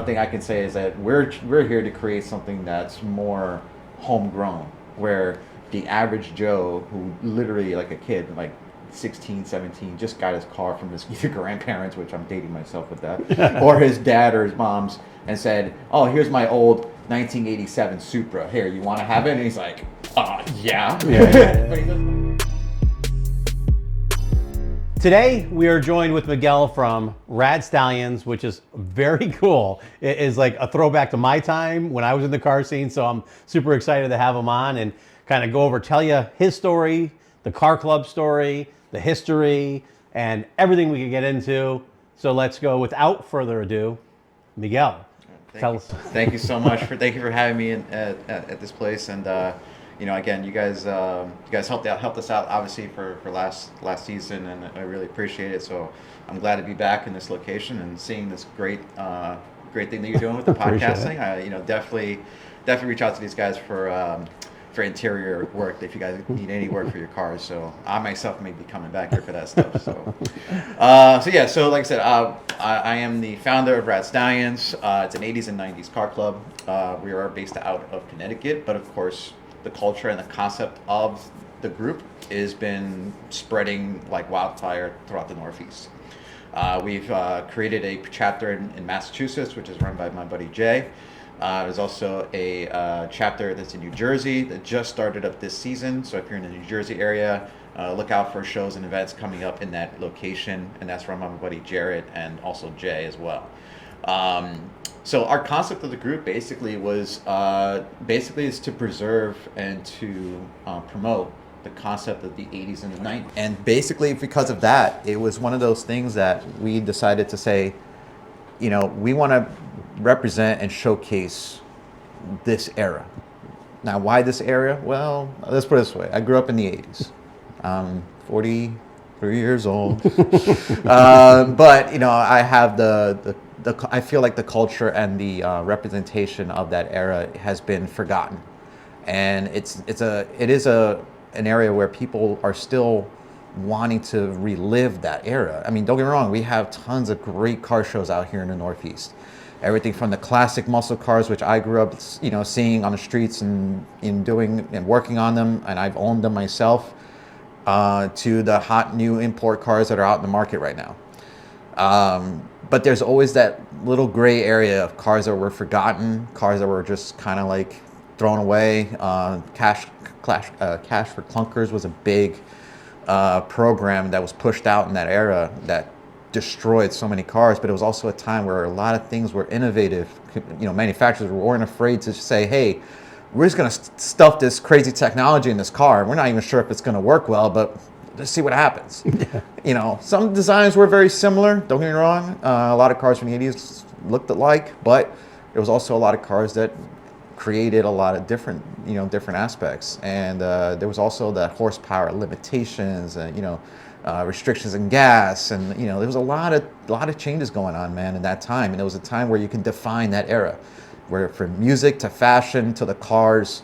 one thing I can say is that we're here to create something that's more homegrown, where the average Joe who literally like a kid, like 16, 17, just got his car from his either grandparents, which I'm dating myself with that, or his dad or his mom's, and said, oh, here's my old 1987 Supra. Here, you want to have it? And he's like, yeah. Today, we are joined with Miguel from Rad Stallions, which is very cool. It is like a throwback to my time when I was in the car scene, so I'm super excited to have him on and kind of go over, tell you his story, the car club story, the history, and everything we could get into. So let's go without further ado, Miguel. Tell us. Thank you so much thank you for having me at this place, and again, you guys helped us out obviously for last season, and I really appreciate it. So I'm glad to be back in this location and seeing this great thing that you're doing with the podcasting. Definitely reach out to these guys for interior work if you guys need any work for your cars. So I myself may be coming back here for that stuff. So like I said, I am the founder of Rad Stallions. It's an 80's and 90's car club. We are based out of Connecticut, but of course the culture and the concept of the group has been spreading like wildfire throughout the Northeast. We've created a chapter in Massachusetts, which is run by my buddy Jay. There's also a chapter that's in New Jersey that just started up this season. So if you're in the New Jersey area, look out for shows and events coming up in that location. And that's run by my buddy Jared and also Jay as well. So our concept of the group basically is to preserve and to promote the concept of the 80's and the 90's. And basically because of that, it was one of those things that we decided to say, we want to represent and showcase this era. Now, why this era? Well, let's put it this way. I grew up in the 80's. I'm 43 years old. But, I have I feel like the culture and the representation of that era has been forgotten. And it is an area where people are still wanting to relive that era. I mean, don't get me wrong, we have tons of great car shows out here in the Northeast. Everything from the classic muscle cars, which I grew up, seeing on the streets and doing and working on them, and I've owned them myself, to the hot new import cars that are out in the market right now. But there's always that little gray area of cars that were forgotten, cars that were just kind of like thrown away. Cash for Clunkers was a big program that was pushed out in that era that destroyed so many cars, but it was also a time where a lot of things were innovative. Manufacturers weren't afraid to say, hey, we're just going to stuff this crazy technology in this car. We're not even sure if it's going to work well, but let's see what happens. Some designs were very similar, don't get me wrong. A lot of cars from the 80's looked alike, but there was also a lot of cars that created a lot of different aspects. And there was also the horsepower limitations and, restrictions in gas, and there was a lot of changes going on, man, in that time. And it was a time where you can define that era, where from music to fashion to the cars,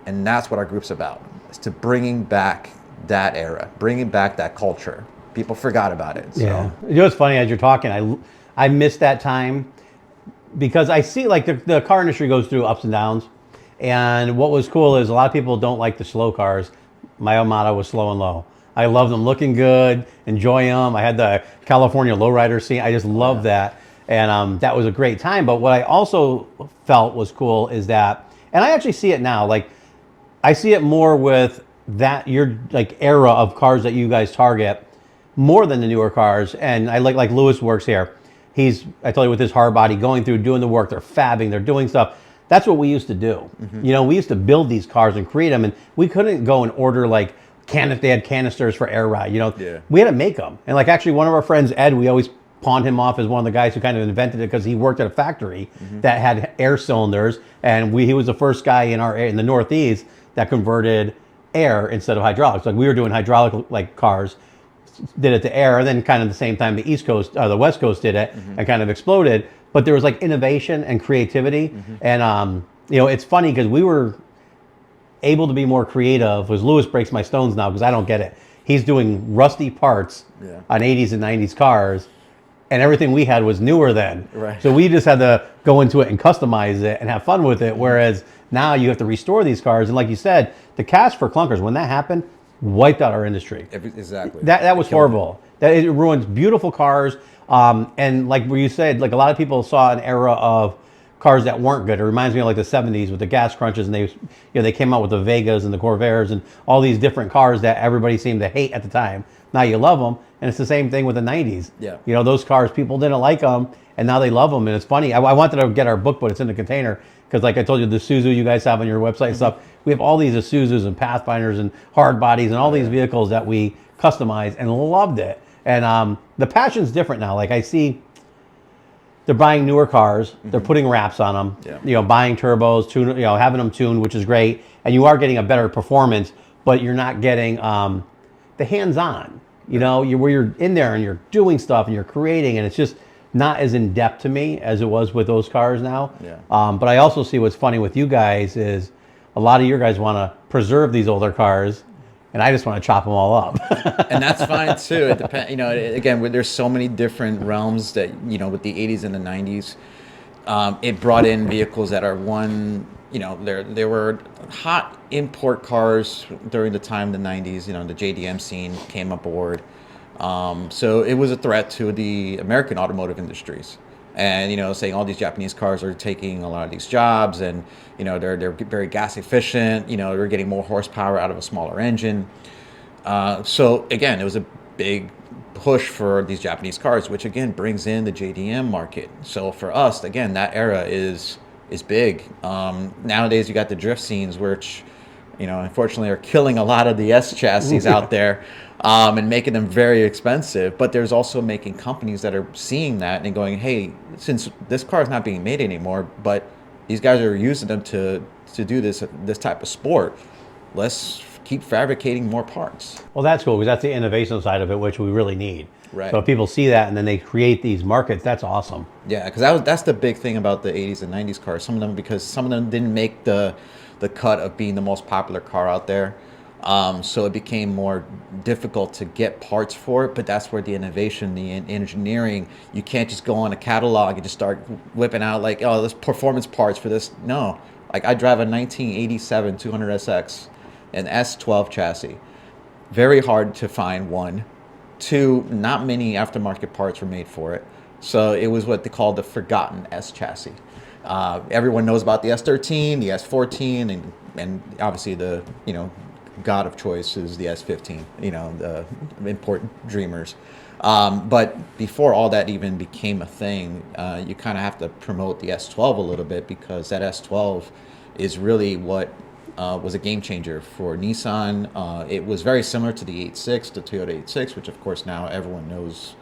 and that's what our group's about. It's to bringing back that era, bringing back that culture. People forgot about it. So. Yeah, it's funny as you're talking. I miss that time because I see like the car industry goes through ups and downs. And what was cool is a lot of people don't like the slow cars. My motto was slow and low. I love them looking good, enjoy them. I had the California Lowrider scene. I just loved that. And that was a great time. But what I also felt was cool is that, and I actually see it now, like I see it more with that your like era of cars that you guys target more than the newer cars. And I like Lewis works here. I tell you, with his hard body going through, doing the work, they're fabbing, they're doing stuff. That's what we used to do. Mm-hmm. We used to build these cars and create them, and we couldn't go and order like they had canisters for air ride, We had to make them. And like actually one of our friends, Ed, we always pawned him off as one of the guys who kind of invented it because he worked at a factory that had air cylinders, and he was the first guy in the Northeast that converted air instead of hydraulics. Like we were doing hydraulic like cars, did it to air, and then kind of the same time the West Coast did it and kind of exploded. But there was like innovation and creativity, and it's funny because we were able to be more creative. Was Lewis breaks my stones now because I don't get it. He's doing rusty parts on 80's and 90's cars, and everything we had was newer then. Right. So we just had to go into it and customize it and have fun with it. Whereas now you have to restore these cars, and like you said, the cash for clunkers, when that happened, wiped out our industry. Exactly. That was horrible. That it ruins beautiful cars. And like where you said, like a lot of people saw an era of cars that weren't good. It reminds me of like the 70s with the gas crunches, and they came out with the Vegas and the Corvairs and all these different cars that everybody seemed to hate at the time. Now you love them, and it's the same thing with the 90s. Yeah. Those cars, people didn't like them, and now they love them, and it's funny. I wanted to get our book, but it's in the container, because like I told you, the Isuzu you guys have on your website and stuff, we have all these Isuzus and Pathfinders and hard bodies and all these vehicles that we customized and loved it. And the passion's different now. Like I see they're buying newer cars, they're putting wraps on them, buying turbos, having them tuned, which is great. And you are getting a better performance, but you're not getting the hands-on, where you're in there and you're doing stuff and you're creating, and it's just not as in-depth to me as it was with those cars now. Yeah. But I also see what's funny with you guys is a lot of your guys want to preserve these older cars, and I just want to chop them all up. And that's fine too. It depends. Again, there's so many different realms that with the 80s and the 90s, it brought in vehicles that are there were hot import cars during the time of the 90s. The JDM scene came aboard, so it was a threat to the American automotive industries. And saying all these Japanese cars are taking a lot of these jobs, and they're very gas efficient. They're getting more horsepower out of a smaller engine. So again, it was a big push for these Japanese cars, which again brings in the JDM market. So for us, again, that era is big. Nowadays, you got the drift scenes, which unfortunately are killing a lot of the S chassis out there. And making them very expensive. But there's also making companies that are seeing that and going, hey, since this car is not being made anymore, but these guys are using them to do this type of sport, let's keep fabricating more parts. Well, that's cool, because that's the innovation side of it, which we really need. Right. So if people see that and then they create these markets, that's awesome. Yeah, because that's the big thing about the 80s and 90s cars. Some of them didn't make the cut of being the most popular car out there. So it became more difficult to get parts for it, but that's where the innovation, the engineering, you can't just go on a catalog and just start whipping out like, oh, there's performance parts for this. No, like I drive a 1987 200SX, an S12 chassis. Very hard to find, one. Two, not many aftermarket parts were made for it. So it was what they call the forgotten S chassis. Everyone knows about the S13, the S14, and obviously the, god of choice is the S15, the import dreamers. But before all that even became a thing, you kind of have to promote the S12 a little bit, because that S12 is really what was a game changer for Nissan. It was very similar to the 86, the Toyota 86, which of course now everyone knows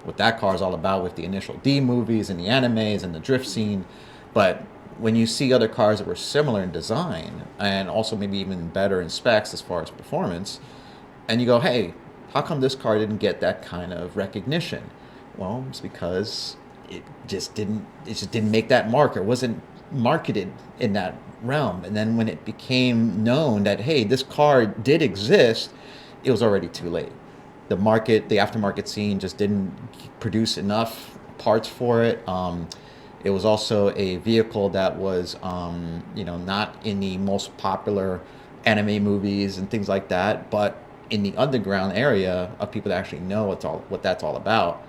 what that car is all about with the Initial D movies and the animes and the drift scene. But when you see other cars that were similar in design and also maybe even better in specs as far as performance, and you go, hey, how come this car didn't get that kind of recognition? Well, it's because it just didn't make that mark. It wasn't marketed in that realm. And then when it became known that, hey, this car did exist, it was already too late. The aftermarket scene just didn't produce enough parts for it. It was also a vehicle that was, not in the most popular anime movies and things like that, but in the underground area of people that actually know what that's all about.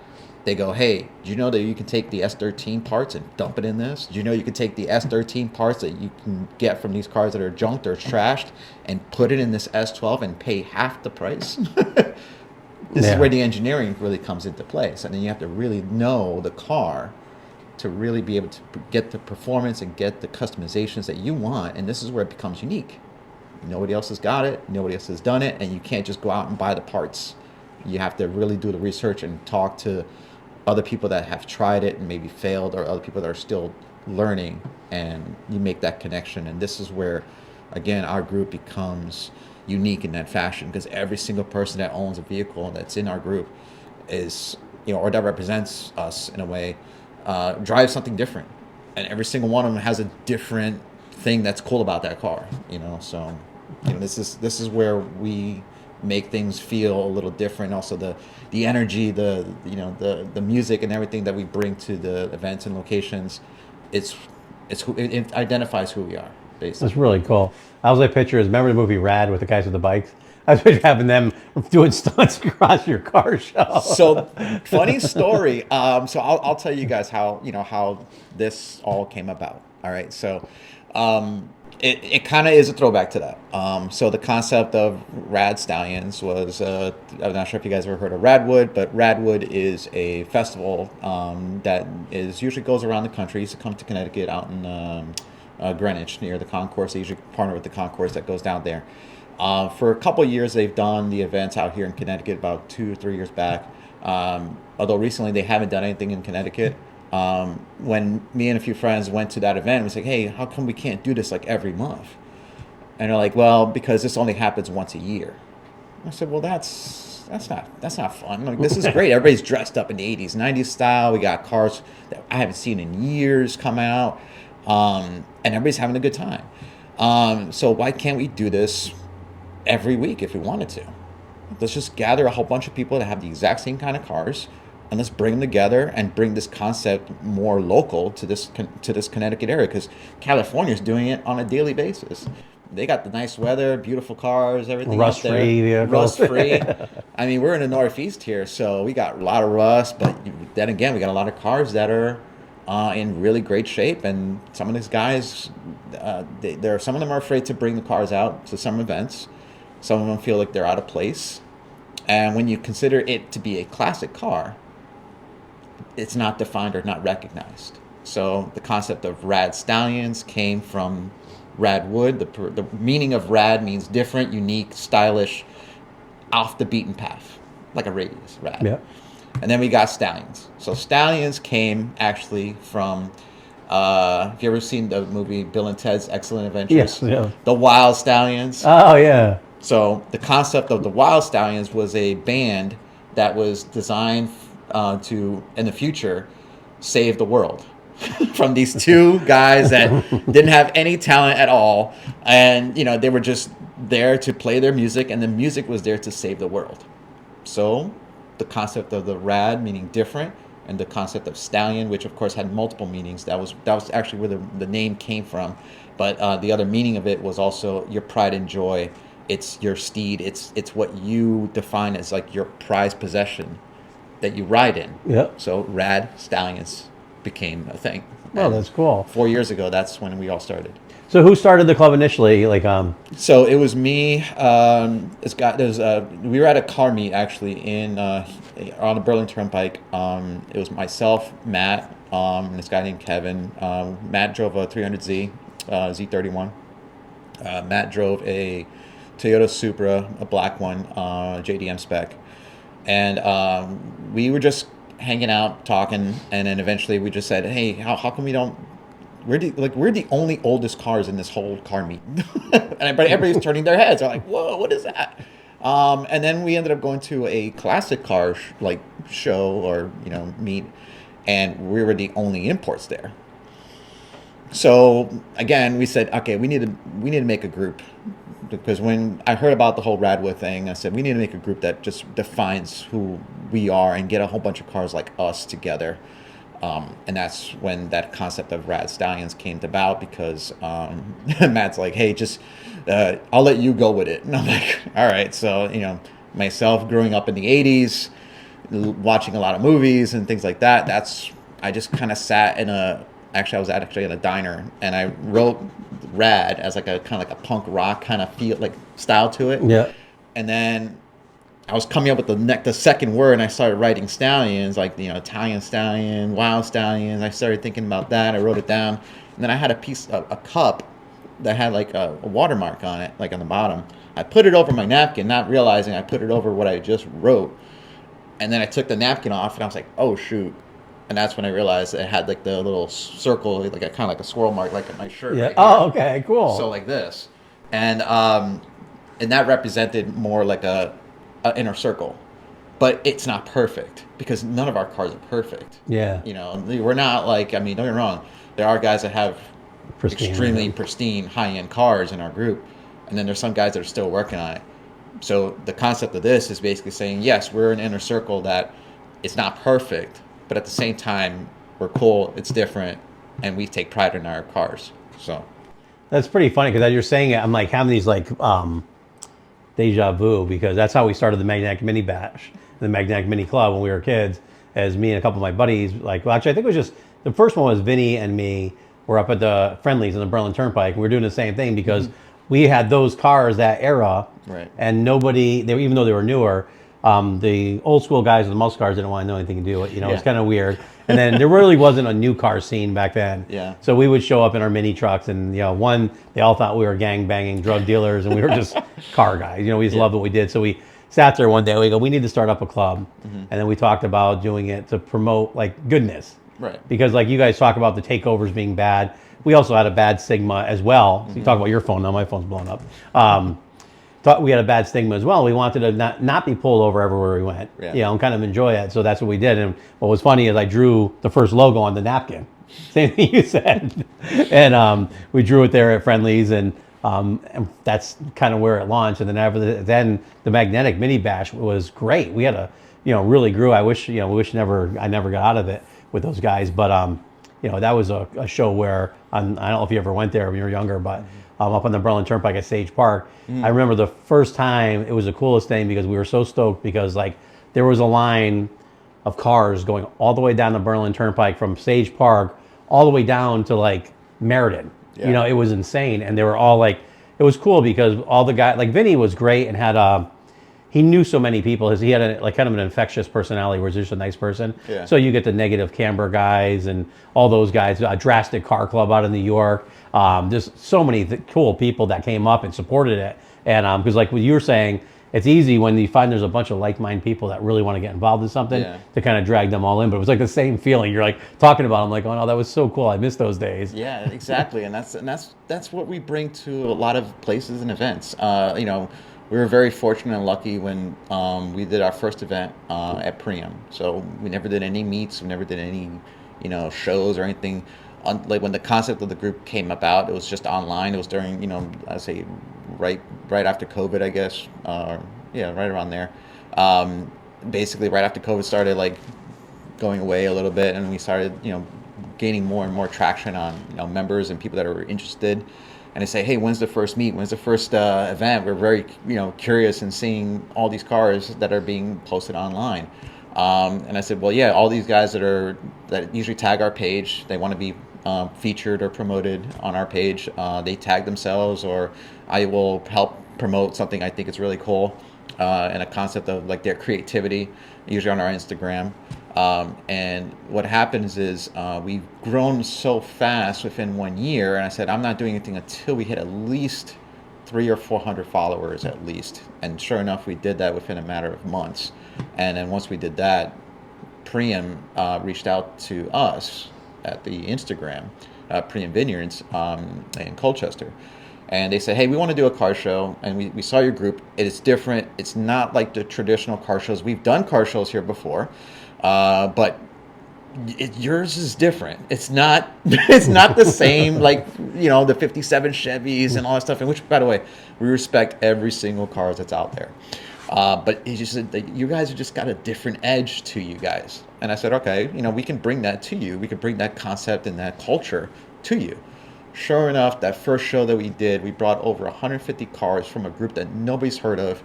They go, hey, do you know that you can take the S13 parts and dump it in this? Do you know you can take the S13 parts that you can get from these cars that are junked or trashed and put it in this S12 and pay half the price? This is where the engineering really comes into place. And then you have to really know the car to really be able to get the performance and get the customizations that you want. And this is where it becomes unique. Nobody else has got it. Nobody else has done it. And you can't just go out and buy the parts. You have to really do the research and talk to other people that have tried it and maybe failed, or other people that are still learning, and you make that connection. And this is where, again, our group becomes unique in that fashion, because every single person that owns a vehicle that's in our group is, or that represents us in a way, drives something different. And every single one of them has a different thing that's cool about that car, so this is where we make things feel a little different. Also the energy, the music and everything that we bring to the events and locations, it identifies who we are, basically. That's really cool. I was like pictures. Remember the movie Rad with the guys with the bikes? I was picturing having them doing stunts across your car show. So funny story. So I'll tell you guys how this all came about. All right. So it kind of is a throwback to that. So the concept of Rad Stallions was I'm not sure if you guys ever heard of Radwood, but Radwood is a festival that is usually goes around the country. It used to come to Connecticut out in Greenwich near the concourse. They usually partner with the concourse that goes down there. For a couple of years, they've done the events out here in Connecticut about 2 or 3 years back. Although recently they haven't done anything in Connecticut. When me and a few friends went to that event, we was like, hey, how come we can't do this like every month? And they're like, well, because this only happens once a year. I said, well, that's not fun. Like, this is great. Everybody's dressed up in the 80s, 90s style. We got cars that I haven't seen in years come out. And everybody's having a good time. So why can't we do this every week if we wanted to? Let's just gather a whole bunch of people that have the exact same kind of cars, and let's bring them together and bring this concept more local to this Connecticut area, because California's doing it on a daily basis. They got the nice weather, beautiful cars, everything. Rust-free vehicles. Rust-free. I mean, we're in the Northeast here, so we got a lot of rust, but then again, we got a lot of cars that are in really great shape, and some of these guys, some of them are afraid to bring the cars out to some events. Some of them feel like they're out of place, and when you consider it to be a classic car, it's not defined or not recognized. So the concept of Rad Stallions came from Radwood. The meaning of rad means different, unique, stylish, off the beaten path, like a radius, rad. Yeah. And then we got Stallions. So Stallions came actually from, have you ever seen the movie Bill and Ted's Excellent Adventures? Yes, yeah. The Wild Stallions. Oh, yeah. So the concept of the Wild Stallions was a band that was designed to, in the future, save the world from these two guys that didn't have any talent at all. And, they were just there to play their music, and the music was there to save the world. So the concept of the rad, meaning different, and the concept of stallion, which of course had multiple meanings. That was actually where the name came from. But the other meaning of it was also your pride and joy. It's your steed. It's what you define as like your prized possession that you ride in. Yep. So Rad Stallions became a thing. Well, And that's cool. 4 years ago, that's when we all started. So who started the club initially? So it was me. We were at a car meet actually on the Berlin Turnpike. It was myself, Matt, and this guy named Kevin. Matt drove a 300Z, Z31. Matt drove a Toyota Supra, a black one, JDM spec, and we were just hanging out, talking, and then eventually we just said, "Hey, how come we don't?" We're the only oldest cars in this whole car meet, and everybody's turning their heads. They're like, "Whoa, what is that?" And then we ended up going to a classic car show or meet, and we were the only imports there. So again, we said, "Okay, we need to make a group." Because when I heard about the whole Radwood thing, I said we need to make a group that just defines who we are and get a whole bunch of cars like us together. And that's when that concept of Rad Stallions came about, because Matt's like, hey, just I'll let you go with it. And I'm like, all right. So, myself growing up in the 80s, watching a lot of movies and things like that, I just kind of sat I was actually in a diner, and I wrote Rad as like a kind of like a punk rock kind of feel, like style to it. Yeah. And then I was coming up with the second word, and I started writing stallions, like Italian stallion, wild stallions. I started thinking about that. I wrote it down, and then I had a cup that had like a watermark on it, like on the bottom. I put it over my napkin, not realizing I put it over what I just wrote. And then I took the napkin off, and I was like, oh shoot. And that's when I realized it had like the little circle, like kind of like a swirl mark, like in my shirt. Yeah. Right Oh, okay, cool. So like this, and that represented more like a inner circle, but it's not perfect because none of our cars are perfect. Yeah. We're not like, don't get me wrong. There are guys that have extremely pristine high-end cars in our group, and then there's some guys that are still working on it. So the concept of this is basically saying, yes, we're an inner circle that is not perfect, but at the same time, we're cool, it's different, and we take pride in our cars. So That's pretty funny because as you're saying it, I'm like having these like deja vu, because that's how we started the Magnetic Mini Bash, the Magnetic Mini Club when we were kids. As me and a couple of my buddies, like, well, actually, I think it was just the first one was Vinny and me. We're up at the Friendlies in the Berlin Turnpike, and we were doing the same thing because we had those cars that era, right. and nobody, they, even though they were newer, the old school guys with the muscle cars didn't want to know anything to do with it. You know, it's kind of weird. And then there really wasn't a new car scene back then. Yeah. So we would show up in our mini trucks, and they all thought we were gang banging drug dealers, and we were just car guys. You know, we just loved what we did. So we sat there one day. We go, we need to start up a club, and then we talked about doing it to promote like goodness. Right. Because like you guys talk about the takeovers being bad, we also had a bad stigma as well. So you talk about your phone now, my phone's blowing up. Thought we had a bad stigma as well. We wanted to not be pulled over everywhere we went, and kind of enjoy it. So that's what we did. And what was funny is I drew the first logo on the napkin. Same thing you said. And we drew it there at Friendlies, and that's kind of where it launched. And then then the Magnetic Mini Bash was great. We had really grew. I wish I never got out of it with those guys. But that was a show where I don't know if you ever went there when you were younger, but up on the Berlin Turnpike at Sage Park. I remember the first time, it was the coolest thing because we were so stoked because like there was a line of cars going all the way down the Berlin Turnpike from Sage Park all the way down to like Meriden. Yeah. It was insane. And they were all like, it was cool because all the guys, like Vinny was great and had he knew so many people. He had kind of an infectious personality where he's just a nice person. Yeah. So you get the negative Camber guys and all those guys, Drastic Car Club out of New York. Just so many cool people that came up and supported it. And because like what you were saying, it's easy when you find there's a bunch of like-minded people that really want to get involved in something to kind of drag them all in. But it was like the same feeling. You're like talking about, I'm like, oh no, that was so cool. I miss those days. Yeah, exactly. And that's what we bring to a lot of places and events. We were very fortunate and lucky when we did our first event at Priam. So we never did any meets, we never did any, shows or anything. Like when the concept of the group came about, it was just online. It was during, I'd say right after COVID, I guess. Right around there. Basically, right after COVID started like going away a little bit, and we started, gaining more and more traction on, members and people that are interested. And they say, hey, when's the first meet? When's the first event? We're very, curious in seeing all these cars that are being posted online. And I said, well, yeah, all these guys that usually tag our page, they want to be featured or promoted on our page. They tag themselves, or I will help promote something I think is really cool, and a concept of like their creativity, usually on our Instagram. And what happens is we've grown so fast within 1 year, and I said I'm not doing anything until we hit at least 300 or 400 followers at least. And sure enough, we did that within a matter of months. And then once we did that, Priam reached out to us at the Instagram, Priam Vineyards in Colchester. And they said, hey, we want to do a car show, and we saw your group. It is different. It's not like the traditional car shows. We've done car shows here before, but yours is different. It's not the same, like, the 57 Chevys and all that stuff. And which, by the way, we respect every single car that's out there. But it's just that you guys have just got a different edge to you guys. And I said, okay, we can bring that to you. We can bring that concept and that culture to you. Sure enough, that first show that we did, we brought over 150 cars from a group that nobody's heard of.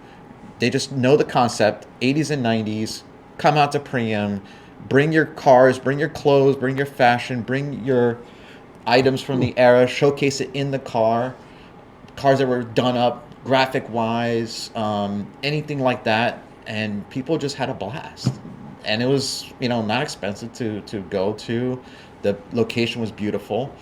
They just know the concept, 80s and 90s. Come out to Priam, bring your cars, bring your clothes, bring your fashion, bring your items from the era, showcase it in the car. Cars that were done up graphic-wise, anything like that. And people just had a blast. And it was, not expensive to go to. The location was beautiful.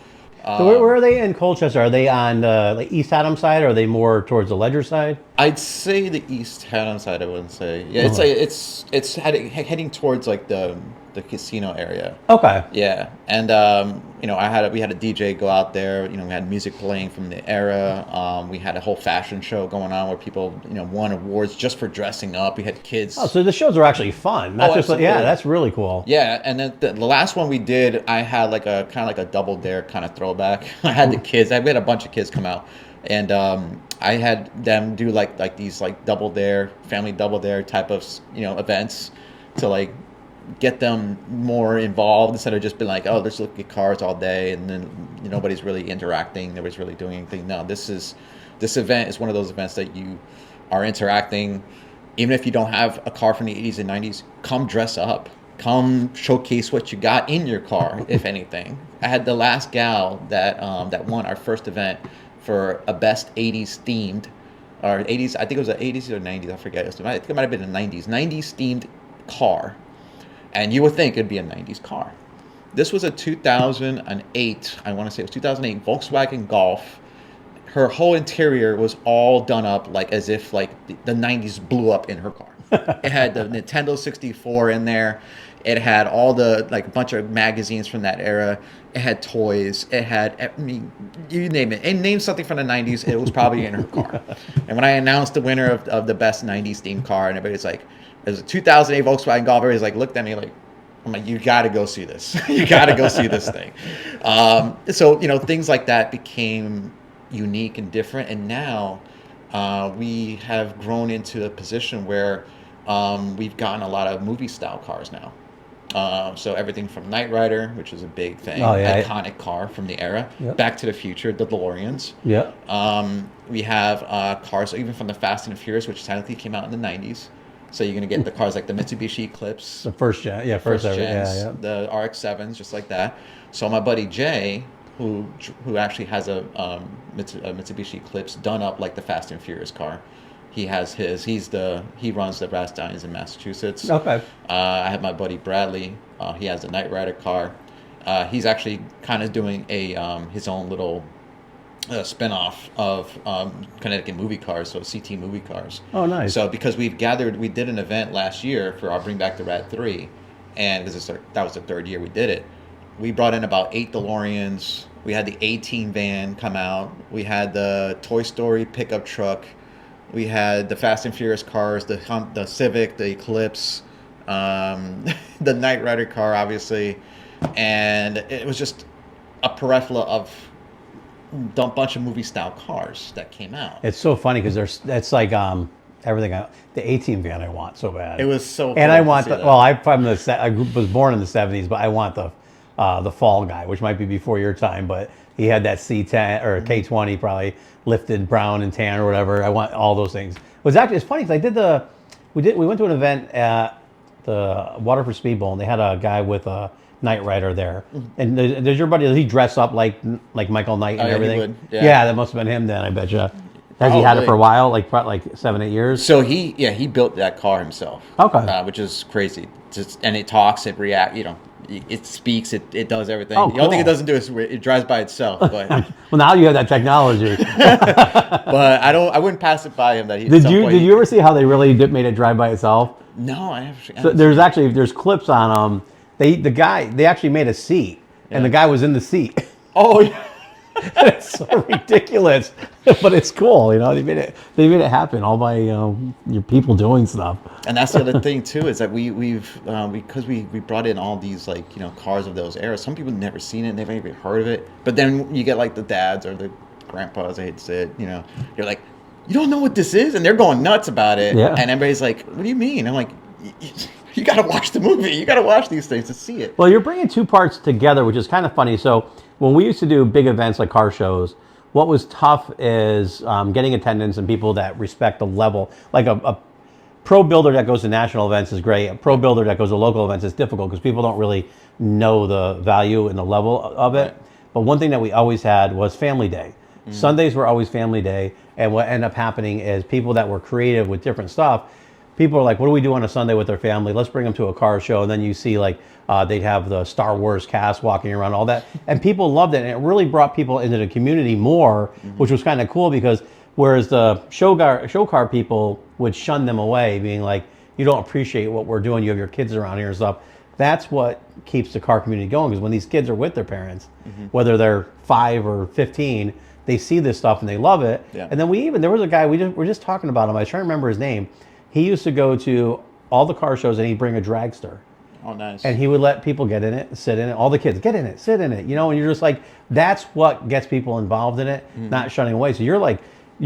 So where are they in Colchester? Are they on the East Haddam side, or are they more towards the Ledger side? I'd say the East Haddam side. I wouldn't say. Yeah, it's heading towards like the casino area. Okay. Yeah, and we had a DJ go out there. We had music playing from the era. We had a whole fashion show going on where people won awards just for dressing up. We had kids. Oh, so the shows are actually fun. Not just absolutely. Yeah, that's really cool. Yeah, and then the last one we did, I had like a kind of like a double dare kind of throwback. I had the kids. We had a bunch of kids come out. and I had them do like these like double dare, family double dare type of events to like get them more involved instead of just being like, oh, let's look at cars all day and then nobody's really interacting, nobody's really doing anything. No, this event is one of those events that you are interacting. Even if you don't have a car from the 80s and 90s, come dress up. Come showcase what you got in your car, if anything. I had the last gal that won our first event for a best 80s themed, or 80s, I think it was the 80s or 90s, I forget. I think it might have been the 90s themed car. And you would think it'd be a 90s car. This was a 2008, I want to say it was 2008 Volkswagen Golf. Her whole interior was all done up like as if like the 90s blew up in her car. It had the Nintendo 64 in there. It had all the like a bunch of magazines from that era. It had toys. It had, I mean, you name it. And name something from the 90s, it was probably in her car. And when I announced the winner of the best 90s themed car, and everybody's like, it was a 2008 Volkswagen Golf. Everybody's like, looked at me like, I'm like, you got to go see this. You got to go see this thing. So, things like that became unique and different. And now we have grown into a position where we've gotten a lot of movie style cars now. So everything from Knight Rider, which is a big thing, iconic car from the era, Back to the Future, the DeLoreans. Yeah. We have cars even from the Fast and the Furious, which technically came out in the 90s. So you're going to get the cars like the Mitsubishi Eclipse. The first gen, first gens, the RX-7s, just like that. So my buddy Jay, who actually has a Mitsubishi Eclipse done up like the Fast and Furious car. He has his. He runs the Rad Stallions in Massachusetts. Okay. I have my buddy Bradley. He has a Knight Rider car. He's actually kind of doing his own little spin-off of Connecticut movie cars, so CT movie cars. Oh, nice. So because we did an event last year for our Bring Back the Rad 3, and that was the third year we did it. We brought in about 8 DeLoreans. We had the A-Team van come out. We had the Toy Story pickup truck. We had the Fast and Furious cars, the Civic, the Eclipse, the Knight Rider car, obviously. And it was just a plethora of a bunch of movie-style cars that came out. It's so funny because that's like everything. The A-Team van I want so bad. It was so. And I want I was born in the 70s, but I want the Fall guy, which might be before your time, but he had that C10 or K20 probably lifted brown and tan or whatever. I want all those things. It's funny because we went to an event at the Waterford Speed Bowl and they had a guy with a Knight Rider there. And there's your buddy, he dressed up like Michael Knight and everything. He would, yeah, that must have been him then, I bet you. Has he had it for a while, like 7-8 years? So he built that car himself. Okay. Which is crazy. And it talks, it reacts, it speaks, it does everything. The only thing it doesn't do is it drives by itself. But well, now you have that technology. But I wouldn't pass it by him that he. Did you ever see how they really made it drive by itself? No, I haven't. So there's clips on they actually made a seat and the guy was in the seat. Oh yeah. It's so ridiculous, but it's cool. They made it happen all by your people doing stuff. And that's the other thing too is that because we brought in all these cars of those eras. Some people have never seen it, they've never even heard of it. But then you get like the dads or the grandpas, I hate to say it. You're like, you don't know what this is, and they're going nuts about it. Yeah. And everybody's like, what do you mean? I'm like, you got to watch the movie. You got to watch these things to see it. Well, you're bringing two parts together, which is kind of funny. So when we used to do big events like car shows, what was tough is getting attendance and people that respect the level. Like a pro builder that goes to national events is great. A pro builder that goes to local events is difficult because people don't really know the value and the level of it. Right. But one thing that we always had was family day. Sundays were always family day. And what ended up happening is people that were creative with different stuff, people are like, what do we do on a Sunday with their family? Let's bring them to a car show. And then you see they'd have the Star Wars cast walking around, all that. And people loved it. And it really brought people into the community more, which was kind of cool because whereas the show car people would shun them away, being like, you don't appreciate what we're doing. You have your kids around here and stuff. That's what keeps the car community going because when these kids are with their parents, whether they're 5 or 15, they see this stuff and they love it. Yeah. And then there was a guy, we're just talking about him. I was trying to remember his name. He used to go to all the car shows and he'd bring a dragster. Oh, nice. And he would let people get in it, sit in it. All the kids, get in it, sit in it. You know, and you're just like, that's what gets people involved in it, not shunning away. So you're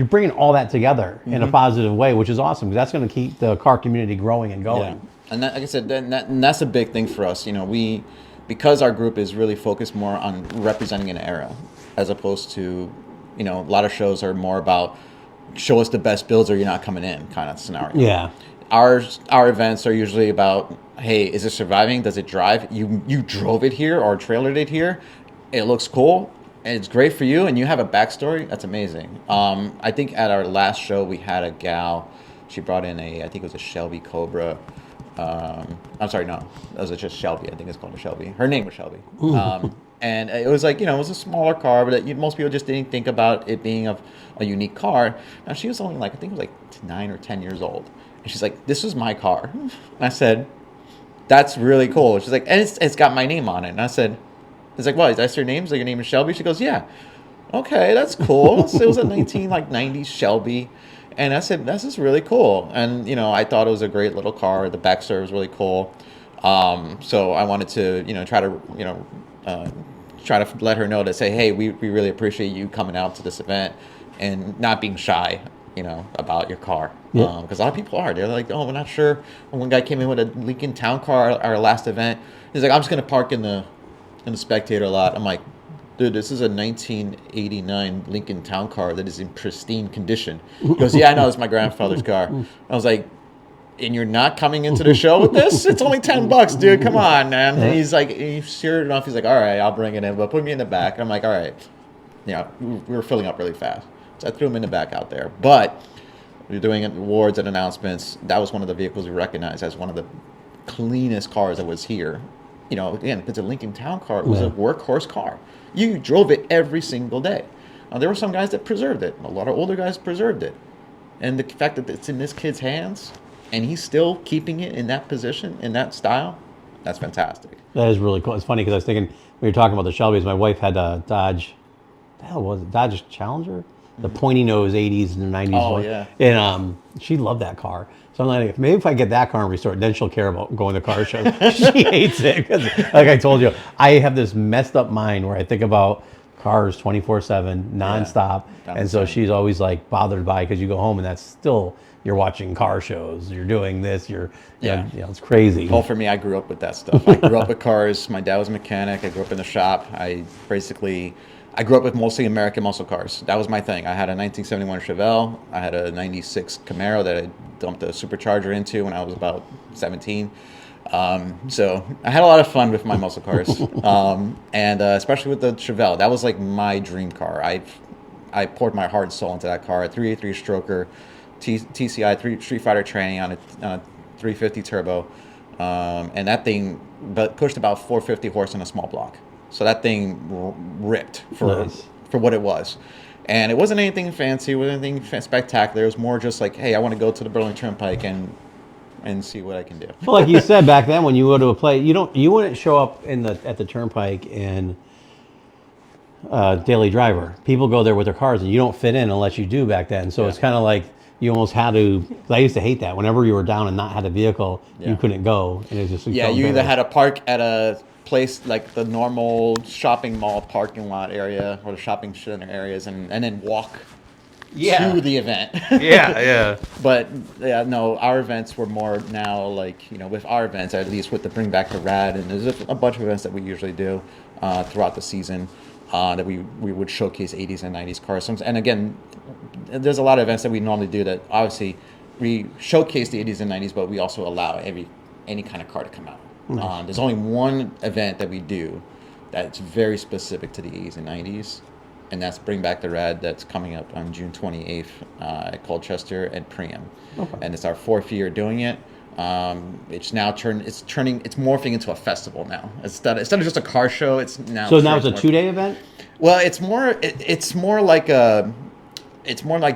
bringing all that together in a positive way, which is awesome, because that's going to keep the car community growing and going. Yeah. And that, like I said, and that's a big thing for us. You know, because our group is really focused more on representing an era, as opposed to, you know, a lot of shows are more about show us the best builds or you're not coming in kind of scenario. Yeah. Our events are usually about, hey, is it surviving? Does it drive? You drove it here or trailered it here. It looks cool and it's great for you and you have a backstory. That's amazing. I think at our last show we had a gal. She brought in I think it was a Shelby Cobra. I'm sorry, no, it was just Shelby. I think it's called a Shelby. Her name was Shelby. And it was like, you know, it was a smaller car, but most people just didn't think about it being a unique car. Now, she was only like, I think it was like 9 or 10 years old. And she's like, this was my car. And I said, that's really cool. She's like, and it's got my name on it. And I said, it's like, what, is that your name? Is that your name is Shelby? She goes, yeah. Okay, that's cool. So it was a 90s Shelby. And I said, this is really cool. And, you know, I thought it was a great little car. The backstory was really cool. So I wanted to, you know, try to let her know to say, hey, we really appreciate you coming out to this event and not being shy, you know, about your car. Because a lot of people are. They're like, oh, we're not sure. And one guy came in with a Lincoln Town Car at our last event. He's like, I'm just going to park in the spectator lot. I'm like, dude, this is a 1989 Lincoln Town Car that is in pristine condition. He goes, yeah, I know, it's my grandfather's car. I was like, and you're not coming into the show with this? It's only $10, dude. Come on, man. And he's like, he's sure enough. He's like, all right, I'll bring it in, but put me in the back. And I'm like, all right. Yeah, we were filling up really fast. So I threw him in the back out there. But we're doing awards and announcements. That was one of the vehicles we recognized as one of the cleanest cars that was here. You know, again, it's a Lincoln Town Car. It was a workhorse car. You drove it every single day. Now, there were some guys that preserved it. A lot of older guys preserved it. And the fact that it's in this kid's hands and he's still keeping it in that position, in that style, that's fantastic. That is really cool. It's funny because I was thinking, when you were talking about the Shelbys, my wife had a Dodge, what the hell was it? Dodge Challenger? The pointy nose 80s and 90s Oh, one. yeah. And she loved that car. So I'm like, maybe if I get that car and restore it, then she'll care about going to car shows. She hates it because, like I told you, I have this messed up mind where I think about cars 24/7, nonstop. Yeah, and so she's always like bothered by it because you go home and that's still, you're watching car shows, you're doing this, you know, it's crazy. Well, for me, I grew up with that stuff. I grew up with cars. My dad was a mechanic. I grew up in the shop. I grew up with mostly American muscle cars. That was my thing. I had a 1971 Chevelle. I had a 96 Camaro that I dumped a supercharger into when I was about 17. So I had a lot of fun with my muscle cars. And especially with the Chevelle. That was like my dream car. I poured my heart and soul into that car. A 383 stroker, TCI Street Fighter training on a 350 turbo. And that thing pushed about 450 horse in a small block. So that thing ripped for what it was. And it wasn't anything fancy, it wasn't anything spectacular. It was more just like, hey, I want to go to the Burlington Turnpike and see what I can do. Well, like you said back then, when you go to a play, you wouldn't show up at the Turnpike in Daily Driver. People go there with their cars, and you don't fit in unless you do back then. So it's kind of like you almost had to. Cause I used to hate that. Whenever you were down and not had a vehicle, you couldn't go, and it just you either had to park at a place like the normal shopping mall parking lot area or the shopping center areas, and then walk to the event. But no, our events were more now like, you know, with our events, at least with the Bring Back the Rad, and there's a bunch of events that we usually do throughout the season that we would showcase 80s and 90s cars. And again, there's a lot of events that we normally do that obviously we showcase the 80s and 90s, but we also allow any kind of car to come out. Nice. There's only one event that we do that's very specific to the 80s and 90s, and that's Bring Back the Rad. That's coming up on June 28th at Colchester and Priam. Okay. And it's our 4th year doing it. It's now it's morphing into a festival now. Instead of just a car show, it's now. So now it's a 2-day event? Well, it's more like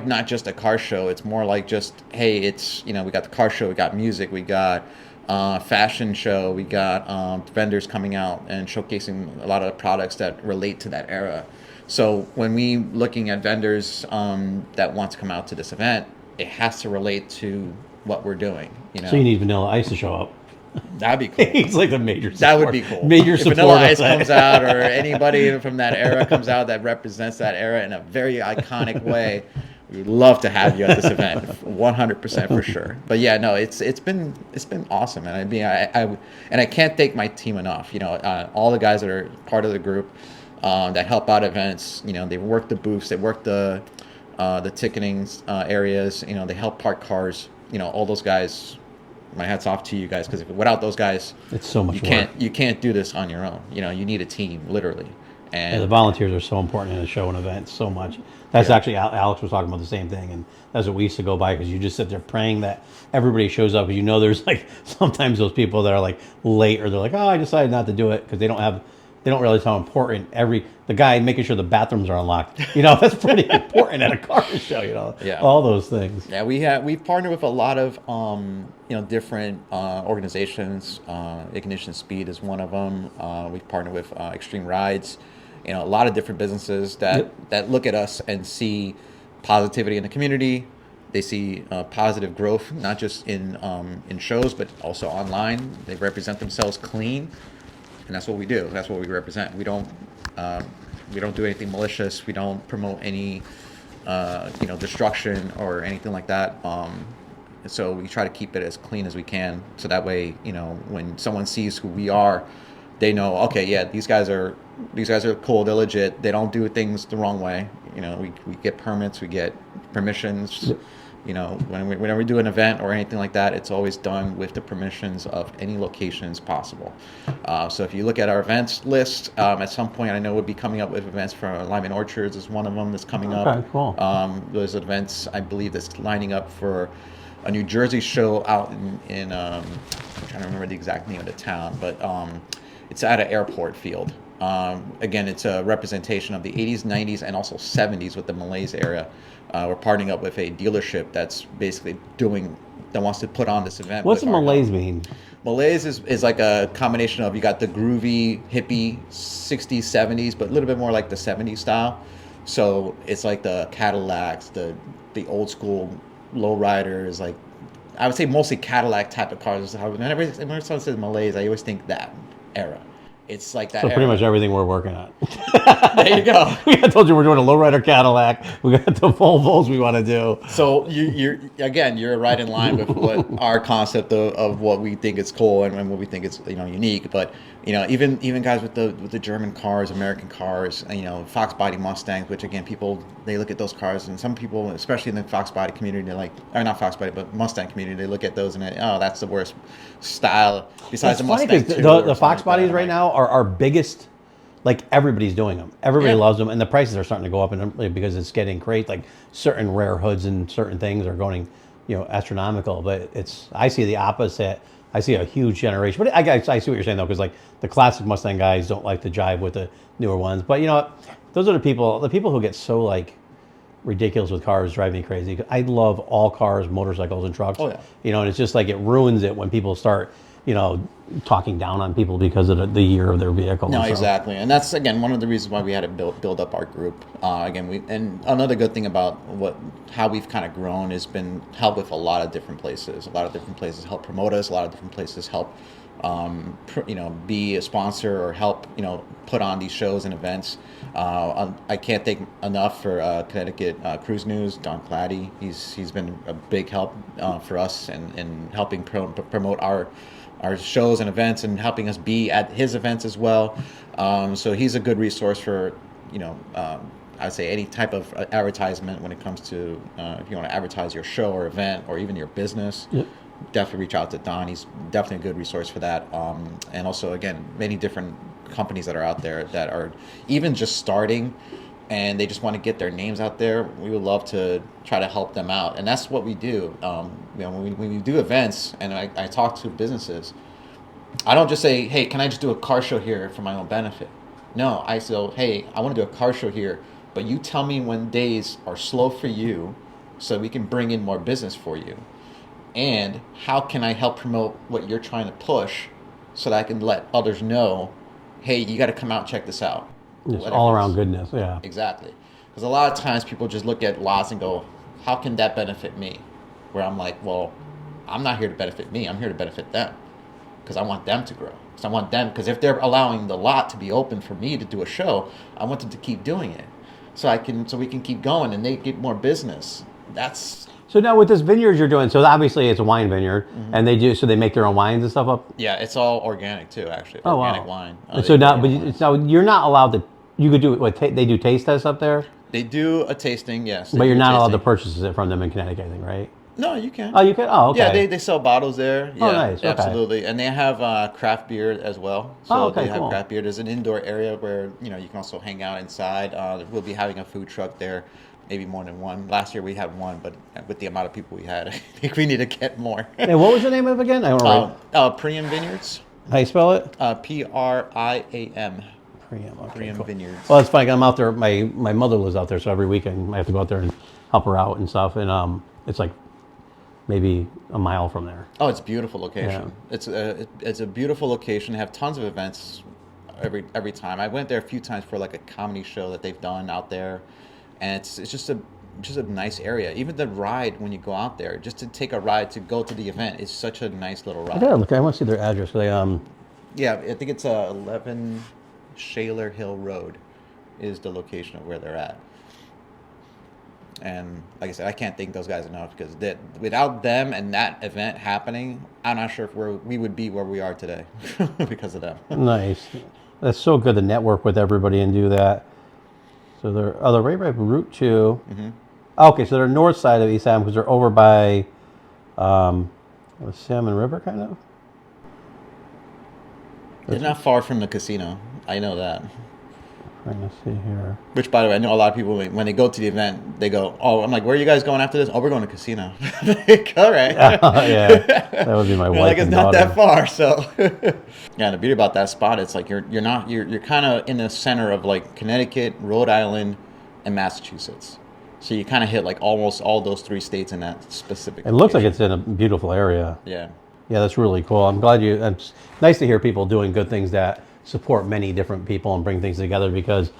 not just a car show. It's more like just, hey, it's, you know, we got the car show, we got music, we got fashion show, we got vendors coming out and showcasing a lot of the products that relate to that era. So when we looking at vendors that want to come out to this event, it has to relate to what we're doing. You know? So you need Vanilla Ice to show up. That'd be cool. He's like the major support. That would be cool. Major if support. Vanilla Ice comes out, or anybody from that era comes out that represents that era in a very iconic way, we would love to have you at this event, 100% for sure. But yeah, no, it's been awesome, and I mean, I can't thank my team enough. You know, all the guys that are part of the group that help out events. You know, they work the booths, they work the ticketing areas. You know, they help park cars. You know, all those guys. My hat's off to you guys, because without those guys, it's so much you can't do this on your own. You know, you need a team, literally. And the volunteers are so important in a show and event, so much. That's actually, Alex was talking about the same thing, and that's what we used to go by, because you just sit there praying that everybody shows up. You know, there's like sometimes those people that are like late, or they're like, oh, I decided not to do it, because they don't realize how important the guy making sure the bathrooms are unlocked. You know, that's pretty important at a car show. You know, all those things. Yeah, we've partnered with a lot of different organizations. Ignition Speed is one of them. We've partnered with Extreme Rides. You know, a lot of different businesses that look at us and see positivity in the community. They see positive growth, not just in shows, but also online. They represent themselves clean. And that's what we do. That's what we represent. We don't do anything malicious. We don't promote any, destruction or anything like that. So we try to keep it as clean as we can. So that way, you know, when someone sees who we are, they know, okay, yeah, these guys are cool. They're legit. They don't do things the wrong way. You know, we get permits, we get permissions. Yep. You know, whenever we do an event or anything like that, it's always done with the permissions of any locations possible. So if you look at our events list, at some point, I know we'll be coming up with events for Lyman Orchards is one of them that's coming up. Okay, cool. There's events, I believe, that's lining up for a New Jersey show out in I'm trying to remember the exact name of the town, but it's at an airport field. Again, it's a representation of the 80s, 90s, and also 70s with the Malays area. We're partnering up with a dealership that's basically that wants to put on this event. What's the Malays mean? Malays is like a combination of, you got the groovy, hippie 60s, 70s, but a little bit more like the 70s style. So it's like the Cadillacs, the old school lowriders, like I would say mostly Cadillac type of cars. Whenever someone says Malays, I always think that era. It's like that. So pretty much everything we're working on. There you go. I told you we're doing a lowrider Cadillac. We got the Volvos we want to do. So you're right in line with what our concept of what we think is cool and what we think is unique. But even guys with the German cars, American cars, Fox body Mustangs, which again they look at those cars, and some people, especially in the Fox body community, they're like, or not Fox body but Mustang community, they look at those and that's the worst style besides the Mustang. The Fox bodies right now are our biggest. Like everybody's doing them. Everybody loves them, and the prices are starting to go up, because it's getting great. Like certain rare hoods and certain things are going, astronomical. But I see the opposite. I see a huge generation. But I see what you're saying though, because like the classic Mustang guys don't like to jive with the newer ones. But those are the people who get so like ridiculous with cars drive me crazy. I love all cars, motorcycles, and trucks. Oh yeah. And it's just like it ruins it when people start, talking down on people because of the year of their vehicle. No, exactly, and that's again one of the reasons why we had to build up our group. And another good thing about how we've kind of grown has been help with a lot of different places. A lot of different places help promote us. A lot of different places help, be a sponsor or help, put on these shows and events. I can't thank enough for Connecticut Cruise News, Don Claddy. He's been a big help for us and helping promote our shows and events and helping us be at his events as well. So he's a good resource for, I'd say any type of advertisement when it comes to if you want to advertise your show or event or even your business. Yep. Definitely reach out to Don. He's definitely a good resource for that. And also, again, many different companies that are out there that are even just starting and they just want to get their names out there. We would love to try to help them out. And that's what we do. When we do events and I talk to businesses, I don't just say, hey, can I just do a car show here for my own benefit? No, I say, hey, I want to do a car show here, but you tell me when days are slow for you so we can bring in more business for you. And how can I help promote what you're trying to push so that I can let others know, hey, you got to come out and check this out. Just all around goodness, yeah. Exactly. Because a lot of times people just look at lots and go, how can that benefit me? Where I'm like, well, I'm not here to benefit me. I'm here to benefit them. because I want them to grow. Because I want them, because if they're allowing the lot to be open for me to do a show, I want them to keep doing it, so we can keep going and they get more business. That's So now with this vineyards you're doing, so obviously it's a wine vineyard, and they make their own wines and stuff up. yeah, it's all organic too, actually. Oh, Organic wow. wine. And so now, so you're not allowed to. You could do what they do taste tests up there, They do a tasting, yes. but you're not allowed to purchase it from them in Connecticut, I think, right? No, you can. Oh, you can. Oh, okay. Yeah, they sell bottles there. Yeah, nice. Okay. Absolutely. And they have craft beer as well. So Oh, okay, they have cool. craft beer. There's an indoor area where you can also hang out inside. We'll be having a food truck there, maybe more than one. Last year we had one, but with the amount of people we had, I think we need to get more. And what was the name of it again? I don't know. Priam Vineyards. How you spell it? Priam. Priam. Okay, Priam cool. Vineyards. Well, it's funny. I'm out there. My mother lives out there, so every weekend I have to go out there and help her out and stuff. And it's like maybe a mile from there. Oh, it's a beautiful location. Yeah. It's a beautiful location. They have tons of events every time. I went there a few times for like a comedy show that they've done out there, and it's just a nice area. Even the ride when you go out there, just to take a ride to go to the event, is such a nice little ride. Yeah, look, I want to see their address. Yeah, I think it's 11 Shaler Hill Road is the location of where they're at. And like I said, I can't thank those guys enough, because without them and that event happening, I'm not sure if we would be where we are today because of them. Nice. That's so good to network with everybody and do that. So they're right by Route 2. Mm-hmm. Okay, so they're north side of East Adam because they're over by the Salmon River, kind of. They're not far from the casino. I know that. Trying to see here. Which, by the way, I know a lot of people, when they go to the event, they go, "Oh, I'm like, where are you guys going after this?" "Oh, we're going to casino." Like, all right. Yeah, that would be my wife. Like, it's and not daughter. that far, so. Yeah, the beauty about that spot, it's like you're kind of in the center of like Connecticut, Rhode Island, and Massachusetts. So you kind of hit like almost all those three states in that specific. It looks like it's in a beautiful area. Yeah. Yeah, that's really cool. I'm glad it's nice to hear people doing good things that support many different people and bring things together, because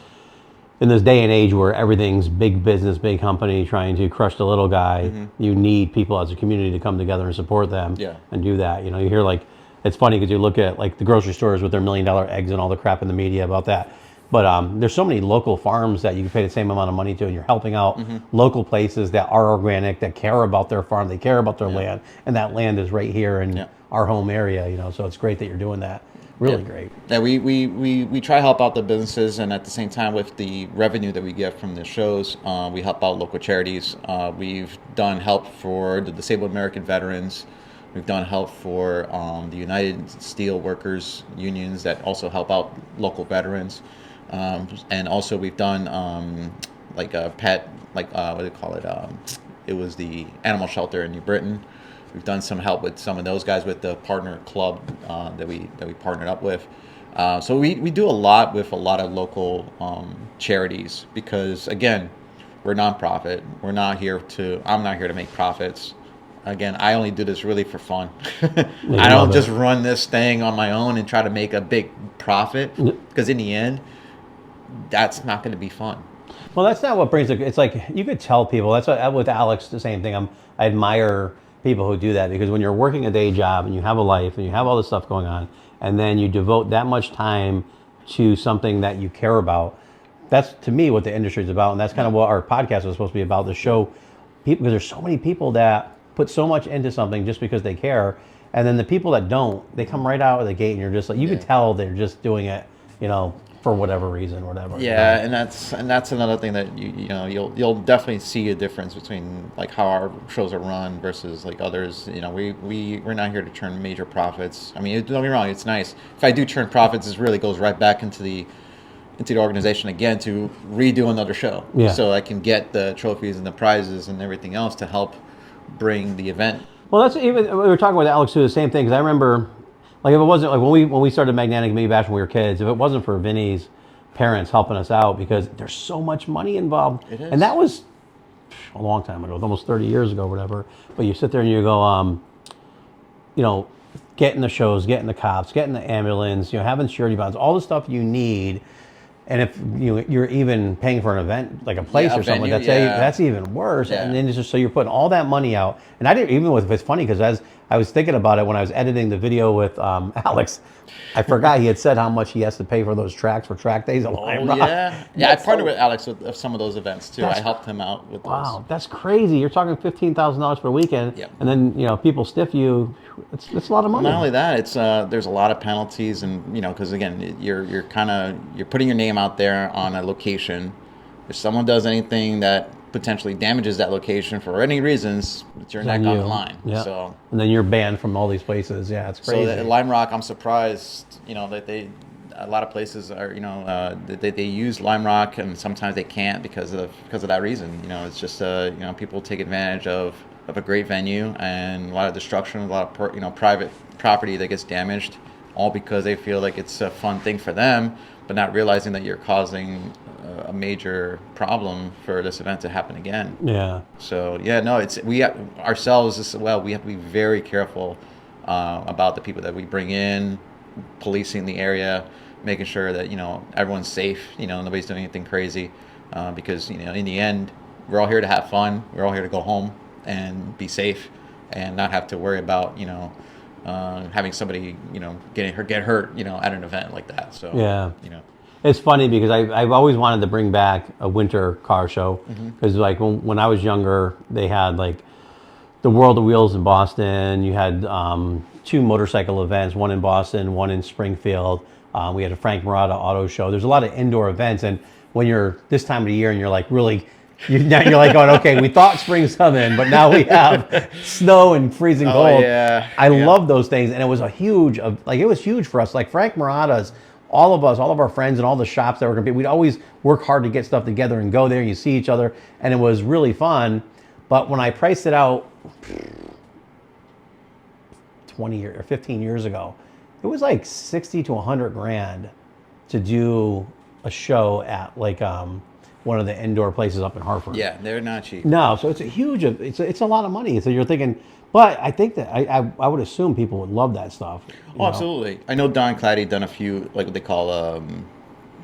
in this day and age where everything's big business, big company trying to crush the little guy, you need people as a community to come together and support them and do that. You hear like, it's funny because you look at like the grocery stores with their $1 million eggs and all the crap in the media about that. But there's so many local farms that you can pay the same amount of money to, and you're helping out local places that are organic, that care about their farm, they care about their land, and that land is right here in our home area. So it's great that you're doing that. Really great. Yeah, we try to help out the businesses, and at the same time, with the revenue that we get from the shows, we help out local charities. We've done help for the disabled American veterans. We've done help for the United Steel Workers unions that also help out local veterans. And also we've done like a pet, like what do they call it? It was the animal shelter in New Britain. We've done some help with some of those guys with the partner club that we partnered up with. So we do a lot with a lot of local charities, because again, we're nonprofit. I'm not here to make profits. Again, I only do this really for fun. I don't just run this thing on my own and try to make a big profit, because in the end, that's not going to be fun. Well, that's not what brings it. It's like you could tell people. That's what with Alex, the same thing. I admire people who do that, because when you're working a day job and you have a life and you have all this stuff going on, and then you devote that much time to something that you care about, that's to me what the industry is about, and that's kind of what our podcast is supposed to be about. To show people, because there's so many people that put so much into something just because they care, and then the people that don't, they come right out of the gate, and you're just like, you could tell they're just doing it, for whatever reason, whatever. Yeah, and that's another thing that you'll definitely see a difference between like how our shows are run versus like others. We're not here to turn major profits. I mean, don't get me wrong, it's nice. If I do turn profits, it really goes right back into the organization again to redo another show. Yeah. So I can get the trophies and the prizes and everything else to help bring the event. Well, that's even, we were talking with Alex too, the same thing, because I remember, like, if it wasn't, like, when we started Magnetic Maybe Bash when we were kids, if it wasn't for Vinny's parents helping us out, because there's so much money involved. It is. And that was a long time ago, almost 30 years ago, whatever. But you sit there and you go, getting the shows, getting the cops, getting the ambulance, having surety bonds, all the stuff you need. And if you're even paying for an event, like a place or something, that's even worse. Yeah. And then it's just, so you're putting all that money out. And I didn't even it's funny, because I was thinking about it when I was editing the video with Alex. I forgot he had said how much he has to pay for those tracks for track days at Lime Rock. Yeah. I partnered with Alex with some of those events too. I helped him out with those. Wow, that's crazy. You're talking $15,000 per weekend, Yep. and then people stiff you. It's a lot of money. Not only that, it's there's a lot of penalties, and because again, you're putting your name out there on a location. If someone does anything that potentially damages that location for any reasons, it's your neck on the line. Yeah. So, and then you're banned from all these places. Yeah, it's crazy. So at Lime Rock, I'm surprised, that a lot of places are, they use Lime Rock, and sometimes they can't because of that reason. It's just people take advantage of a great venue, and a lot of destruction, a lot of private property that gets damaged, all because they feel like it's a fun thing for them, but not realizing that you're causing a major problem for this event to happen again. Yeah. So we ourselves as well. We have to be very careful about the people that we bring in, policing the area, making sure that everyone's safe. Nobody's doing anything crazy, because in the end, we're all here to have fun. We're all here to go home and be safe, and not have to worry about having somebody get hurt at an event like that. So yeah. It's funny because I've always wanted to bring back a winter car show, because like when I was younger, they had like the World of Wheels in Boston. You had 2 motorcycle events, one in Boston, one in Springfield. We had a Frank Murata auto show. There's a lot of indoor events, and when you're this time of the year and you're like really, you're like going, okay, we thought spring's coming, but now we have snow and freezing cold. Yeah. I love those things, and it was it was huge for us. Like Frank Murata's. All of our friends and all the shops that were competing, we'd always work hard to get stuff together and go there and you see each other, and it was really fun. But when I priced it out 20 or 15 years ago, it was like 60 to 100 grand to do a show at like one of the indoor places up in Hartford. Yeah, they're not cheap. No, so it's a lot of money. So you're thinking, but I think that I would assume people would love that stuff. Oh, absolutely. I know Don Claddy done a few, like what they call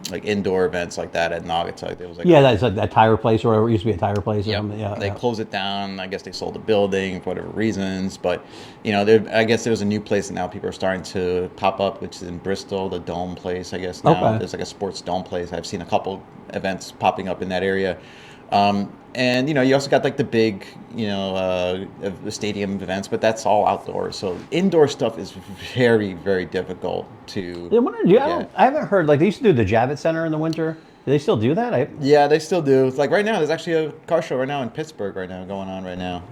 like indoor events like that at Naugatuck. It was like that's like that tire place or whatever. It used to be a tire place. Or something. Yeah, they closed it down. I guess they sold the building for whatever reasons. But I guess there was a new place that now people are starting to pop up, which is in Bristol, the Dome place. I guess now there's like a sports dome place. I've seen a couple events popping up in that area. And you also got like the big the stadium events, but that's all outdoors. So indoor stuff is very, very difficult to. I haven't heard, like they used to do the Javits Center in the winter. Do they still do that? Yeah, they still do. It's like right now, there's actually a car show right now in Pittsburgh right now going on right now.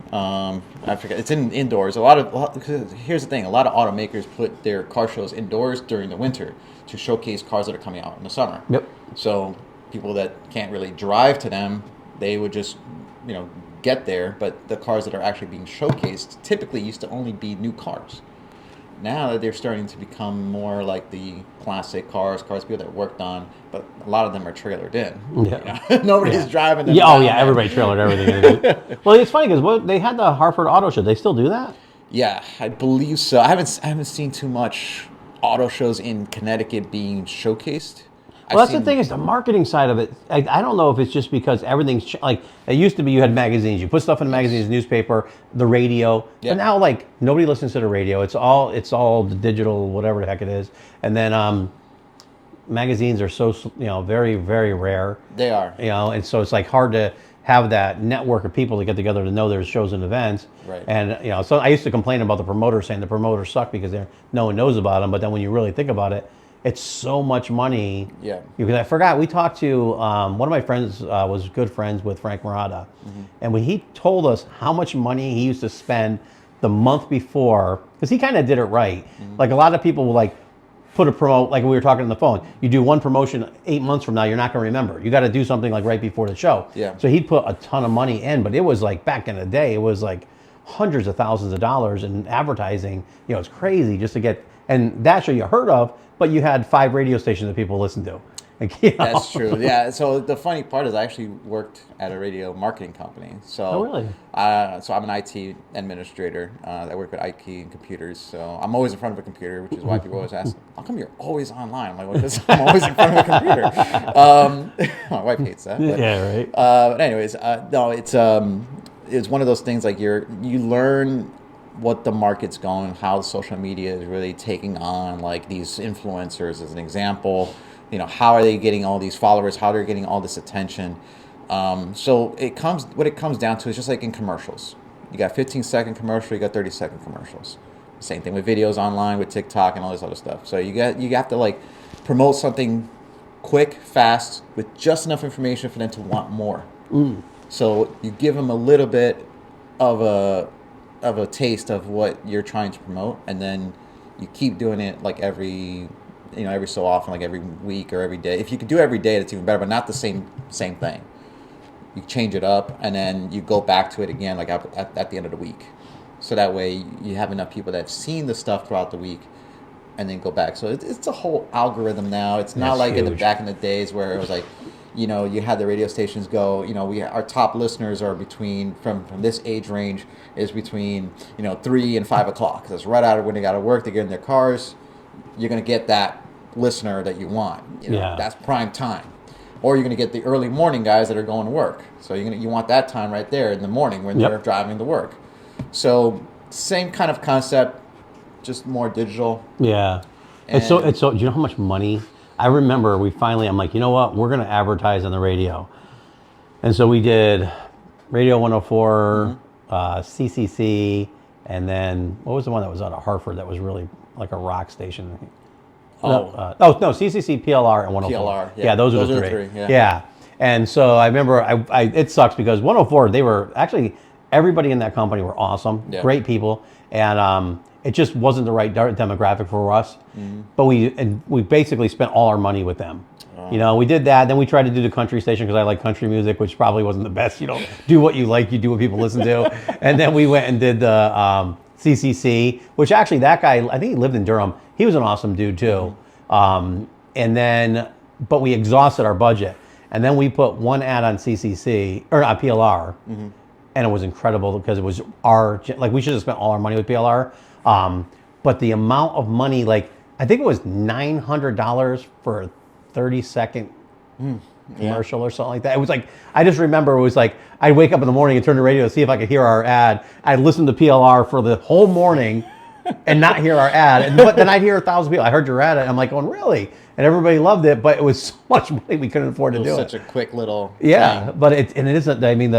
I forget. It's indoors. Here's the thing: a lot of automakers put their car shows indoors during the winter to showcase cars that are coming out in the summer. Yep. So people that can't really drive to them, they would just get there. But the cars that are actually being showcased typically used to only be new cars. Now that they're starting to become more like the classic cars people that worked on, but a lot of them are trailered in. Yeah. Nobody's driving them. Yeah, everybody trailered everything. Well, it's funny because they had the Hartford Auto Show. They still do that? Yeah, I believe so. I haven't seen too much auto shows in Connecticut being showcased. Well, that's the thing is the marketing side of it. I don't know if it's just because everything's like it used to be. You had magazines, you put stuff in the magazines, newspaper, the radio. Yeah. But now, like nobody listens to the radio. It's all the digital, whatever the heck it is. And then magazines are so very, very rare. They are. And so it's like hard to have that network of people to get together to know there's shows and events. Right. And so I used to complain about the promoters saying the promoters suck because no one knows about them. But then when you really think about it. It's so much money. Yeah. Because I forgot, we talked to, one of my friends was good friends with Frank Murata. Mm-hmm. And when he told us how much money he used to spend the month before, because he kind of did it right. Mm-hmm. Like a lot of people will like put a promo, like we were talking on the phone, you do one promotion 8 months from now, you're not going to remember. You got to do something like right before the show. Yeah. So he'd put a ton of money in, but it was like back in the day, it was like hundreds of thousands of dollars in advertising. It's crazy just to get, and that show you heard of, but you had 5 radio stations that people listened to. That's true. Yeah. So the funny part is I actually worked at a radio marketing company. So, oh, really? So I'm an IT administrator. I work with IT and computers. So I'm always in front of a computer, which is why people always ask, how come you're always online? I'm like, well, because I'm always in front of a computer. My wife hates that. But, yeah, right. But anyways, no, it's one of those things like you learn what the market's going, how social media is really taking on like these influencers as an example. You know, how are they getting all these followers? How they're getting all this attention? So what it comes down to is just like in commercials. You got 15-second commercial, you got 30-second commercials. Same thing with videos online, with TikTok and all this other stuff. So you have to like promote something quick, fast, with just enough information for them to want more. So you give them a little bit of a taste of what you're trying to promote, and then you keep doing it like every so often, like every week or every day. If you could do every day, that's even better, but not the same thing. You change it up, and then you go back to it again, like at the end of the week. So that way you have enough people that have seen the stuff throughout the week, and then go back. So it's a whole algorithm now. It's not like huge. Back in the days where it was like, you had the radio stations go, our top listeners are from this age range is between 3 and 5 o'clock. That's right out of when they got to work, they get in their cars. You're going to get that listener that you want. That's prime time. Or you're going to get the early morning guys that are going to work. So you want that time right there in the morning when they're driving to work. So same kind of concept, just more digital. Yeah. And so do you know how much money? I remember I'm like, you know what? We're going to advertise on the radio. And so we did Radio 104, CCC, and then what was the one that was out of Hartford that was really like a rock station? No, CCC, PLR, and 104. PLR, yeah, those are the three. Yeah. And so I remember it sucks because 104, they were actually, everybody in that company were awesome, great people, and it just wasn't the right demographic for us. But we basically spent all our money with them. We did that. Then we tried to do the country station because I like country music, which probably wasn't the best. Do what you like, you do what people listen to. And then we went and did the CCC, which actually that guy, I think he lived in Durham. He was an awesome dude too. But we exhausted our budget. And then we put one ad on CCC, or on PLR, and it was incredible because it was we should have spent all our money with PLR. But the amount of money, I think it was $900 for a 30-second commercial or something like that. It was I just remember it was I'd wake up in the morning and turn the radio to see if I could hear our ad. I'd listen to PLR for the whole morning and not hear our ad. But then I'd hear 1,000 people. I heard your ad, and I'm like, going, really? And everybody loved it, but it was so much money we couldn't afford to do it. Such a quick little thing. But it isn't. I mean,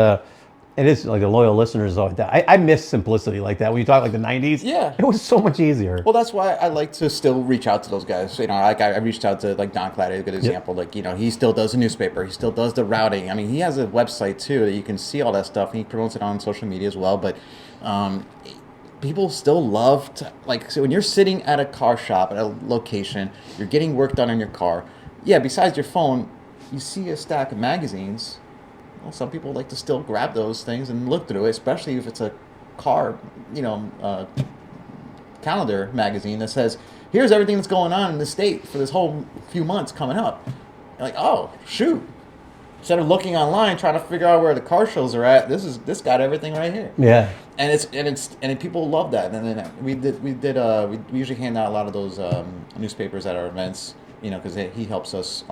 It is like the loyal listeners like that. I miss simplicity like that. When you talk like the 90s, yeah, it was so much easier. Well, that's why I like to still reach out to those guys. You know, like I reached out to like Don Clady, a good example. Yep. Like, you know, he still does the newspaper. He still does the routing. I mean, he has a website too that you can see all that stuff. And he promotes it on social media as well. But people still love to, like, so when you're sitting at a car shop at a location, you're getting work done on your car. Yeah, besides your phone, you see a stack of magazines. Well, some people like to still grab those things and look through it, especially if it's a car, calendar magazine that says, here's everything that's going on in the state for this whole few months coming up. You're like, oh, shoot. Instead of looking online trying to figure out where the car shows are at, this got everything right here. Yeah. And people love that. And then we usually hand out a lot of those newspapers at our events, because he helps us,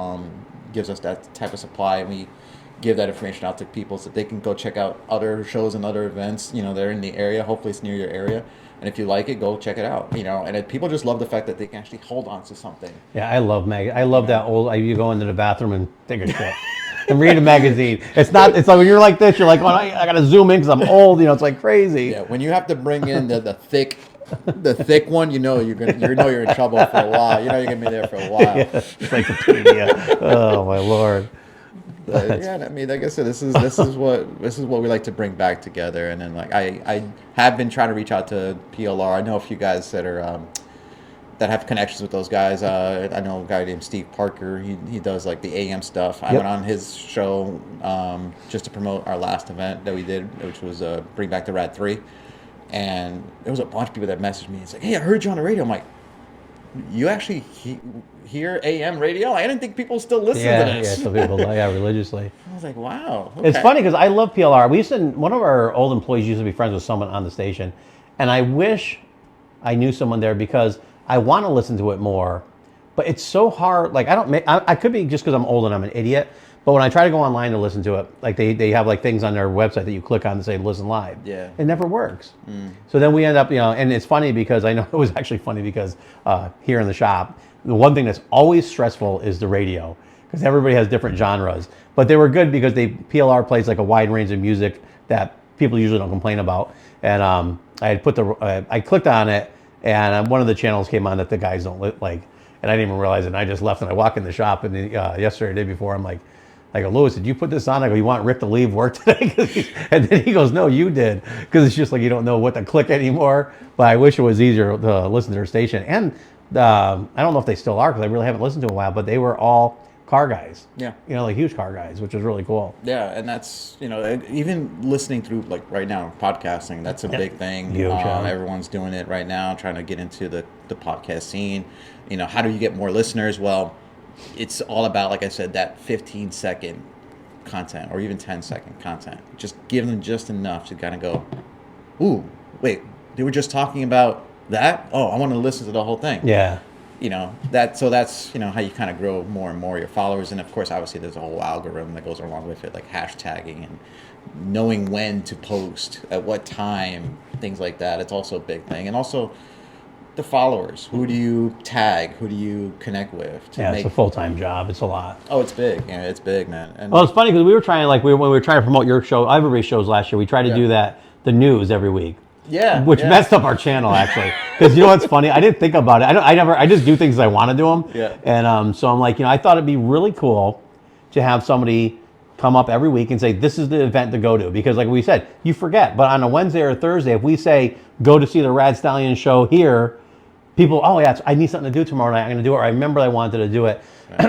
gives us that type of supply, and we give that information out to people so they can go check out other shows and other events. They're in the area. Hopefully it's near your area. And if you like it, go check it out. And people just love the fact that they can actually hold on to something. Yeah, I love I love that old. You go into the bathroom and take a shit and read a magazine. It's like when you're like this, you're like, well, I gotta zoom in because I'm old. It's like crazy. Yeah, when you have to bring in the thick one, you're in trouble for a while. You're gonna be there for a while. Yeah, encyclopedia. Oh my Lord. But, yeah, I mean, like I said, this is what we like to bring back together. And then I have been trying to reach out to PLR. I know a few guys that are that have connections with those guys. I know a guy named Steve Parker. He does like the AM stuff. I went on his show just to promote our last event that we did, which was Bring Back the Rad 3. And there was a bunch of people that messaged me. It's like, hey, I heard you on the radio. I'm like, you actually hear AM radio? I didn't think people still listen to this. Yeah, some people, religiously. I was like, wow. Okay. It's funny because I love PLR. One of our old employees used to be friends with someone on the station, and I wish I knew someone there because I want to listen to it more, but it's so hard. Like I could be just because I'm old and I'm an idiot, But when I try to go online to listen to it, like they have like things on their website that you click on to say listen live. Yeah. It never works. So then we end up, and it's funny because I know it was actually funny because here in the shop, the one thing that's always stressful is the radio because everybody has different genres. But they were good because PLR plays like a wide range of music that people usually don't complain about. And I had I clicked on it, and one of the channels came on that the guys don't like, and I didn't even realize it. And I just left, and I walk in the shop, and yesterday, the day before, I'm like, I go, Lewis, did you put this on? I go, you want Rick to leave work today? And then he goes, no, you did, because it's just like you don't know what to click anymore. But I wish it was easier to listen to their station. And I don't know if they still are, because I really haven't listened to it in a while. But they were all car guys. Yeah. Like huge car guys, which was really cool. Yeah, and that's, even listening through, like right now, podcasting, that's a big thing. Huge, everyone's doing it right now, trying to get into the podcast scene. How do you get more listeners? Well, it's all about, like I said, that 15-second content or even 10-second content. Just give them just enough to kind of go, ooh, wait, they were just talking about that? Oh, I want to listen to the whole thing. Yeah. That's how you kind of grow more and more your followers. And of course, obviously there's a whole algorithm that goes along with it, like hashtagging and knowing when to post at what time, things like that. It's also a big thing. And also the followers, who do you tag, who do you connect with It's a full-time job. It's a lot. Oh, it's big. It's big, man. And well, it's funny because we were trying, when we were trying to promote your show, everybody's shows last year, we tried to do the news every week. Yeah, which messed up our channel actually, because what's funny? I didn't think about it. I just do things I want to do them. Yeah. And so I'm like, I thought it'd be really cool to have somebody come up every week and say, this is the event to go to, because like we said, you forget. But on a Wednesday or Thursday, if we say go to see the Rad Stallion show here, people, oh yeah, I need something to do tomorrow night. I'm going to do it. Or I remember I wanted to do it,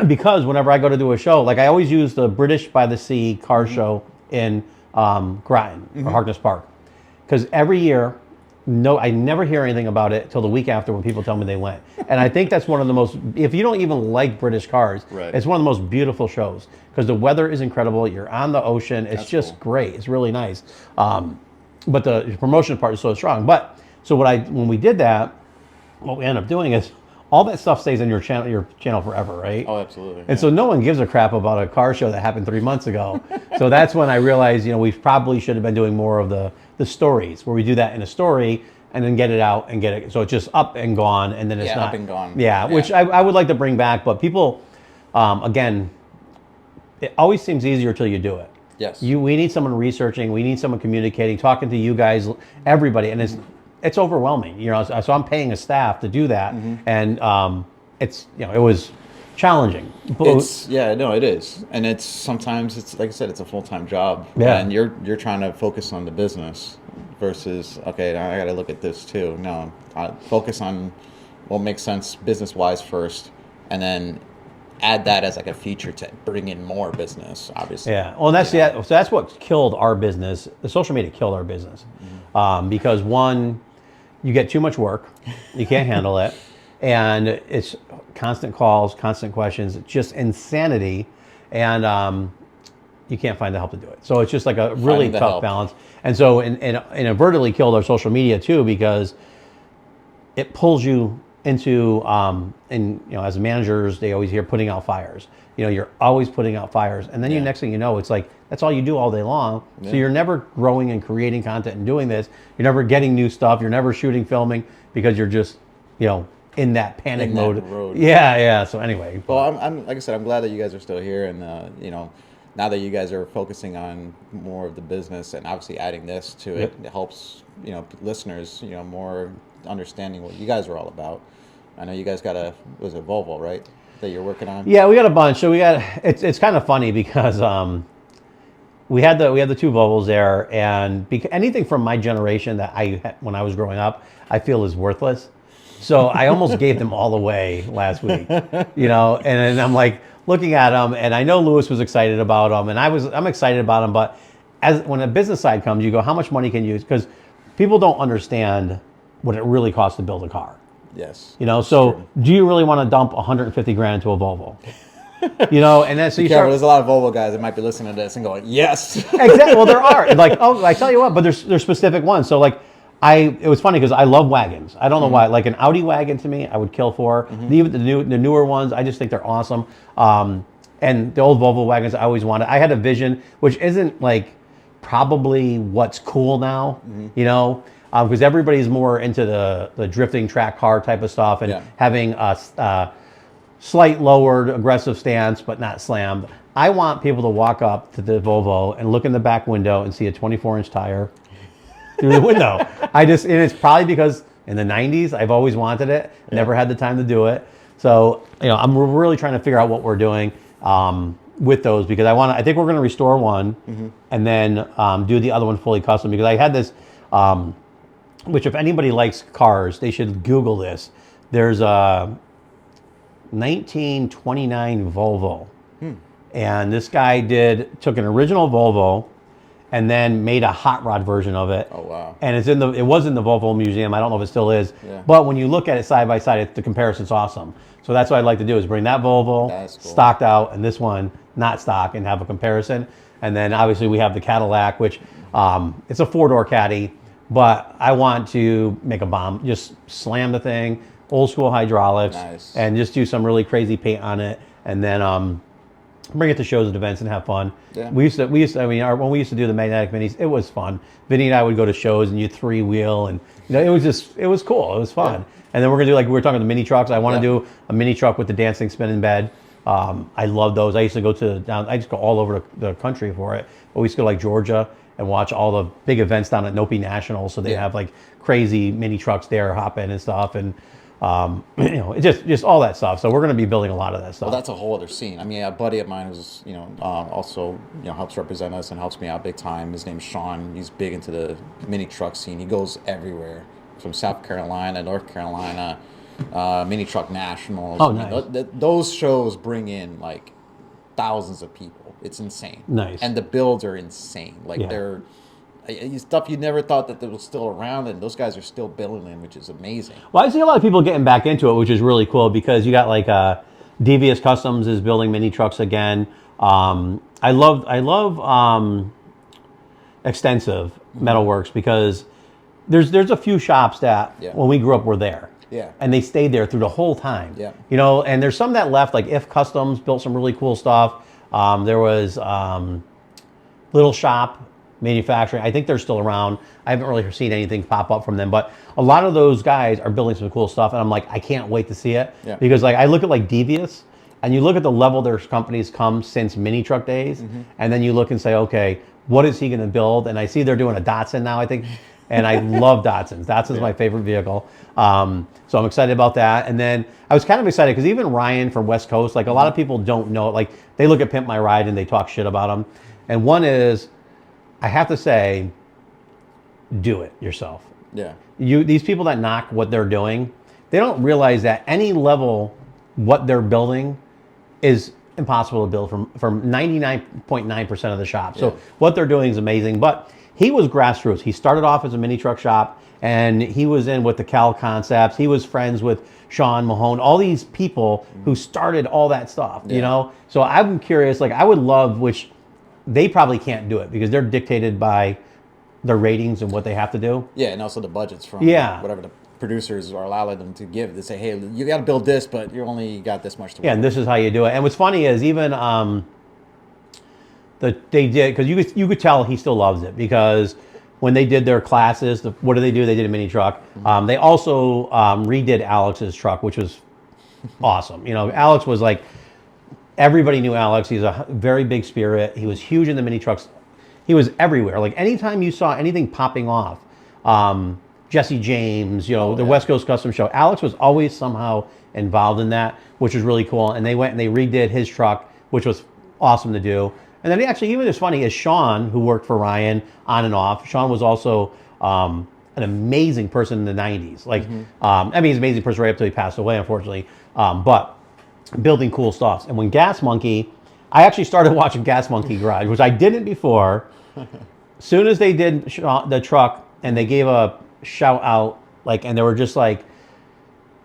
because whenever I go to do a show, like I always use the British by the Sea car show in Groton or Harkness Park. Because every year, I never hear anything about it till the week after when people tell me they went. And I think that's one of the most, if you don't even like British cars, it's one of the most beautiful shows. Because the weather is incredible. You're on the ocean. It's just great. It's really nice. But the promotion part is so strong. But so when we did that, what we end up doing is all that stuff stays in your channel forever, right? Oh, absolutely. And so no one gives a crap about a car show that happened 3 months ago. So that's when I realized, we probably should have been doing more of the stories, where we do that in a story and then get it out and get it. So it's just up and gone, and then it's not up and gone. Yeah, which I would like to bring back, but people, again, it always seems easier till you do it. Yes. We need someone researching. We need someone communicating, talking to you guys, everybody, and it's overwhelming. So I'm paying a staff to do that, and it was challenging. It is, and it's sometimes like I said, it's a full-time job. Yeah. And you're trying to focus on the business versus, okay, I got to look at this too. No, I focus on what makes sense business-wise first, and then add that as like a feature to bring in more business, obviously. Yeah. Well, so that's what killed our business. The social media killed our business, because one, you get too much work, you can't handle it, and it's constant calls, constant questions, it's just insanity, and you can't find the help to do it. So it's just like a really tough balance. And so and inadvertently killed our social media too, because it pulls you into as managers, they always hear putting out fires. You're always putting out fires, and then next thing you know, it's like that's all you do all day long. So you're never growing and creating content and doing this. You're never getting new stuff. You're never shooting, filming, because you're just in that panic mode. Yeah. So anyway, well, I'm like I said, I'm glad that you guys are still here, and now that you guys are focusing on more of the business and obviously adding this to it, it helps listeners more understanding what you guys are all about. I know you guys got was it Volvo, right, that you're working on? Yeah, we got a bunch. So it's kind of funny because we had the two Volvos there, and anything from my generation that when I was growing up, I feel is worthless. So I almost gave them all away last week, and I'm like looking at them, and I know Lewis was excited about them, and I'm excited about them, but when a business side comes, you go, how much money can you use? Because people don't understand what it really costs to build a car. Yes. So do you really want to dump 150 grand into a Volvo? And then so you start. There's a lot of Volvo guys that might be listening to this and going, yes. Exactly. Well, there are. Like, I tell you what, but there's specific ones. So like, it was funny because I love wagons. I don't know why. Like an Audi wagon to me, I would kill for. Even the newer ones, I just think they're awesome. And the old Volvo wagons I always wanted. I had a vision, which isn't like probably what's cool now, you know, because everybody's more into the drifting track car type of stuff and having a slight lowered aggressive stance, but not slammed. I want people to walk up to the Volvo and look in the back window and see a 24-inch tire through the window. And it's probably because in the 90s, I've always wanted it, never had the time to do it. So, you know, I'm really trying to figure out what we're doing with those, because I think we're going to restore one and then do the other one fully custom, because I had this, which if anybody likes cars, they should Google this. There's a 1929 Volvo. And this guy took an original Volvo and then made a hot rod version of it. Oh, wow. And it was in the Volvo Museum. I don't know if it still is. Yeah. But when you look at it side by side, the comparison's awesome. So that's what I'd like to do, is bring that Volvo cool. stocked out and this one not stock, and have a comparison. And then obviously we have the Cadillac, which it's a 4-door Caddy, but I want to make a bomb. Just slam the thing, old school hydraulics, and just do some really crazy paint on it. And then bring it to shows and events and have fun. Yeah. We used to, when we used to do the magnetic minis, it was fun. Vinny and I would go to shows and you'd 3-wheel, and you know, it was cool. It was fun. Yeah. And then we're gonna do, like we were talking, the mini trucks. I want to do a mini truck with the dancing spinning bed. I love those. I used to go I just go all over the country for it. But we used to go like Georgia and watch all the big events down at Nopi National. So they have like crazy mini trucks there, hop in and stuff. And you know, just all that stuff. So we're going to be building a lot of that stuff. Well, that's a whole other scene. I mean, a buddy of mine who's, you know, also, you know, helps represent us and helps me out big time. His name's Sean. He's big into the mini truck scene. He goes everywhere, from South Carolina, North Carolina, mini truck nationals. Oh, nice. I mean, those shows bring in like thousands of people. It's insane. Nice. And the builds are insane. Like they're stuff you never thought that was still around, and those guys are still building them, which is amazing. Well, I see a lot of people getting back into it, which is really cool, because you got like Devious Customs is building mini trucks again. I love Extensive Metalworks, because there's a few shops that when we grew up were there. Yeah. And they stayed there through the whole time. Yeah. You know, and there's some that left, like If Customs built some really cool stuff. There was Little Shop Manufacturing. I think they're still around. I haven't really seen anything pop up from them, but a lot of those guys are building some cool stuff, and I'm like, I can't wait to see it. Yeah. Because like I look at like Devious, and you look at the level their companies come since mini truck days, and then you look and say, okay, what is he going to build? And I see they're doing a Datsun now, I think, and I love Datsuns. Datsun's my favorite vehicle. So I'm excited about that. And then I was kind of excited because even Ryan from West Coast, like a lot of people don't know, like they look at Pimp My Ride and they talk shit about him. And one is, I have to say, do it yourself. Yeah. These people that knock what they're doing, they don't realize that any level what they're building is impossible to build from 99.9% of the shop. So what they're doing is amazing. But he was grassroots. He started off as a mini truck shop, and he was in with the Cal Concepts. He was friends with Sean Mahone, all these people who started all that stuff, you know? So I'm curious, like I would love, which they probably can't do it because they're dictated by their ratings and what they have to do. Yeah, and also the budgets from whatever the producers are allowing them to give. They say, hey, you got to build this, but you only got this much to work. Yeah, and this is how you do it. And what's funny is even they did, because you could tell he still loves it, because when they did their classes, what did they do? They did a mini truck. They also redid Alex's truck, which was awesome. You know, Alex was like, everybody knew Alex. He's a very big spirit. He was huge in the mini trucks. He was everywhere. Like anytime you saw anything popping off, Jesse James, you know, the West Coast Custom Show, Alex was always somehow involved in that, which was really cool. And they went and they redid his truck, which was awesome to do. And then actually, even as funny as Sean, who worked for Ryan on and off, Sean was also an amazing person in the 90s. Like, I mean, he's an amazing person right up till he passed away, unfortunately. But building cool stuff. And when Gas Monkey, I actually started watching Gas Monkey Garage, which I didn't before. Soon as they did the truck and they gave a shout out, like, and they were just like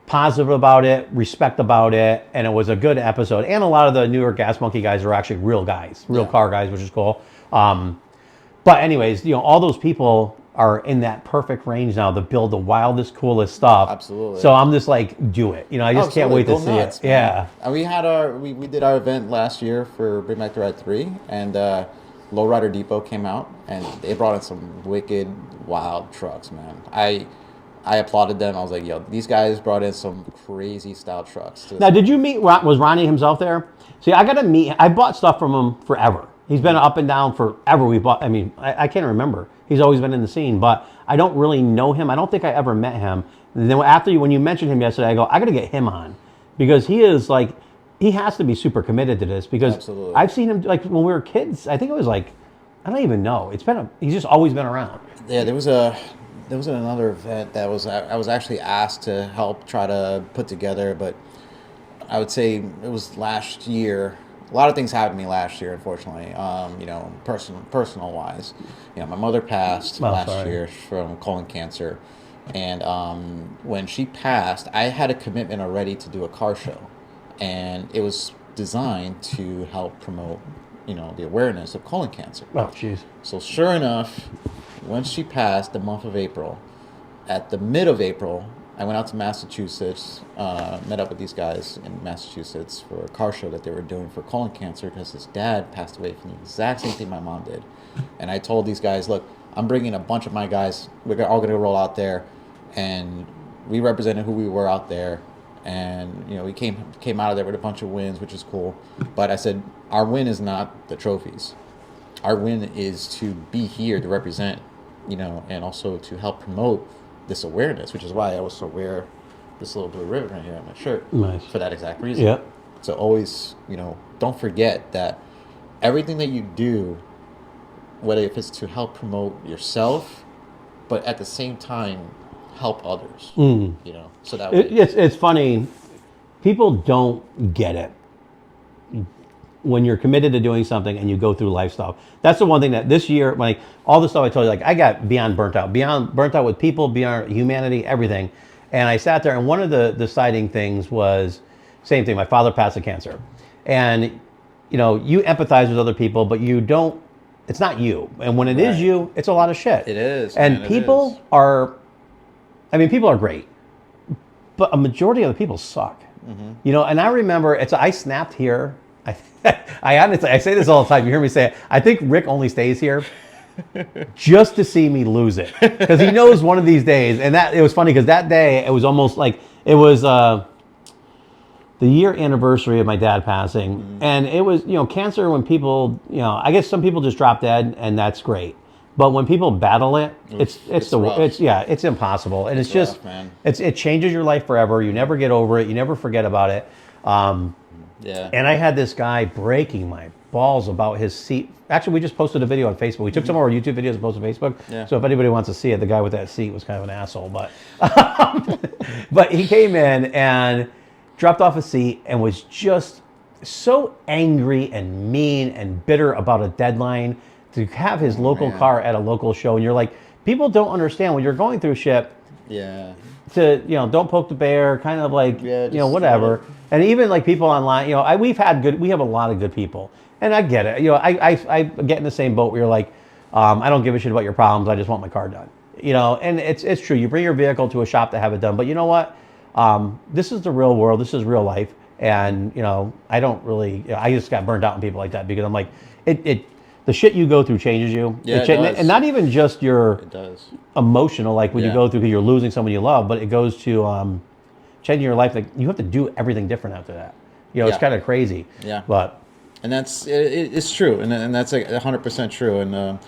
positive about it, respect about it, and it was a good episode. And a lot of the newer Gas Monkey guys are actually real guys, real car guys, which is cool. But anyways, you know, all those people are in that perfect range now to build the wildest, coolest stuff. Absolutely. So I'm just like, do it. You know, I just can't wait to see nuts, it. man. Yeah. And we had we did our event last year for Bring Back the Ride 3, and Lowrider Depot came out, and they brought in some wicked, wild trucks, man. I applauded them. I was like, yo, these guys brought in some crazy style trucks. Now, did you meet, was Ronnie himself there? See, I got to meet, I bought stuff from him forever. He's been up and down forever. I can't remember. He's always been in the scene, but I don't really know him. I don't think I ever met him. And then when you mentioned him yesterday, I go, I got to get him on, because he is like, he has to be super committed to this, because Absolutely. I've seen him like when we were kids. I think it was like, I don't even know. He's just always been around. Yeah, there was another event that I was actually asked to help try to put together, but I would say it was last year. A lot of things happened to me last year, unfortunately. You know, personal wise. You know, my mother passed last year from colon cancer, and when she passed, I had a commitment already to do a car show, and it was designed to help promote, you know, the awareness of colon cancer. Oh, jeez. So sure enough, when she passed, the month of April, at the mid of April, I went out to Massachusetts, met up with these guys in Massachusetts for a car show that they were doing for colon cancer, because his dad passed away from the exact same thing my mom did. And I told these guys, look, I'm bringing a bunch of my guys. We're all going to roll out there. And we represented who we were out there. And, you know, we came out of there with a bunch of wins, which is cool. But I said, our win is not the trophies. Our win is to be here to represent, you know, and also to help promote this awareness, which is why I also wear this little blue ribbon right here on my shirt. Nice. For that exact reason. Yep. So always, you know, don't forget that everything that you do, whether if it's to help promote yourself, but at the same time help others. You know, so that It's funny. People don't get it when you're committed to doing something and you go through life stuff. That's the one thing that this year, like all the stuff I told you, like I got beyond burnt out with people, beyond humanity, everything. And I sat there, and one of the deciding things was, same thing, my father passed of cancer. And, you know, you empathize with other people, but you don't, it's not you. And when it is you, it's a lot of shit. It is. And man, people are, people are great, but a majority of the people suck. You know, and I remember, I snapped here. I honestly, I say this all the time. You hear me say it. I think Rick only stays here just to see me lose it, because he knows one of these days. And it was funny, because that day it was almost like it was the year anniversary of my dad passing, and it was, you know, cancer. When people, you know, I guess some people just drop dead, and that's great. But when people battle it, it's impossible, and it's just rough, man. It changes your life forever. You never get over it. You never forget about it. Yeah. And I had this guy breaking my balls about his seat. Actually, we just posted a video on Facebook. We took some of our YouTube videos and posted on Facebook. Yeah. So if anybody wants to see it, the guy with that seat was kind of an asshole. But but he came in and dropped off a seat and was just so angry and mean and bitter about a deadline to have his local car at a local show. And you're like, people don't understand when you're going through shit. Yeah. To, you know, don't poke the bear, kind of like, Yeah, you know, whatever. And even like people online, you know, we have a lot of good people, and I get it. You know, I get in the same boat where you're like, I don't give a shit about your problems. I just want my car done. You know, and it's true. You bring your vehicle to a shop to have it done, but you know what? This is the real world. This is real life, and you know, I don't really. You know, I just got burned out on people like that, because I'm like, the shit you go through changes you. Yeah, it does. And not even just your It does. emotional, like when you go through because you're losing someone you love, but it goes to changing your life. Like you have to do everything different after that. You know, it's kind of crazy. Yeah. But And that's it's true, and that's like 100% true. And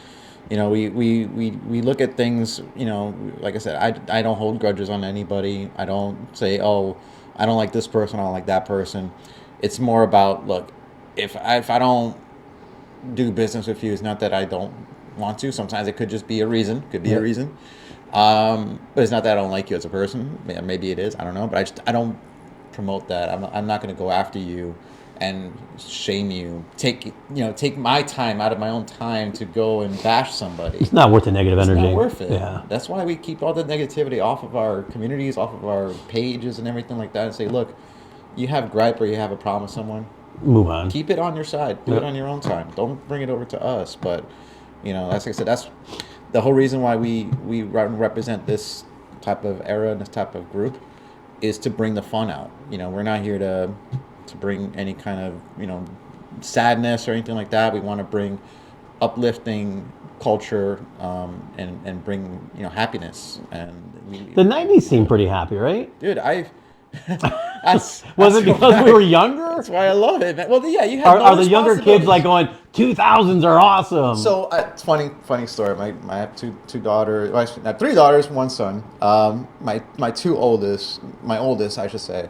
you know, we look at things. You know, like I said, I don't hold grudges on anybody. I don't say, oh, I don't like this person, I don't like that person. It's more about, look, if I don't do business with you, it's not that I don't want to. Sometimes it could just be a reason. A reason. But it's not that I don't like you as a person. Maybe it is. I don't know. But I don't promote that. I'm not going to go after you and shame you. Take my time out of my own time to go and bash somebody. it's not worth the negative energy. It's not worth it. Yeah. That's why we keep all the negativity off of our communities, off of our pages and everything like that, and say, look, you have gripe or you have a problem with someone, Move on. keep it on your side. Do it on your own time. Don't bring it over to us. But, you know, as I said, the whole reason why we represent this type of era and this type of group is to bring the fun out. You know, we're not here to bring any kind of, you know, sadness or anything like that. We want to bring uplifting culture, and bring, you know, happiness. And The 90s seemed pretty happy, right? dude, Was it because we were younger? That's why I love it, man. Well, yeah, you have Are the younger kids like going, 2000s are awesome? So it's funny story. I have two daughters. Well, actually, I have 3 daughters, 1 son. My oldest, I should say,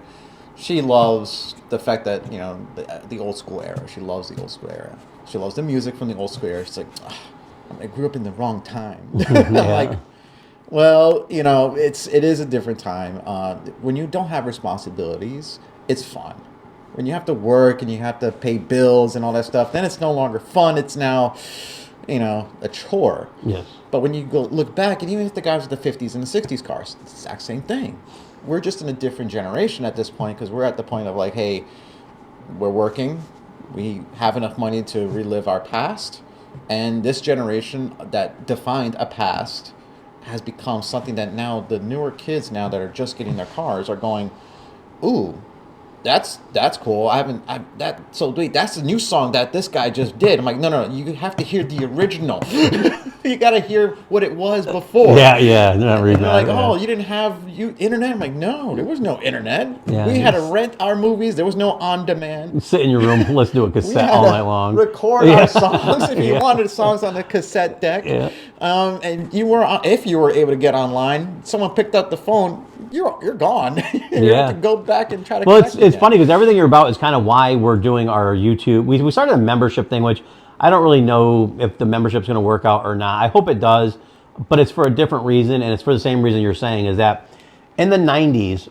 she loves the fact that, you know, the old school era. She loves the old school era. She loves the music from the old school era. She's like, I grew up in the wrong time. I'm like, well, you know, it is a different time. When you don't have responsibilities, it's fun. When you have to work and you have to pay bills and all that stuff, then it's no longer fun. It's now, you know, a chore. Yes. But when you go look back, and even if the guys with the 50s and the 60s cars, it's the exact same thing. We're just in a different generation at this point, because we're at the point of like, hey, we're working, we have enough money to relive our past, and this generation that defined a past has become something that now the newer kids now that are just getting their cars are going, ooh, that's cool. So wait, that's the new song that this guy just did. I'm like, no, you have to hear the original. You got to hear what it was before. Yeah, they're not reading They're that. like, oh, you didn't have internet? I'm like, no, there was no internet. Yeah, we had to rent our movies. There was no on demand. Sit in your room, listen to a cassette all night long. Record our songs if you wanted songs on the cassette deck. Yeah. And if you were able to get online, someone picked up the phone, you're gone. You have to go back and try to. Well, it's funny because everything you're about is kind of why we're doing our YouTube. We started a membership thing, which I don't really know if the membership's going to work out or not. I hope it does, but it's for a different reason, and it's for the same reason you're saying, is that in the 90s,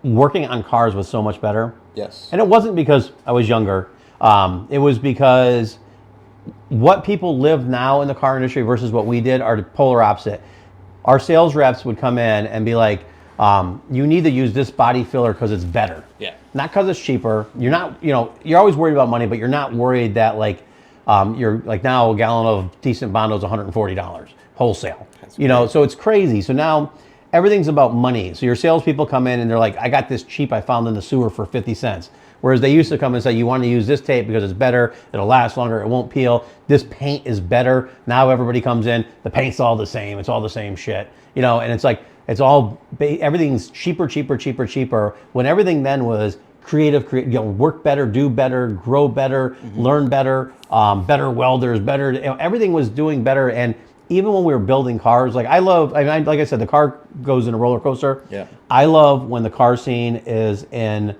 working on cars was so much better. Yes. And it wasn't because I was younger. It was because what people live now in the car industry versus what we did are the polar opposite. Our sales reps would come in and be like, you need to use this body filler because it's better. Yeah. Not because it's cheaper. You're not, you're always worried about money, but you're not worried that you're like now a gallon of decent Bondo is $140 wholesale. So it's crazy. So now everything's about money. So your salespeople come in and they're like, I got this cheap I found in the sewer for 50 cents. Whereas they used to come and say, you want to use this tape because it's better, it'll last longer, it won't peel. This paint is better. Now everybody comes in, the paint's all the same. It's all the same shit. And it's like, everything's cheaper. When everything then was creative, work better, do better, grow better, learn better, better welders, better. Everything was doing better. And even when we were building cars, like I said, the car goes in a roller coaster. Yeah. I love when the car scene is in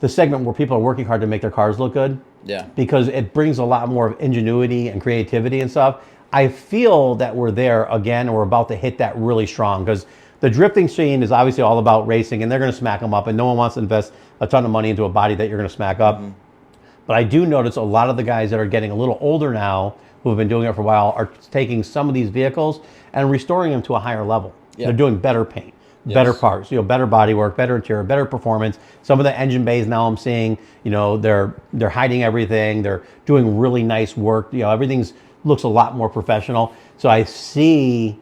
the segment where people are working hard to make their cars look good. Yeah. Because it brings a lot more of ingenuity and creativity and stuff. I feel that we're there again, and we're about to hit that really strong, because the drifting scene is obviously all about racing, and they're going to smack them up, and no one wants to invest a ton of money into a body that you're going to smack up. But I do notice a lot of the guys that are getting a little older now, who have been doing it for a while, are taking some of these vehicles and restoring them to a higher level. Yeah. They're doing better paint, better parts, better body work, better interior, better performance. Some of the engine bays now I'm seeing, they're hiding everything. They're doing really nice work. Everything's looks a lot more professional. So I see,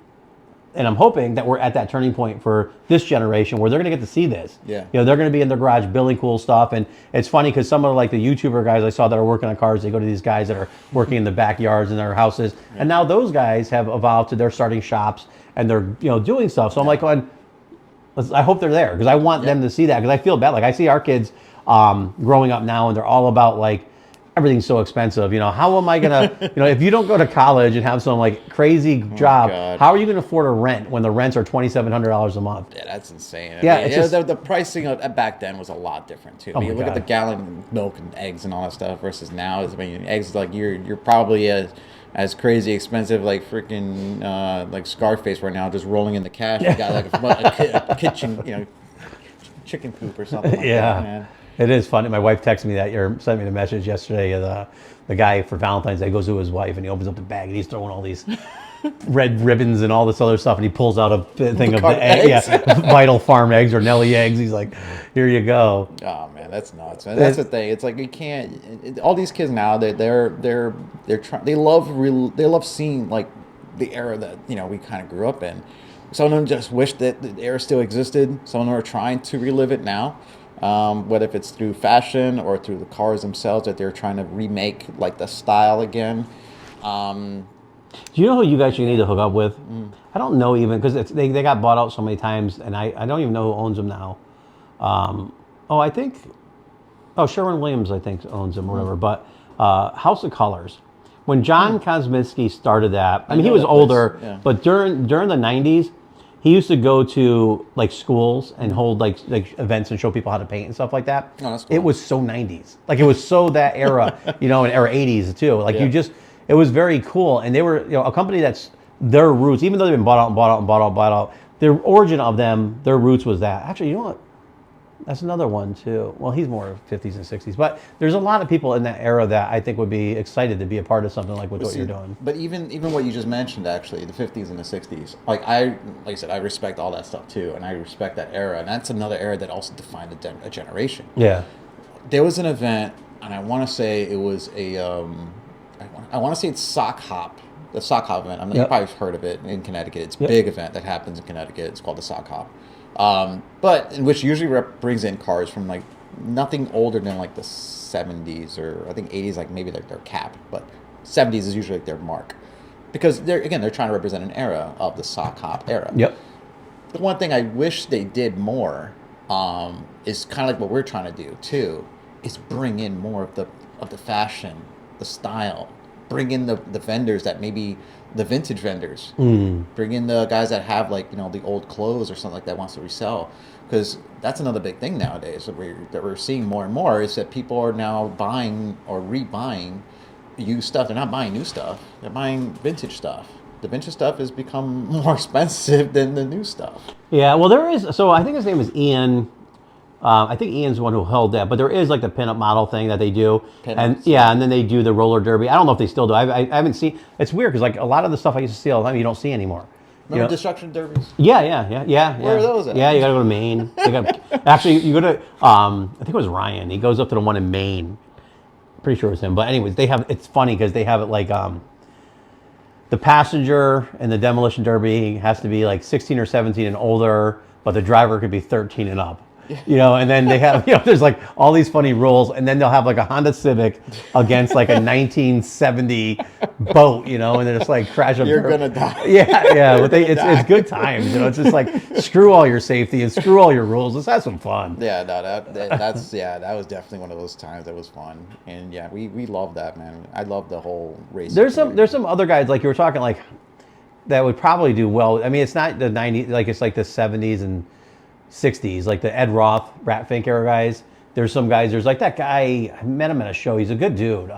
and I'm hoping that we're at that turning point for this generation where they're going to get to see this. Yeah. They're going to be in their garage building cool stuff. And it's funny because some of the YouTuber guys I saw that are working on cars, they go to these guys that are working in the backyards in their houses. Yeah. And now those guys have evolved to they're starting shops and they're, doing stuff. So I'm like, I hope they're there because I want them to see that, because I feel bad. Like I see our kids growing up now and they're all about everything's so expensive. How am I gonna, if you don't go to college and have some crazy job, how are you gonna afford a rent when the rents are $2,700 a month? Yeah, that's insane. The pricing back then was a lot different too. You look at the gallon of milk and eggs and all that stuff versus now. Eggs you're probably as crazy expensive freaking Scarface right now, just rolling in the cash. You got a kitchen, chicken coop or something. Like that, man. It is funny. My wife texted me sent me the message yesterday. The guy for Valentine's Day goes to his wife and he opens up the bag and he's throwing all these red ribbons and all this other stuff, and he pulls out a thing of the eggs. Vital Farm eggs or Nelly eggs. He's like, "Here you go." Oh man, that's nuts. Man. That's the thing. It's like you can't. All these kids now, they love seeing the era that we kind of grew up in. Some of them just wish that the era still existed. Some of them are trying to relive it now, whether if it's through fashion or through the cars themselves that they're trying to remake like the style again. Do you know who you guys need to hook up with? I don't know even because they got bought out so many times, and I don't even know who owns them now. I think Sherwin-Williams I think owns them or whatever. But House of Colors. When John Kosminski started that, I mean he was older, but during the 90's, he used to go to like schools and hold like events and show people how to paint and stuff like that. Oh, that's cool. It was so 90's, like it was so that era, and era 80's too. Like it was very cool, and they were a company that's their roots, even though they've been bought out. The origin of them, their roots was that. Actually, you know what? That's another one too. Well, he's more 50s and 60s, but there's a lot of people in that era that I think would be excited to be a part of something like what you're doing. But even what you just mentioned, actually, the 50s and the 60s, like I said, I respect all that stuff too, and I respect that era, and that's another era that also defined a generation. Yeah. There was an event, and I want to say it was I want to say it's the sock hop event. I mean, you probably heard of it in Connecticut. It's a big event that happens in Connecticut. It's called the sock hop. But in which usually brings in cars from like nothing older than like the 70s or I think 80s, like maybe like their cap, but 70s is usually like their mark because they're trying to represent an era of the sock hop era. Yep. The one thing I wish they did more is kind of like what we're trying to do too, is bring in more of the fashion, the style, bring in the vendors that maybe the vintage vendors, bring in the guys that have like the old clothes or something like that wants to resell, because that's another big thing nowadays that we're seeing more and more is that people are now buying or rebuying used stuff. They're not buying new stuff, they're buying vintage stuff. The vintage stuff has become more expensive than the new stuff. Yeah, well there is, so I think his name is Ian. I think Ian's the one who held that, but there is like the pinup model thing that they do, and then they do the roller derby. I don't know if they still do. I haven't seen. It's weird because like a lot of the stuff I used to see all the time, you don't see anymore. Remember destruction derbies? Yeah. Where are those at? Yeah, you got to go to Maine. Actually, you go to. I think it was Ryan. He goes up to the one in Maine. Pretty sure it was him. But anyways, they have. It's funny because they have it like the passenger in the demolition derby has to be like 16 or 17 and older, but the driver could be 13 and up. And then they have, there's like all these funny rules, and then they'll have like a Honda Civic against like a 1970 boat, and they're just like crash up. You're gonna die. Yeah, but it's good times, It's just like screw all your safety and screw all your rules. Let's have some fun. Yeah, no, that's that was definitely one of those times that was fun, and yeah, we love that, man. I love the whole race. There's some other guys like you were talking like that would probably do well. I mean, it's not the 90s, like it's like the 70s and 60s, like the Ed Roth, Rat Fink era guys. There's some guys, there's like that guy, I met him at a show, he's a good dude.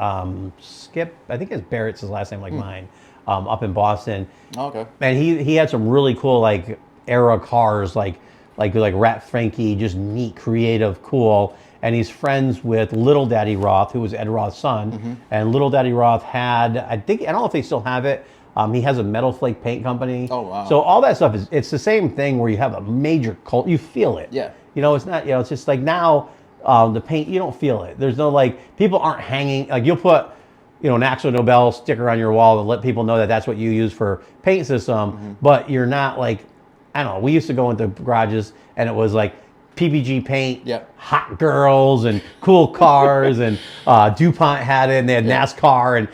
Skip, I think Barrett's his last name, like mine, up in Boston. Okay. And he had some really cool like era cars, like Rat Finky, just neat, creative, cool. And he's friends with Little Daddy Roth, who was Ed Roth's son. And Little Daddy Roth had, I don't know if they still have it, he has a metal flake paint company. Oh, wow. So all that stuff it's the same thing where you have a major cult, you feel it. Yeah. It's not, it's just like now the paint, you don't feel it. There's no like, people aren't hanging, like you'll put, an Axel Nobel sticker on your wall to let people know that that's what you use for paint system, but you're not like, I don't know, we used to go into garages and it was like PPG paint, hot girls and cool cars, and DuPont had it, and they had NASCAR, and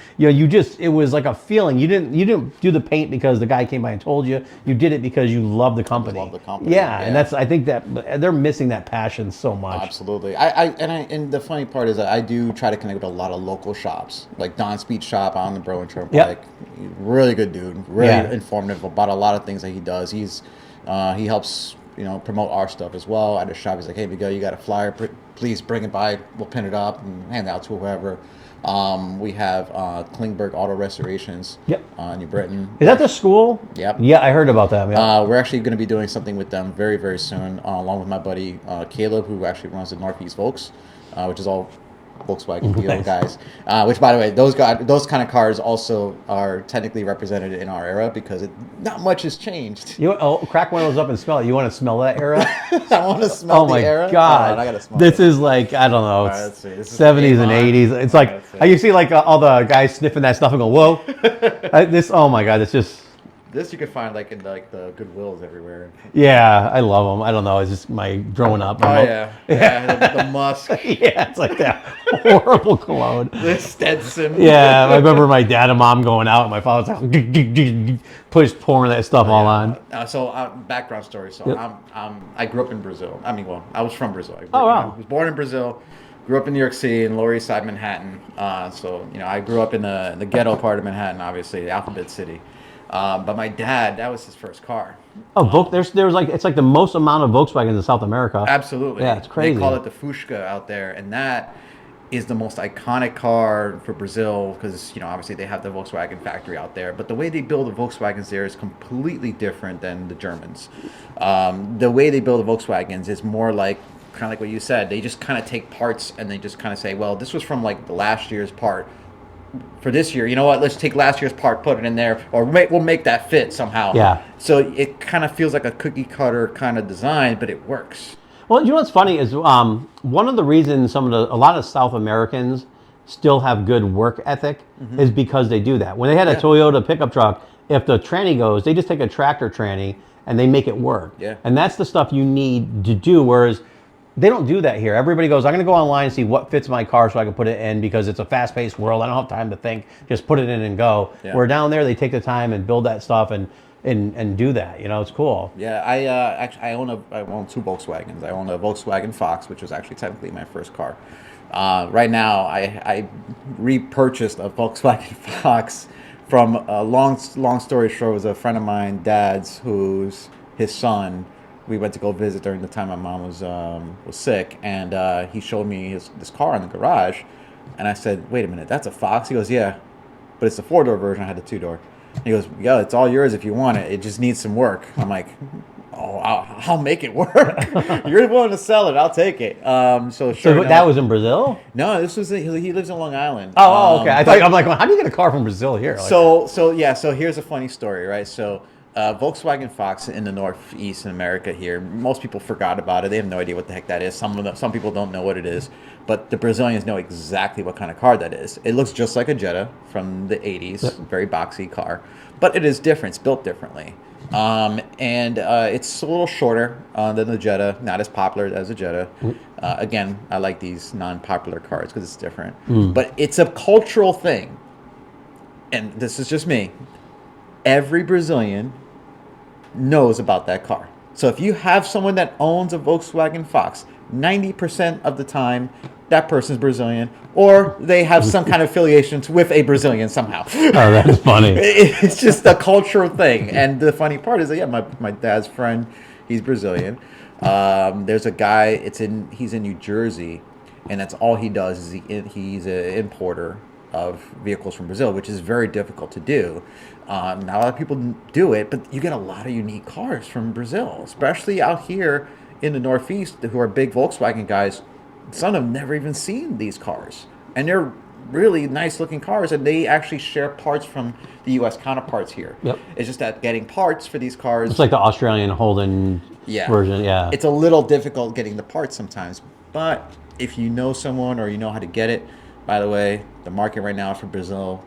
it was like a feeling. You didn't do the paint because the guy came by and told you. You did it because you love the company. Yeah, and I think that they're missing that passion so much. Absolutely. And the funny part is that I do try to connect with a lot of local shops, like Don Speed's shop on the Berlin Turnpike. Really good dude, really informative about a lot of things that he does. He helps promote our stuff as well. At the shop, he's like, hey, Miguel, you got a flyer, please bring it by, we'll pin it up and hand it out to whoever. We have Klingberg Auto Restorations in New Britain. Is that the school? Yep. Yeah, I heard about them. Yeah. We're actually going to be doing something with them very, very soon, along with my buddy Caleb, who actually runs the Northeast Volks, which is all Volkswagen PO guys. Which, by the way, those kind of cars also are technically represented in our era because not much has changed. Crack one of those up and smell it. You want to smell that era? I want to smell the era. Oh my God! I gotta smell this it. is like, I don't know. Right, it's 70s and 80s. It's like you see like all the guys sniffing that stuff and go, whoa! Oh my God! It's just. This you could find like in like the Goodwills everywhere. Yeah, I love them. I don't know. It's just my growing up. Oh yeah, the musk, Yeah, it's like that horrible cologne. the Stetson. Yeah, I remember my dad and mom going out, and my father's like, pouring that stuff all on. Background story. So Yep. I grew up in Brazil. I mean, well, I was from Brazil. Oh, wow. I was born in Brazil. Grew up in New York City, in Lower East Side, Manhattan. So I grew up in the ghetto part of Manhattan, obviously, the Alphabet City. But my dad, that was his first car. Oh, there's like it's like the most amount of Volkswagens in South America. Absolutely. Yeah, it's crazy. They call it the Fusca out there, and that is the most iconic car for Brazil because obviously they have the Volkswagen factory out there. But the way they build the Volkswagens there is completely different than the Germans. The way they build the Volkswagens is more like kind of like what you said. They just kind of take parts and they just kind of say, well, this was from like the last year's part. For this year, you know what? Let's take last year's part, put it in there, or we'll make that fit somehow. Yeah. So it kind of feels like a cookie cutter kind of design, but it works. Well, you know what's funny is one of the reasons a lot of South Americans still have good work ethic is because they do that. When they had a Toyota pickup truck, if the tranny goes, they just take a tractor tranny and they make it work. Yeah. And that's the stuff you need to do. Whereas they don't do that here. Everybody goes, I'm going to go online and see what fits my car so I can put it in because it's a fast-paced world. I don't have time to think. Just put it in and go. Yeah. Where down there, they take the time and build that stuff and do that. It's cool. Yeah, I own two Volkswagens. I own a Volkswagen Fox, which was actually technically my first car. Right now, I repurchased a Volkswagen Fox from a long story short. It was a friend of mine, Dad's, who's his son. We went to go visit during the time my mom was sick, and he showed me this car in the garage, and I said, "Wait a minute, that's a Fox?" He goes, "Yeah, but it's the 4-door version. I had the 2-door." He goes, "Yeah, it's all yours if you want it. It just needs some work." I'm like, "Oh, I'll make it work. You're willing to sell it, I'll take it." So that was in Brazil? No, this was he lives in Long Island. Oh, okay. I'm like, how do you get a car from Brazil here? Like, So here's a funny story, right? So Volkswagen Fox in the Northeast in America here, most people forgot about it. They have no idea what the heck that is. Some people don't know what it is, but the Brazilians know exactly what kind of car that is. It looks just like a Jetta from the 80s, very boxy car, but it is different. It's built differently. It's a little shorter than the Jetta, not as popular as a Jetta. Again, I like these non-popular cars because it's different. But it's a cultural thing, and this is just me. Every Brazilian knows about that car. So if you have someone that owns a Volkswagen Fox, 90% of the time, that person's Brazilian, or they have some kind of affiliations with a Brazilian somehow. Oh, that's funny. It's just a cultural thing. And the funny part is that, my dad's friend, he's Brazilian. There's a guy, he's in New Jersey, and that's all he does is he's an importer of vehicles from Brazil, which is very difficult to do. Not a lot of people do it, but you get a lot of unique cars from Brazil, especially out here in the Northeast who are big Volkswagen guys. Some have never even seen these cars, and they're really nice looking cars, and they actually share parts from the U.S. counterparts here. Yep. It's just that getting parts for these cars, it's like the Australian Holden version. Yeah, it's a little difficult getting the parts sometimes, but if you know someone or you know how to get it. By the way, the market right now for Brazil,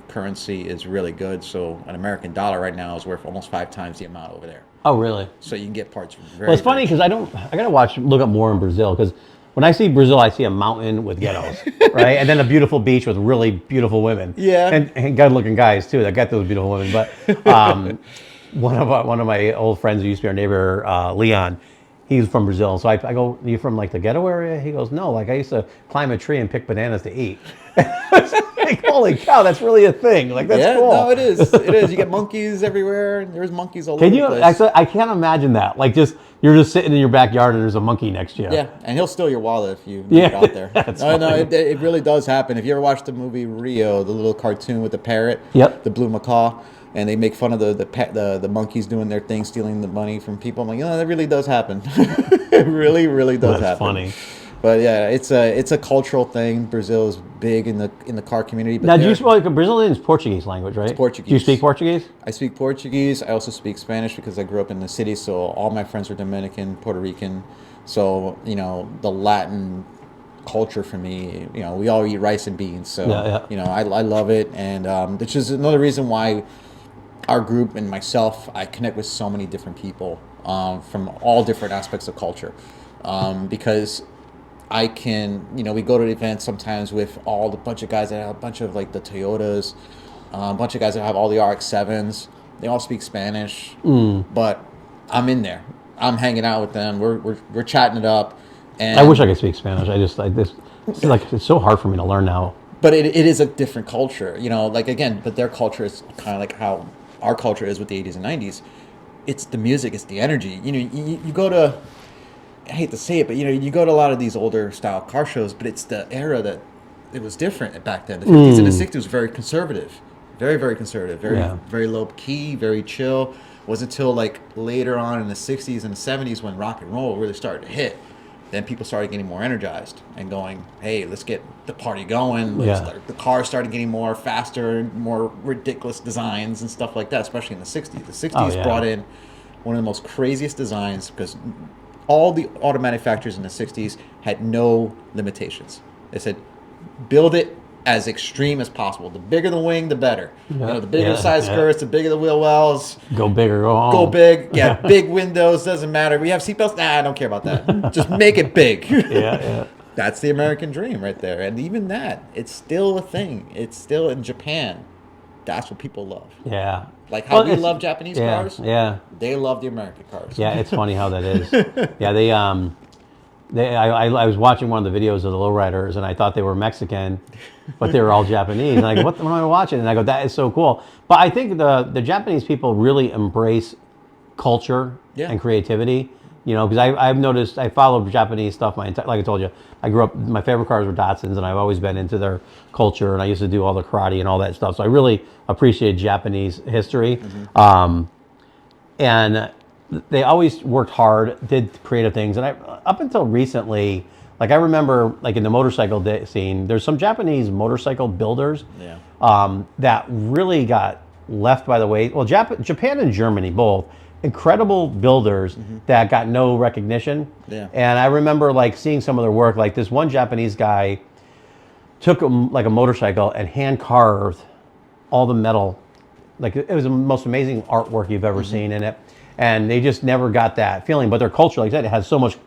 currency is really good. So an American dollar right now is worth almost 5 times the amount over there. Oh, really? So you can get parts very. Well, it's funny because I gotta look up more in Brazil because when I see Brazil, I see a mountain with ghettos, right, and then a beautiful beach with really beautiful women. Yeah. And good-looking guys too. That got those beautiful women. But one of my old friends who used to be our neighbor, Leon. He's from Brazil, so I go, "You from like the ghetto area?" He goes, "No, like I used to climb a tree and pick bananas to eat." Like, holy cow, that's really a thing. Like that's cool. No, it is. It is. You get monkeys everywhere, and there's monkeys all over the place. Actually, I can't imagine that. Like you're just sitting in your backyard and there's a monkey next to you. Yeah, and he'll steal your wallet if you leave it out there. No, it really does happen. If you ever watched the movie Rio, the little cartoon with the parrot, the blue macaw. And they make fun of the monkeys doing their thing, stealing the money from people. I'm like, that really does happen. It really, really does happen. That's funny. But yeah, it's a cultural thing. Brazil is big in the car community. But now, do you speak Brazilian is Portuguese language, right? It's Portuguese. Do you speak Portuguese? I speak Portuguese. I also speak Spanish because I grew up in the city. So all my friends are Dominican, Puerto Rican. So the Latin culture for me. We all eat rice and beans. So I love it, and which is another reason why our group and myself, I connect with so many different people from all different aspects of culture, because I can, we go to the events sometimes with all the bunch of guys that have a bunch of like the Toyotas, a bunch of guys that have all the RX-7s. They all speak Spanish, but I'm in there. I'm hanging out with them. We're chatting it up. And I wish I could speak Spanish. It's so hard for me to learn now. But it is a different culture, but their culture is kind of like how our culture is with the 80s and 90s. It's the music, it's the energy. You go to, I hate to say it, but you go to a lot of these older style car shows, but it's the era that it was different back then. The 50s and the 60s was very conservative, very, very conservative, very low key, very chill. It wasn't until like later on in the 60s and the 70s when rock and roll really started to hit. Then people started getting more energized and going, hey, let's get the party going. The cars started getting more faster, more ridiculous designs and stuff like that, especially in the 60s. The 60s brought in one of the most craziest designs because all the auto manufacturers in the 60s had no limitations. They said, build it as extreme as possible. The bigger the wing, the better. The bigger the side skirts, the bigger the wheel wells. Go big or go home. Go big. Yeah, big windows, doesn't matter. We have seatbelts. Nah, I don't care about that. Just make it big. That's the American dream right there. And even that, it's still a thing. It's still in Japan. That's what people love. Yeah. Like how we love Japanese cars. Yeah. They love the American cars. Yeah, it's funny how that is. I was watching one of the videos of the lowriders, and I thought they were Mexican, but they were all Japanese. And I go, what am I watching? And I go, that is so cool. But I think the Japanese people really embrace culture and creativity. Because I've noticed, I follow Japanese stuff like I told you, I grew up, my favorite cars were Datsuns, and I've always been into their culture, and I used to do all the karate and all that stuff. So I really appreciate Japanese history. And they always worked hard, did creative things. And up until recently, like I remember like in the motorcycle scene, there's some Japanese motorcycle builders that really got left by the way. Well, Japan and Germany both, incredible builders that got no recognition. And I remember like seeing some of their work, like this one Japanese guy took like a motorcycle and hand carved all the metal. Like it was the most amazing artwork you've ever seen in it. And they just never got that feeling. But their culture, like I said, it has so much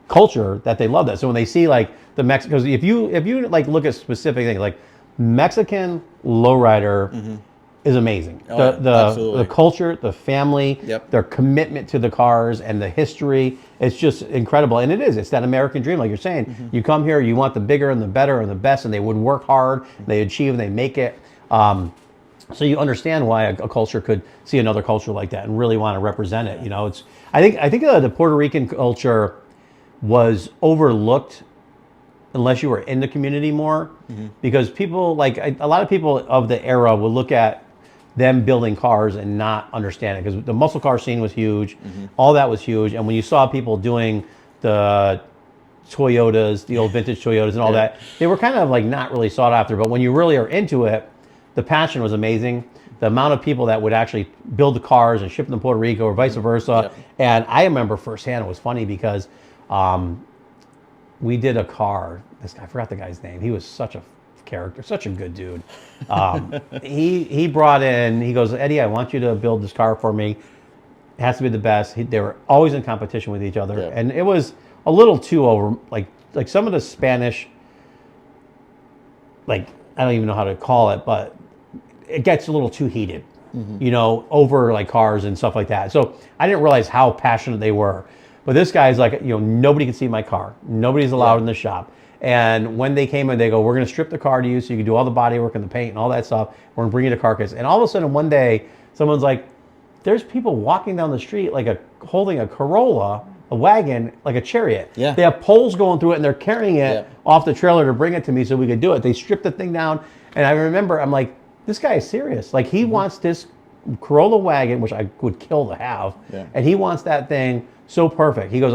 culture that they love that. So when they see like the Mexicans, if you like look at specific things, like Mexican lowrider is amazing. The culture, the family, their commitment to the cars and the history, it's just incredible. And it is, it's that American dream, like you're saying. You come here, you want the bigger and the better and the best, and they would work hard, they achieve, they make it. So you understand why a culture could see another culture like that and really want to represent it. It's I think the Puerto Rican culture was overlooked unless you were in the community more, because people like a lot of people of the era would look at them building cars and not understand it, because the muscle car scene was huge, all that was huge, and when you saw people doing the Toyotas, the old vintage Toyotas and all that, they were kind of like not really sought after. But when you really are into it, the passion was amazing. The amount of people that would actually build the cars and ship them to Puerto Rico or vice versa. And I remember firsthand, it was funny because we did a car. This guy, I forgot the guy's name. He was such a character, such a good dude. He brought in, he goes, Eddie, I want you to build this car for me. It has to be the best. They were always in competition with each other. And it was a little too over, like some of the Spanish, like, I don't even know how to call it, but it gets a little too heated, over like cars and stuff like that. So I didn't realize how passionate they were. But this guy's like, nobody can see my car. Nobody's allowed in the shop. And when they came in, they go, we're going to strip the car to you so you can do all the body work and the paint and all that stuff. We're going to bring you the carcass. And all of a sudden, one day, someone's like, there's people walking down the street holding a Corolla, a wagon, like a chariot. They have poles going through it, and they're carrying it off the trailer to bring it to me so we could do it. They stripped the thing down. And I remember, I'm like, this guy is serious. Like, he wants this Corolla wagon, which I would kill to have, and he wants that thing so perfect. He goes,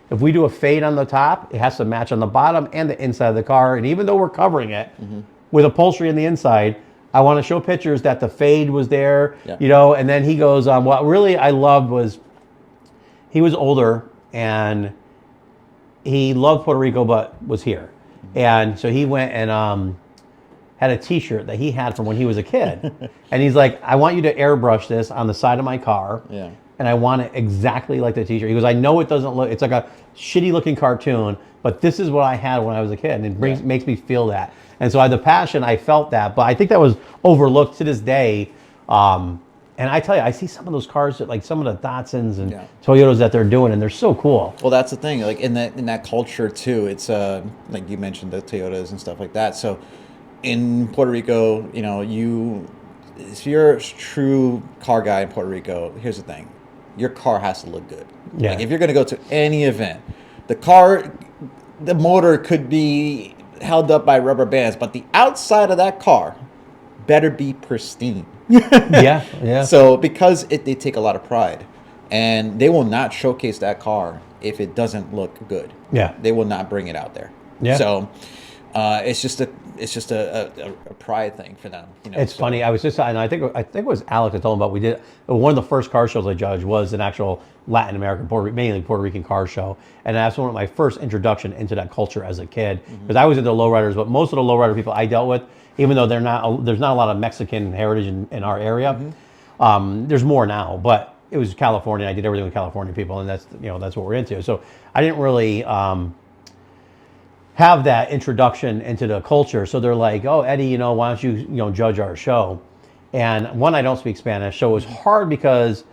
if we do a fade on the top, it has to match on the bottom and the inside of the car. And even though we're covering it with upholstery on the inside, I want to show pictures that the fade was there, and then he goes, what really I loved was, he was older and he loved Puerto Rico, but was here. And so he went and had a T-shirt that he had from when he was a kid, and he's like, "I want you to airbrush this on the side of my car, Yeah. and I want it exactly like the T-shirt." He goes, "I know it doesn't look; it's like a shitty looking cartoon, but this is what I had when I was a kid, and it makes me feel that." And so I had the passion, I felt that, but I think that was overlooked to this day. And I tell you, I see some of those cars that, like some of the Datsuns and Toyotas that they're doing, and they're so cool. Well, that's the thing. Like in that culture too, it's like you mentioned the Toyotas and stuff like that. So in Puerto Rico, you know, if you're a true car guy in Puerto Rico, here's the thing: your car has to look good. Yeah. Like if you're going to go to any event, the motor could be held up by rubber bands, but the outside of that car better be pristine. Yeah. So because they take a lot of pride, and they will not showcase that car if it doesn't look good. Yeah. They will not bring it out there. Yeah. So it's just a pride thing for them. You know? It's funny. I was just, and I think it was Alex I told him about. We did one of the first car shows I judged was an actual Latin American, mainly Puerto Rican car show, and that's one of my first introduction into that culture as a kid. Because I was into lowriders, but most of the lowrider people I dealt with, even though there's not a lot of Mexican heritage in our area, there's more now. But it was California. I did everything with California people, and that's what we're into. So I didn't really have that introduction into the culture. So they're like, "Oh, Eddie, why don't you judge our show?" And one, I don't speak Spanish, so it was hard because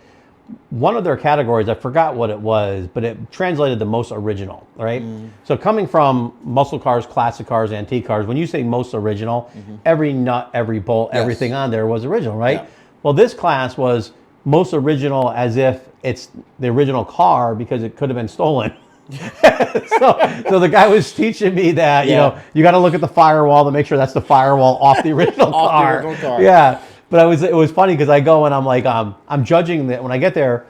one of their categories, I forgot what it was, but it translated to most original, right? So coming from muscle cars, classic cars, antique cars, when you say most original, every nut, every bolt, everything on there was original, right? Yeah. Well, this class was most original as if it's the original car because it could have been stolen. so the guy was teaching me that, you got to look at the firewall to make sure that's the firewall off the original car. The original car. Yeah. But it was funny because I go and I'm like, I'm judging that when I get there,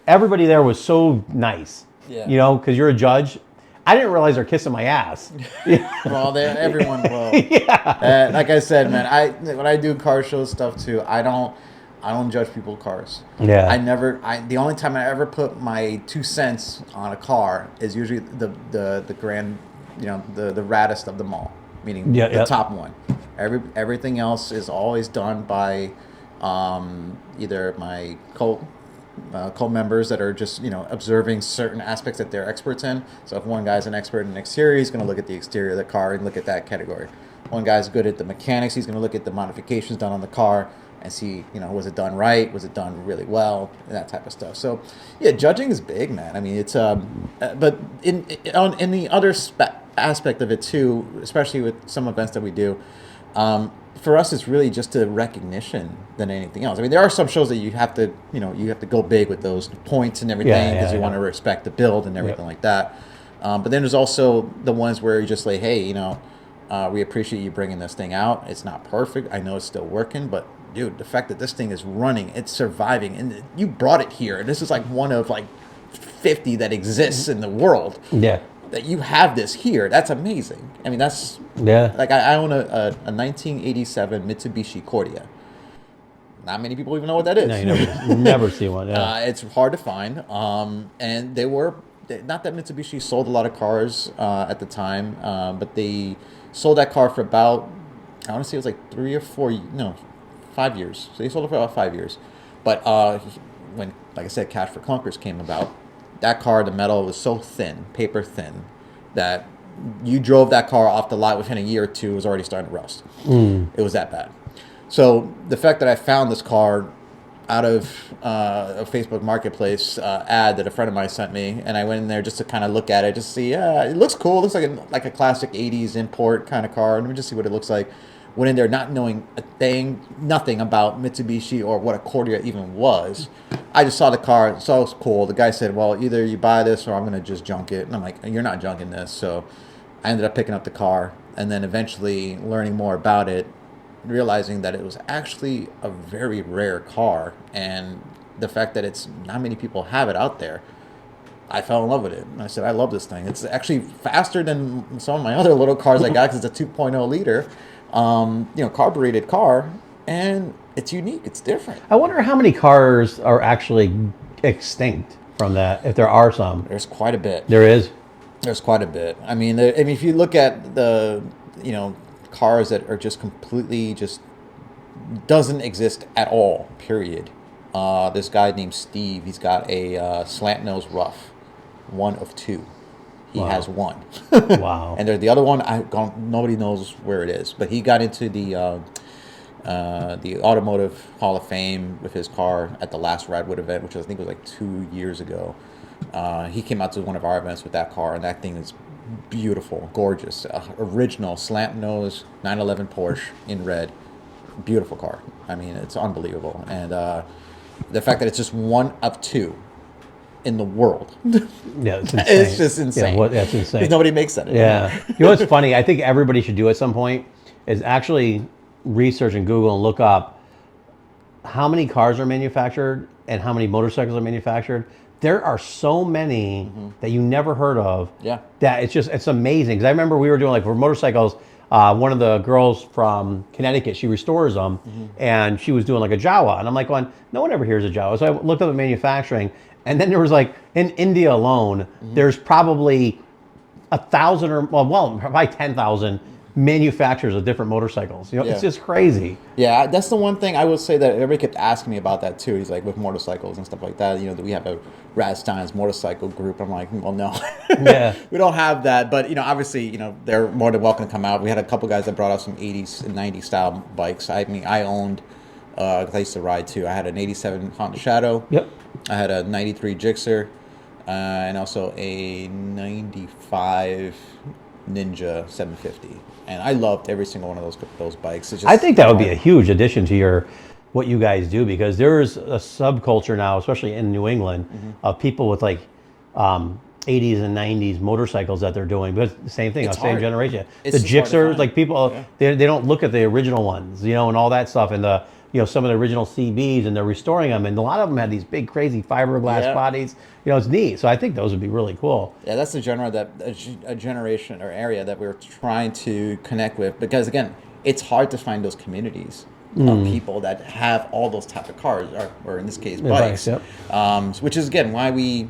everybody there was so nice, because you're a judge. I didn't realize they're kissing my ass. Well, everyone will. Yeah. Like I said, man, when I do car show stuff too, I don't judge people's cars. Yeah. The only time I ever put my 2 cents on a car is usually the grand, the raddest of them all, meaning the top one. Everything else is always done by either my cult members that are just observing certain aspects that they're experts in. So if one guy's an expert in exterior, he's going to look at the exterior of the car and look at that category. One guy's good at the mechanics, he's going to look at the modifications done on the car and see, was it done right? Was it done really well? And that type of stuff. So, yeah, judging is big, man. I mean, it's but in the other aspect of it too, especially with some events that we do, for us, it's really just a recognition than anything else. I mean, there are some shows that you have to go big with those points and everything because you want to respect the build and everything like that. But then there's also the ones where you just like, hey, we appreciate you bringing this thing out. It's not perfect. I know it's still working, but dude, the fact that this thing is running, it's surviving, and you brought it here. This is like one of like 50 that exists in the world. Yeah. That you have this here. That's amazing. I mean, that's like I own a 1987 Mitsubishi Cordia. Not many people even know what that is. No, you never see one. Yeah. It's hard to find. And they were not that Mitsubishi sold a lot of cars at the time, but they sold that car for about, I want to say it was like 5 years. So they sold it for about 5 years. But when, like I said, Cash for Clunkers came about, that car, the metal was so thin, paper thin, that you drove that car off the lot within a year or two, it was already starting to rust. It was that bad. So the fact that I found this car out of a Facebook Marketplace ad that a friend of mine sent me, and I went in there just to kind of look at it, just see, it looks cool. It looks like a classic 80s import kind of car. Let me just see what it looks like. Went in there not knowing nothing about Mitsubishi or what a Cordia even was. I just saw the car, so it was cool. The guy said, well, either you buy this or I'm going to just junk it. And I'm like, you're not junking this. So I ended up picking up the car and then eventually learning more about it, realizing that it was actually a very rare car. And the fact that it's not many people have it out there, I fell in love with it. And I said, I love this thing. It's actually faster than some of my other little cars I got because it's a 2.0 liter. Carbureted car, and it's unique. It's different. I wonder how many cars are actually extinct from that, if there are some. There's quite a bit. There is? There's quite a bit. I mean, if you look at the, cars that are just completely just doesn't exist at all, period. This guy named Steve, he's got a slant nose rough, one of two. He has one. Wow. And there's the other one, nobody knows where it is. But he got into the Automotive Hall of Fame with his car at the last Radwood event, which I think was like 2 years ago. He came out to one of our events with that car, and that thing is beautiful, gorgeous. Original slant nose 911 Porsche in red. Beautiful car. I mean, it's unbelievable. And the fact that it's just one of two in the world. Yeah, it's insane. It's just insane. Yeah, that's insane. Because nobody makes that anymore. Yeah. You know what's funny? I think everybody should do at some point is actually research and Google and look up how many cars are manufactured and how many motorcycles are manufactured. There are so many that you never heard of. Yeah. That it's amazing. Because I remember we were doing, like, for motorcycles, one of the girls from Connecticut, she restores them, and she was doing like a Jawa. And I'm like, going, no one ever hears a Jawa. So I looked up at manufacturing, and then there was like, in India alone, there's probably 1,000 or, well, probably 10,000 manufacturers of different motorcycles. You know, it's just crazy. Yeah, that's the one thing I will say that everybody kept asking me about that too. He's like, with motorcycles and stuff like that, you know, that we have a Rad Stallion's motorcycle group. I'm like, well, no, Yeah. we don't have that. But, you know, obviously, you know, they're more than welcome to come out. We had a couple guys that brought out some 80s and 90s style bikes. I mean, I owned, 'cause I used to ride too. I had an 87 Honda Shadow. Yep. I had a 93 Gixxer, and also a 95 Ninja 750. And I loved every single one of those bikes. It's just, I think that would be a huge addition to what you guys do, because there's a subculture now, especially in New England, of people with like 80s and 90s motorcycles that they're doing. But it's the same thing, It's same hard. generation. It's The just hard to Gixxers, find. like people, they don't look at the original ones, you know, and all that stuff, and the, you know, some of the original CBs, and they're restoring them, and a lot of them had these big crazy fiberglass bodies. You know, it's neat. So I think those would be really cool. Yeah, that's the genre a generation or area that we're trying to connect with, because again, it's hard to find those communities of people that have all those type of cars, or in this case, bikes. Yep. Which is again why we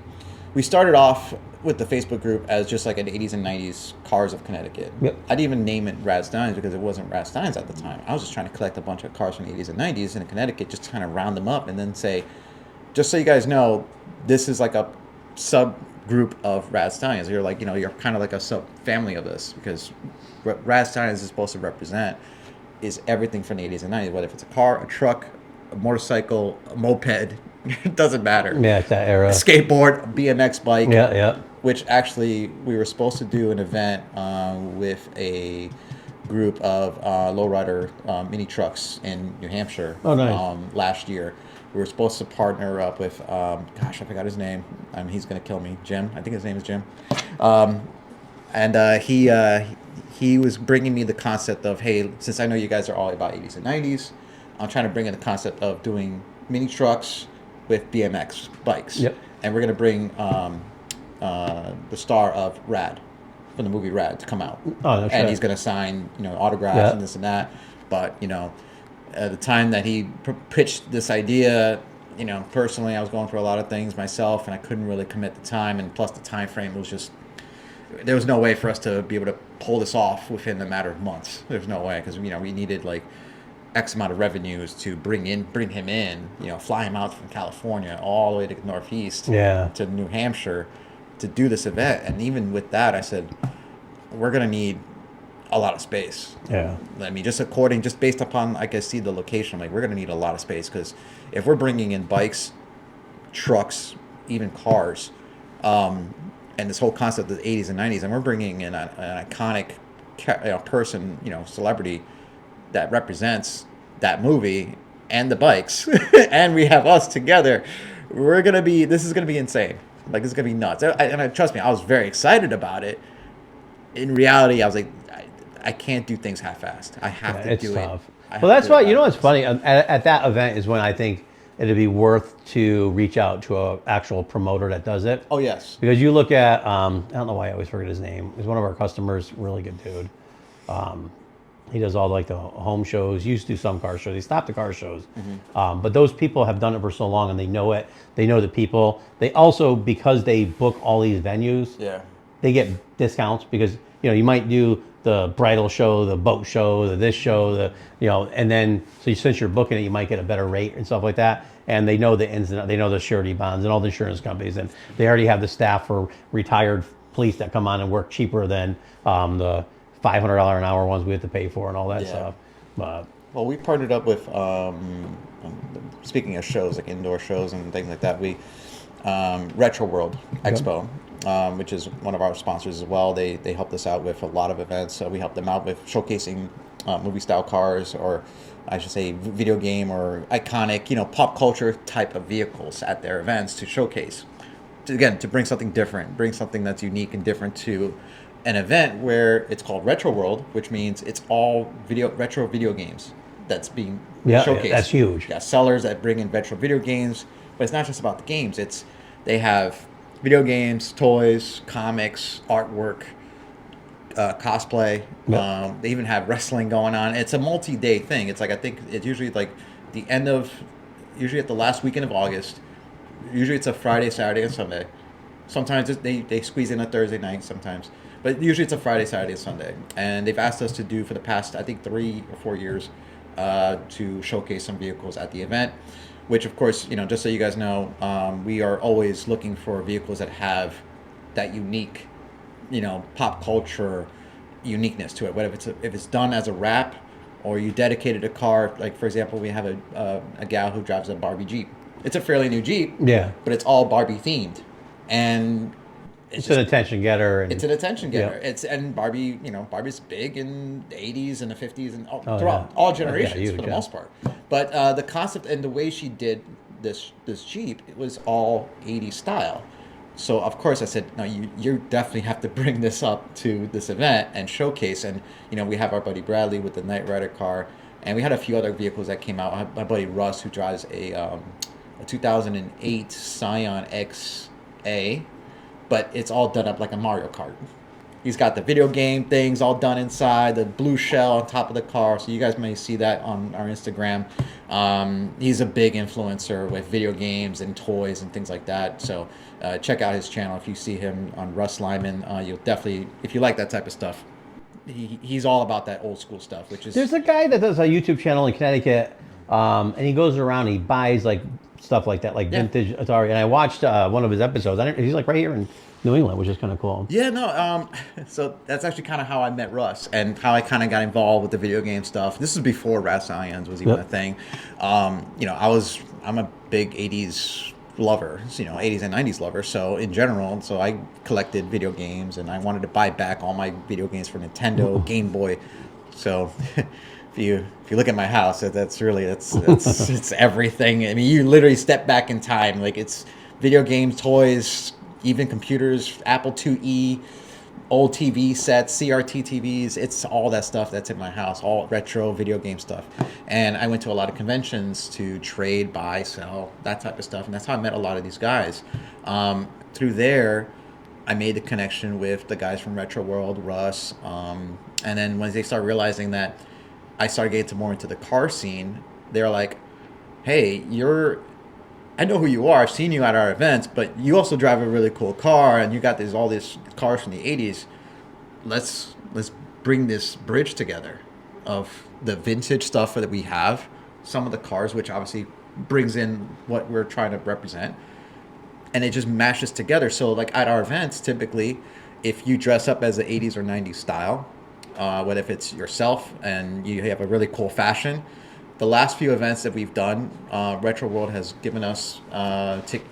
started off with the Facebook group as just like an 80s and 90s cars of Connecticut. Yep. I didn't even name it Rad Stallions because it wasn't Rad Stallions at the time. I was just trying to collect a bunch of cars from the 80s and 90s in Connecticut, just to kind of round them up and then say, just so you guys know, this is like a subgroup of Rad Stallions. You're like, you know, you're kind of like a sub family of this, because Rad Stallions is supposed to represent is everything from the 80s and 90s, whether if it's a car, a truck, a motorcycle, a moped, it doesn't matter. Yeah, it's that era. A skateboard, a BMX bike. Yeah, yeah. Which actually we were supposed to do an event with a group of lowrider mini trucks in New Hampshire. Oh, nice. Last year. We were supposed to partner up with, gosh, I forgot his name. He's going to kill me. Jim. I think his name is Jim. He was bringing me the concept of, hey, since I know you guys are all about 80s and 90s, I'm trying to bring in the concept of doing mini trucks with BMX bikes. Yep. And we're going to bring the star of Rad, from the movie Rad, to come out. Oh, that's and right. he's going to sign, you know, autographs Yeah. and this and that. But, you know, at the time that he pitched this idea, you know, personally, I was going through a lot of things myself, and I couldn't really commit the time. And plus, the time frame was just, there was no way for us to be able to pull this off within a matter of months. There's no way, because, you know, we needed like X amount of revenues to bring him in, you know, fly him out from California all the way to the Northeast, to New Hampshire to do this event. And even with that, I said, we're going to need a lot of space. Yeah. I mean, just based upon, I can see the location, I'm like, we're going to need a lot of space, because if we're bringing in bikes, trucks, even cars, and this whole concept of the 80s and 90s, and we're bringing in an iconic person, you know, celebrity that represents that movie and the bikes, and we have us together, this is going to be insane. Like, this is going to be nuts. And trust me, I was very excited about it. In reality, I was like, I can't do things half-assed. I have to do tough. it. Well, that's why, you know what's funny? At that event is when I think it'd be worth to reach out to an actual promoter that does it. Oh, yes. Because you look at, I don't know why I always forget his name. He's one of our customers, really good dude. He does all like the home shows. He used to do some car shows. He stopped the car shows. But those people have done it for so long, and they know it. They know the people. They also, because they book all these venues, Yeah. they get discounts, because, you know, you might do the bridal show, the boat show, the this show, and then so since you're booking it, you might get a better rate and stuff like that. And they know the ins and outs, they know the surety bonds and all the insurance companies, and they already have the staff for retired police that come on and work cheaper than the $500 an hour ones we have to pay for and all that stuff. But well, we partnered up with speaking of shows, like indoor shows and things like that. We Retro World Expo, which is one of our sponsors as well. They helped us out with a lot of events. So we helped them out with showcasing movie style cars, or I should say video game or iconic, pop culture type of vehicles at their events to showcase. To bring something different, bring something that's unique and different to an event where it's called Retro World, which means it's all retro video games that's being showcased. Yeah, that's huge. Yeah, sellers that bring in retro video games, but it's not just about the games. They have video games, toys, comics, artwork, cosplay. Yep. They even have wrestling going on. It's a multi-day thing. It's like, I think it's usually like usually at the last weekend of August. Usually it's a Friday, Saturday, and Sunday. Sometimes they squeeze in a Thursday night sometimes. But usually it's a Friday, Saturday, and Sunday. And they've asked us to do for the past, I think, 3 or 4 years to showcase some vehicles at the event. Which, of course, just so you guys know, we are always looking for vehicles that have that unique, pop culture uniqueness to it. Whether if it's done as a wrap, or you dedicated a car. Like, for example, we have a gal who drives a Barbie Jeep. It's a fairly new Jeep, but it's all Barbie themed, and it's an attention getter. It's an attention getter. And Barbie, Barbie's big in the 80s and the 50s and throughout all generations for the most part. But the concept and the way she did this Jeep, it was all 80s style. So of course I said, no, you definitely have to bring this up to this event and showcase. And we have our buddy Bradley with the Night Rider car, and we had a few other vehicles that came out. My buddy Russ, who drives a 2008 Scion XA. But it's all done up like a Mario Kart. He's got the video game things all done inside, the blue shell on top of the car. So you guys may see that on our Instagram. He's a big influencer with video games and toys and things like that. So check out his channel. If you see him on Russ Lyman, you'll definitely, if you like that type of stuff, he's all about that old school stuff. Which is There's a guy that does a YouTube channel in Connecticut, and he goes around, he buys like stuff like that, like vintage Atari. And I watched one of his episodes. He's like right here in New England, which is kind of cool. Yeah, no. So that's actually kind of how I met Russ and how I kind of got involved with the video game stuff. This is before Rad Stallions was even a thing. I'm a big 80s lover, 80s and 90s lover. So in general, I collected video games, and I wanted to buy back all my video games for Nintendo, Game Boy. So if you look at my house, it's it's everything. I mean, you literally step back in time. Like, it's video games, toys, even computers, Apple IIe, old TV sets, CRT TVs. It's all that stuff that's in my house, all retro video game stuff. And I went to a lot of conventions to trade, buy, sell, that type of stuff. And that's how I met a lot of these guys. Through there, I made the connection with the guys from Retro World, Russ. And then when they started realizing that I started getting more into the car scene, they're like, hey, I know who you are. I've seen you at our events, but you also drive a really cool car, and you got all these cars from the 80s. Let's bring this bridge together of the vintage stuff that we have, some of the cars, which obviously brings in what we're trying to represent, and it just mashes together. So like at our events, typically, if you dress up as the 80s or 90s style, whether if it's yourself and you have a really cool fashion. The last few events that we've done, Retro World has given us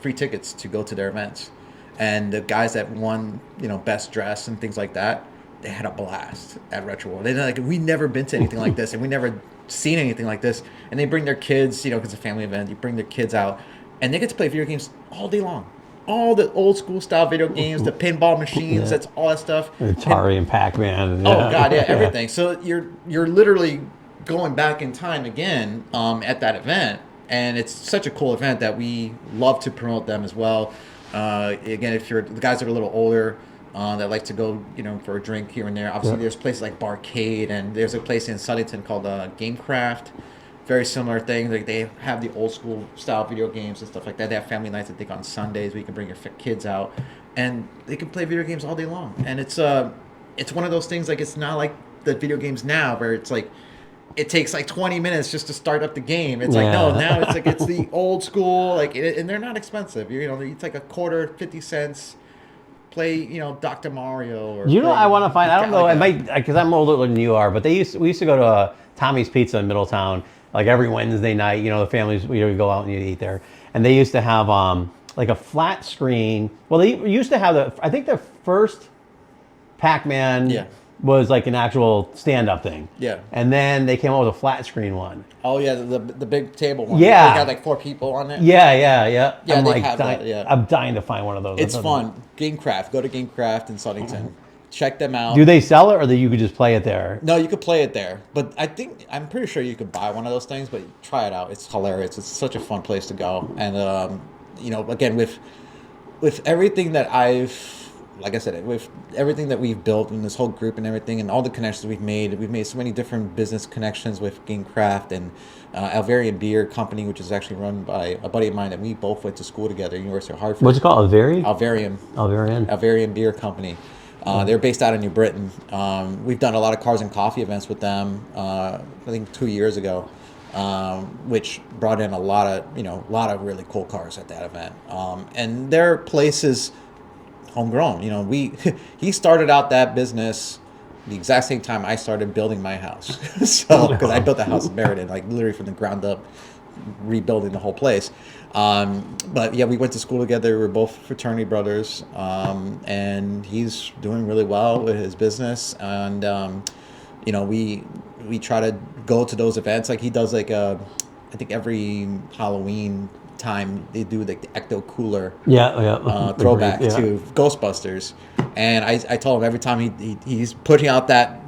free tickets to go to their events. And the guys that won, best dress and things like that, they had a blast at Retro World. They're like, we never been to anything like this, and we never seen anything like this. And they bring their kids, because it's a family event, you bring their kids out, and they get to play video games all day long. All the old school style video games, the pinball machines, that's all that stuff. Atari and Pac-Man. Oh God, everything. So you're literally going back in time again at that event, and it's such a cool event that we love to promote them as well. Again, if you're the guys that are a little older that like to go, for a drink here and there, obviously there's places like Barcade, and there's a place in Suddington called Gamecraft. Very similar thing. Like, they have the old school style video games and stuff like that. They have family nights, I think, on Sundays where you can bring your kids out, and they can play video games all day long. And it's it's one of those things, like, it's not like the video games now where it's like it takes like 20 minutes just to start up the game. It's like, no, now it's like it's the old school, like, and they're not expensive. You know, it's like a quarter, 50 cents. Play, you know, Dr. Mario. Or You know, play, I want to find. I don't know. like It might because I'm older than you are. But we used to go to Tommy's Pizza in Middletown like every Wednesday night. You know, the families we would go out and you'd eat there, and they used to have like a flat screen. Well, they used to have I think the first Pac-Man was like an actual stand-up thing. Yeah. And then they came out with a flat screen one. Oh yeah, the big table one. Yeah. They got like 4 people on it. Yeah. Yeah, I'm they like have that, yeah. I'm dying to find one of those. It's fun. Gamecraft. Go to Gamecraft in Southington. Check them out. Do they sell it, or that you could just play it there? No, you could play it there. But I'm pretty sure you could buy one of those things, but try it out. It's hilarious. It's such a fun place to go. And you know, again, with everything that like I said, with everything that we've built in this whole group and everything, and all the connections we've made so many different business connections with Gamecraft and Alvarian Beer Company, which is actually run by a buddy of mine that we both went to school together, University of Hartford. What's it called? Alvarian Beer Company. They're based out of New Britain. We've done a lot of cars and coffee events with them. I think 2 years ago, which brought in a lot of really cool cars at that event. And their place is homegrown. You know, he started out that business the exact same time I started building my house. So, because I built the house in Meriden, like literally from the ground up, rebuilding the whole place. But yeah, we went to school together. We're both fraternity brothers, and he's doing really well with his business. And you know, we try to go to those events. Like he does, like I think every Halloween time they do like the ecto cooler throwback to Ghostbusters. And I told him every time he's putting out that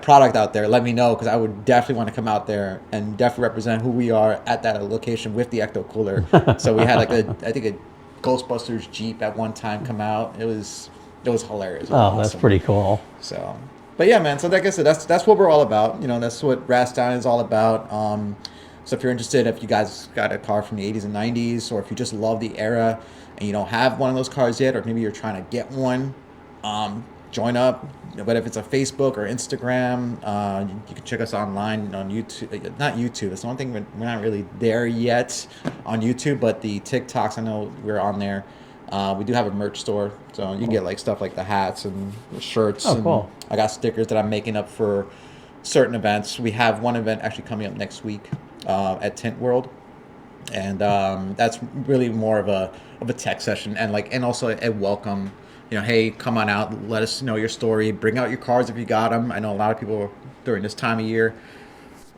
product out there, let me know, because I would definitely want to come out there and definitely represent who we are at that location with the ecto cooler. So we had like I think a Ghostbusters Jeep at one time come out. It was hilarious. It was awesome. That's pretty cool. So, but yeah, man. So like I said, that's what we're all about. You know, that's what Rad Stallion is all about. So if you're interested, if you guys got a car from the 80s and 90s, or if you just love the era and you don't have one of those cars yet, or maybe you're trying to get one, join up. But if it's a Facebook or Instagram, you can check us online on YouTube. Not YouTube. It's the one thing we're not really there yet on YouTube, but the TikToks, I know we're on there. We do have a merch store, so you can get like stuff like the hats and the shirts. Oh, cool. And I got stickers that I'm making up for certain events. We have one event actually coming up next week at Tint World, and that's really more of a tech session and also a welcome. You know, hey, come on out, let us know your story, bring out your cars if you got them. I know a lot of people during this time of year,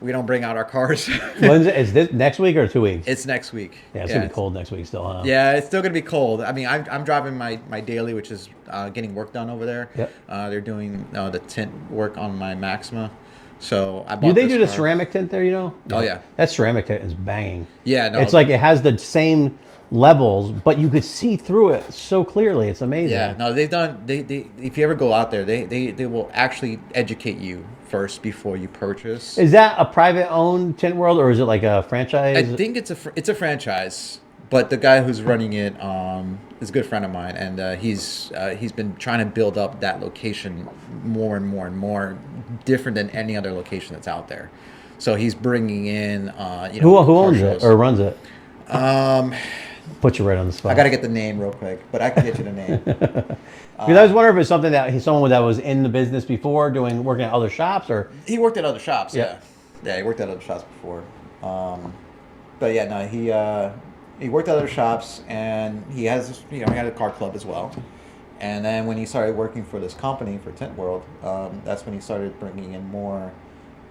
we don't bring out our cars. When's it? Is this next week or 2 weeks? It's next week. Yeah, it's gonna be cold next week still, huh? Yeah, it's still gonna be cold. I mean, I'm driving my daily, which is getting work done over there. Yep. They're doing the tint work on my Maxima. So I bought Do they this do the car. ceramic tint there, you know? Oh, yeah. That ceramic tint is banging. Yeah, no. It's like it has the same levels, but you could see through it so clearly. It's amazing. Yeah, no, they've done. They if you ever go out there, they will actually educate you first before you purchase. Is that a private owned Tint World, or is it like a franchise? I think it's a franchise, but the guy who's running it is a good friend of mine, and he's been trying to build up that location more and more and more, different than any other location that's out there. So he's bringing in who owns it or runs it? Put you right on the spot. I got to get the name real quick, but I can get you the name. Because I was wondering if it's something that someone that was in the business before, working at other shops, or he worked at other shops. Yeah, he worked at other shops before. But yeah, no, he worked at other shops, and he has he had a car club as well. And then when he started working for this company for Tint World, that's when he started bringing in more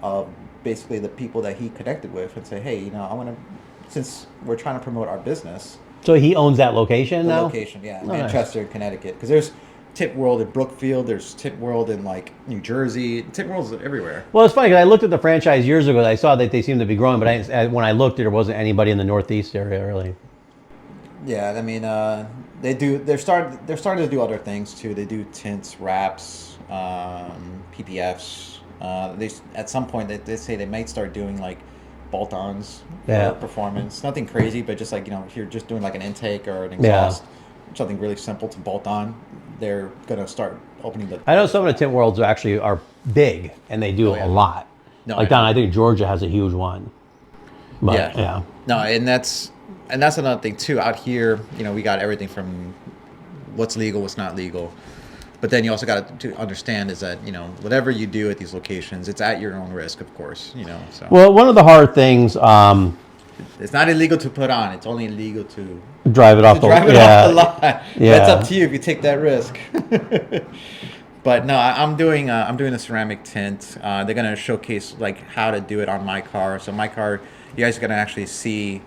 of basically the people that he connected with, and say, hey, I want to, since we're trying to promote our business. So he owns that location now? Location, yeah. Manchester, nice. Connecticut. Because there's Tint World in Brookfield. There's Tint World in, like, New Jersey. Tint World's everywhere. Well, it's funny because I looked at the franchise years ago. I saw that they seemed to be growing, but when I looked, there wasn't anybody in the Northeast area, really. Yeah, I mean, they're starting to do other things, too. They do tints, wraps, PPFs. At some point, they say they might start doing, like, bolt-ons for performance. Nothing crazy, but just like, if you're just doing like an intake or an exhaust, something really simple to bolt on, they're gonna start opening the. I know some of the tint worlds are big and they do yeah. a lot. No, like I know. I think Georgia has a huge one. But, yeah. No, and that's another thing too. Out here, we got everything from what's legal, what's not legal. But then you also got to understand is that, whatever you do at these locations, it's at your own risk, of course, so. Well, one of the hard things, It's not illegal to put on. It's only illegal to drive it off the off the lot. Yeah. That's up to you if you take that risk. But no, I'm doing a ceramic tint. They're gonna showcase like how to do it on my car. So my car, you guys are gonna actually see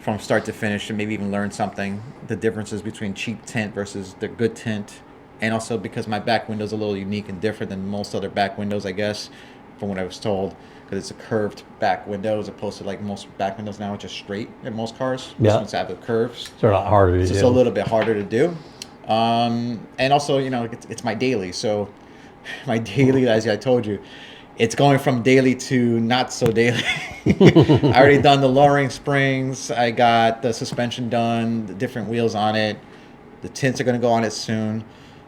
from start to finish and maybe even learn something, the differences between cheap tint versus the good tint. And also because my back window is a little unique and different than most other back windows, I guess, from what I was told, because it's a curved back window as opposed to like most back windows now, which are straight in most cars. Yeah. This one's have the curves. It's a lot harder to It's do. just a little bit harder to do. And also, it's my daily. So my daily, as I told you, it's going from daily to not so daily. I already done the lowering springs. I got the suspension done, the different wheels on it. The tints are going to go on it soon.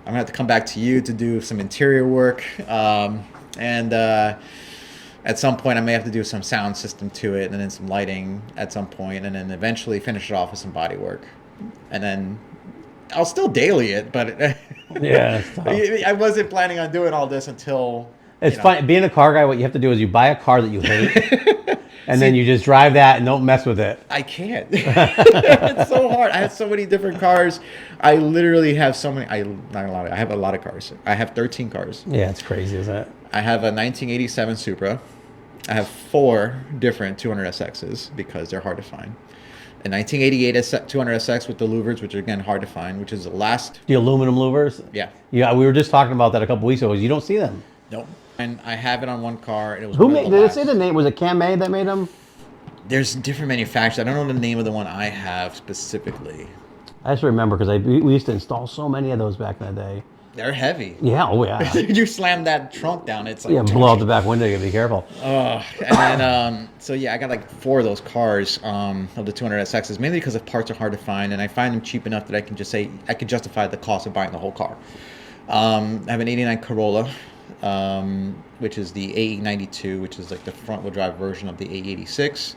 I'm going to have to come back to you to do some interior work. And at some point, I may have to do some sound system to it and then some lighting at some point, and then eventually finish it off with some body work. And then I'll still daily it, but Yeah, it's tough. I wasn't planning on doing all this until... It's fine. Being a car guy, what you have to do is you buy a car that you hate, and then you just drive that and don't mess with it. I can't. It's so hard. I have so many different cars. I literally have so many. I have a lot of cars. I have 13 cars. Yeah, it's crazy, isn't it? I have a 1987 Supra. I have 4 different 200SXs because they're hard to find. A 1988 200SX with the louvers, which are again hard to find, which is the last. The aluminum louvers. Yeah. Yeah, we were just talking about that a couple weeks ago. You don't see them. Nope. And I have it on one car. And it was Who one of made? the Did it last. say the name? Was it Cam-May that made them? There's different manufacturers. I don't know the name of the one I have specifically. I just remember because we used to install so many of those back in the day. They're heavy. Yeah, oh yeah. You slam that trunk down, it's like... Yeah, blow out the back window. You gotta be careful. And then, so yeah, I got like 4 of those cars of the 200SXs, mainly because the parts are hard to find, and I find them cheap enough that I can just say I can justify the cost of buying the whole car. I have an '89 Corolla, which is the AE92, which is like the front-wheel drive version of the AE86.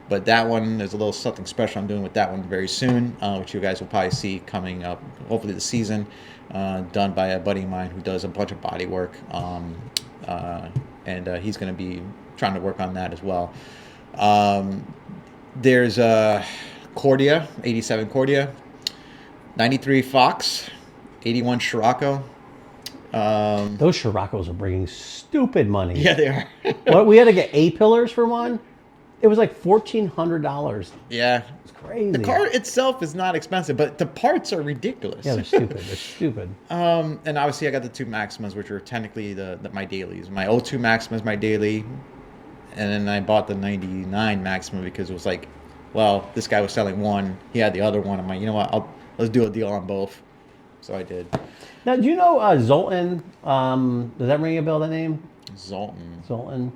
But that one, there's a little something special I'm doing with that one very soon, which you guys will probably see coming up, hopefully this season, done by a buddy of mine who does a bunch of body work. And he's going to be trying to work on that as well. There's a Cordia, 87 Cordia, 93 Fox, 81 Scirocco. Those Scirocco's are bringing stupid money. Yeah, they are. What, we had to get A-pillars for one? It was like $1,400. Yeah. It's crazy. The car itself is not expensive, but the parts are ridiculous. Yeah, they're stupid. They're stupid. And obviously I got the 2 Maximas, which are technically my dailies. My 02 Maxima is my daily, and then I bought the 99 Maxima because it was like, well, this guy was selling one, he had the other one. I'm like, you know what, let's do a deal on both. So I did. Now, do you know Zoltan? Does that ring a bell, that name? Zoltan.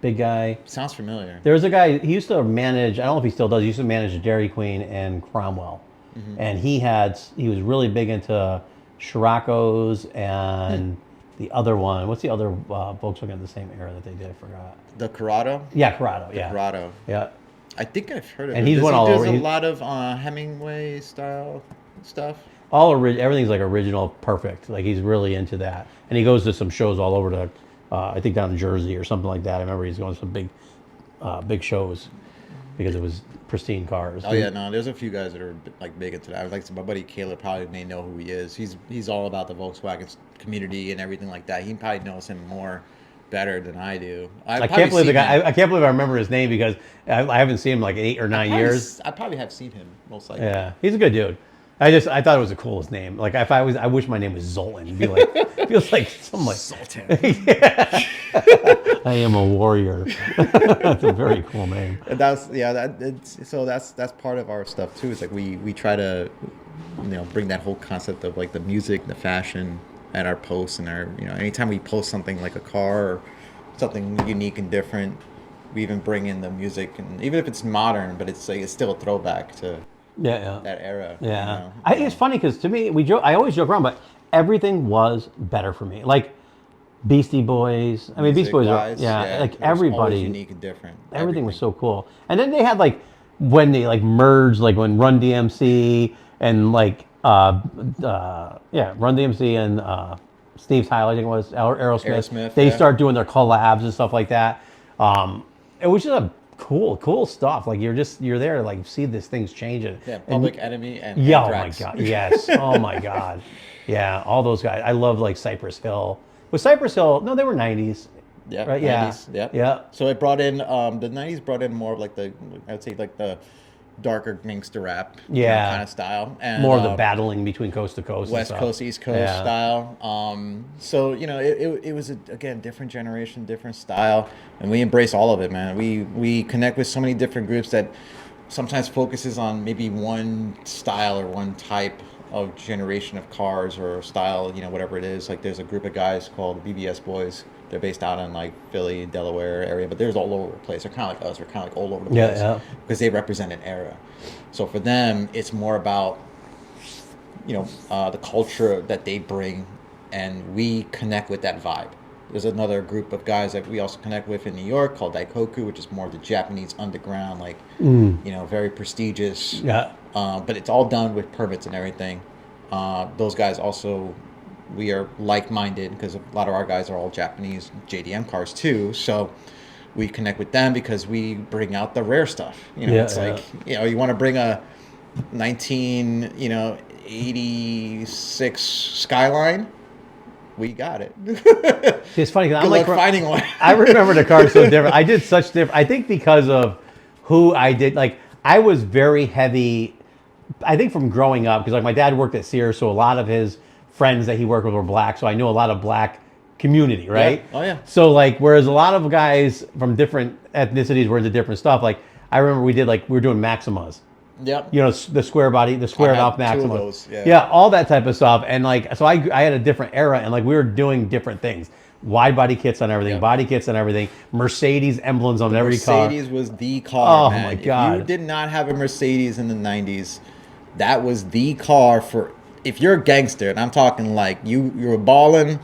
Big guy. Sounds familiar. There's a guy, he used to manage, I don't know if he still does, he used to manage Dairy Queen and Cromwell. Mm-hmm. And he was really big into Scirocco's and the other one. What's the other Volkswagen of the same era that they did? I forgot. The Corrado? Yeah, Corrado. Yeah. Corrado. Yeah. I think I've heard of it. And he's went all over. There's a lot of Hemingway style stuff. Everything's like original, perfect. Like he's really into that. And he goes to some shows all over to, I think down in Jersey or something like that. I remember he's going to some big shows because it was pristine cars. Oh yeah, no, there's a few guys that are like big into that. Like my buddy Caleb probably may know who he is. He's all about the Volkswagen community and everything like that. He probably knows him more better than I do. I can't believe the guy. I can't believe I remember his name because I haven't seen him like 8 or 9 years. I probably have seen him most likely. Yeah, he's a good dude. I thought it was the coolest name. Like I wish my name was Zoltan. It'd be like feels like some like Zoltan. Yeah. I am a warrior. That's a very cool name. And that's part of our stuff too. Is like we try to bring that whole concept of like the music, the fashion at our posts and our anytime we post something like a car or something unique and different, we even bring in the music, and even if it's modern, but it's still a throwback to Yeah. that era. Yeah. You know? It's funny because to me, I always joke around, but everything was better for me. Like Beastie Boys. I mean, Beastie Boys are, Music-wise, like it was always everybody. unique and different. Everything was so cool. And then they had like when they like merged, like when Run DMC and like Run DMC and Steve's Highlight, I think it was Aerosmith. They start doing their collabs and stuff like that. It was just a cool stuff. Like you're there to like see these things changing. Yeah, Public Enemy and yeah, Anthrax. oh my god, yes, oh my god, yeah, all those guys. I love like Cypress Hill. Was Cypress Hill? No, they were 90's. Yeah, right. 90s, Yeah, yeah. yeah. So it brought in the 90s brought in more of like I would say like the darker gangster rap kind of style, and more of the battling between coast to coast, West Coast, East Coast style. So it was again different generation, different style, and we embrace all of it, man. We connect with so many different groups that sometimes focuses on maybe one style or one type of generation of cars or style, whatever it is. Like there's a group of guys called BBS Boys. They're based out in like Philly, Delaware area, but they're all over the place. They're kind of like us. We're kind of like all over the place because they represent an era. So for them, it's more about the culture that they bring, and we connect with that vibe. There's another group of guys that we also connect with in New York called Daikoku, which is more of the Japanese underground, like very prestigious. Yeah. But it's all done with permits and everything. Those guys also. We are like-minded because a lot of our guys are all Japanese JDM cars too. So we connect with them because we bring out the rare stuff. Like, you want to bring a 1986 Skyline. We got it. It's funny because I'm like finding one. I remember the car so different. I did such different. I think because of who I did. Like I was very heavy. I think from growing up because like my dad worked at Sears, so a lot of his friends that he worked with were black, so I knew a lot of black community, right? Yeah. Oh yeah. So like, whereas a lot of guys from different ethnicities were into different stuff. Like I remember we were doing Maximas. Yep. The square body, the squared off Maximas. Yeah, all that type of stuff. And like, so I had a different era, and like we were doing different things. Wide body kits on everything, body kits on everything, Mercedes emblems on every car. Mercedes was the car. Oh man. my god! If you did not have a Mercedes in the 90s, that was the car for. If you're a gangster, and I'm talking like you were balling,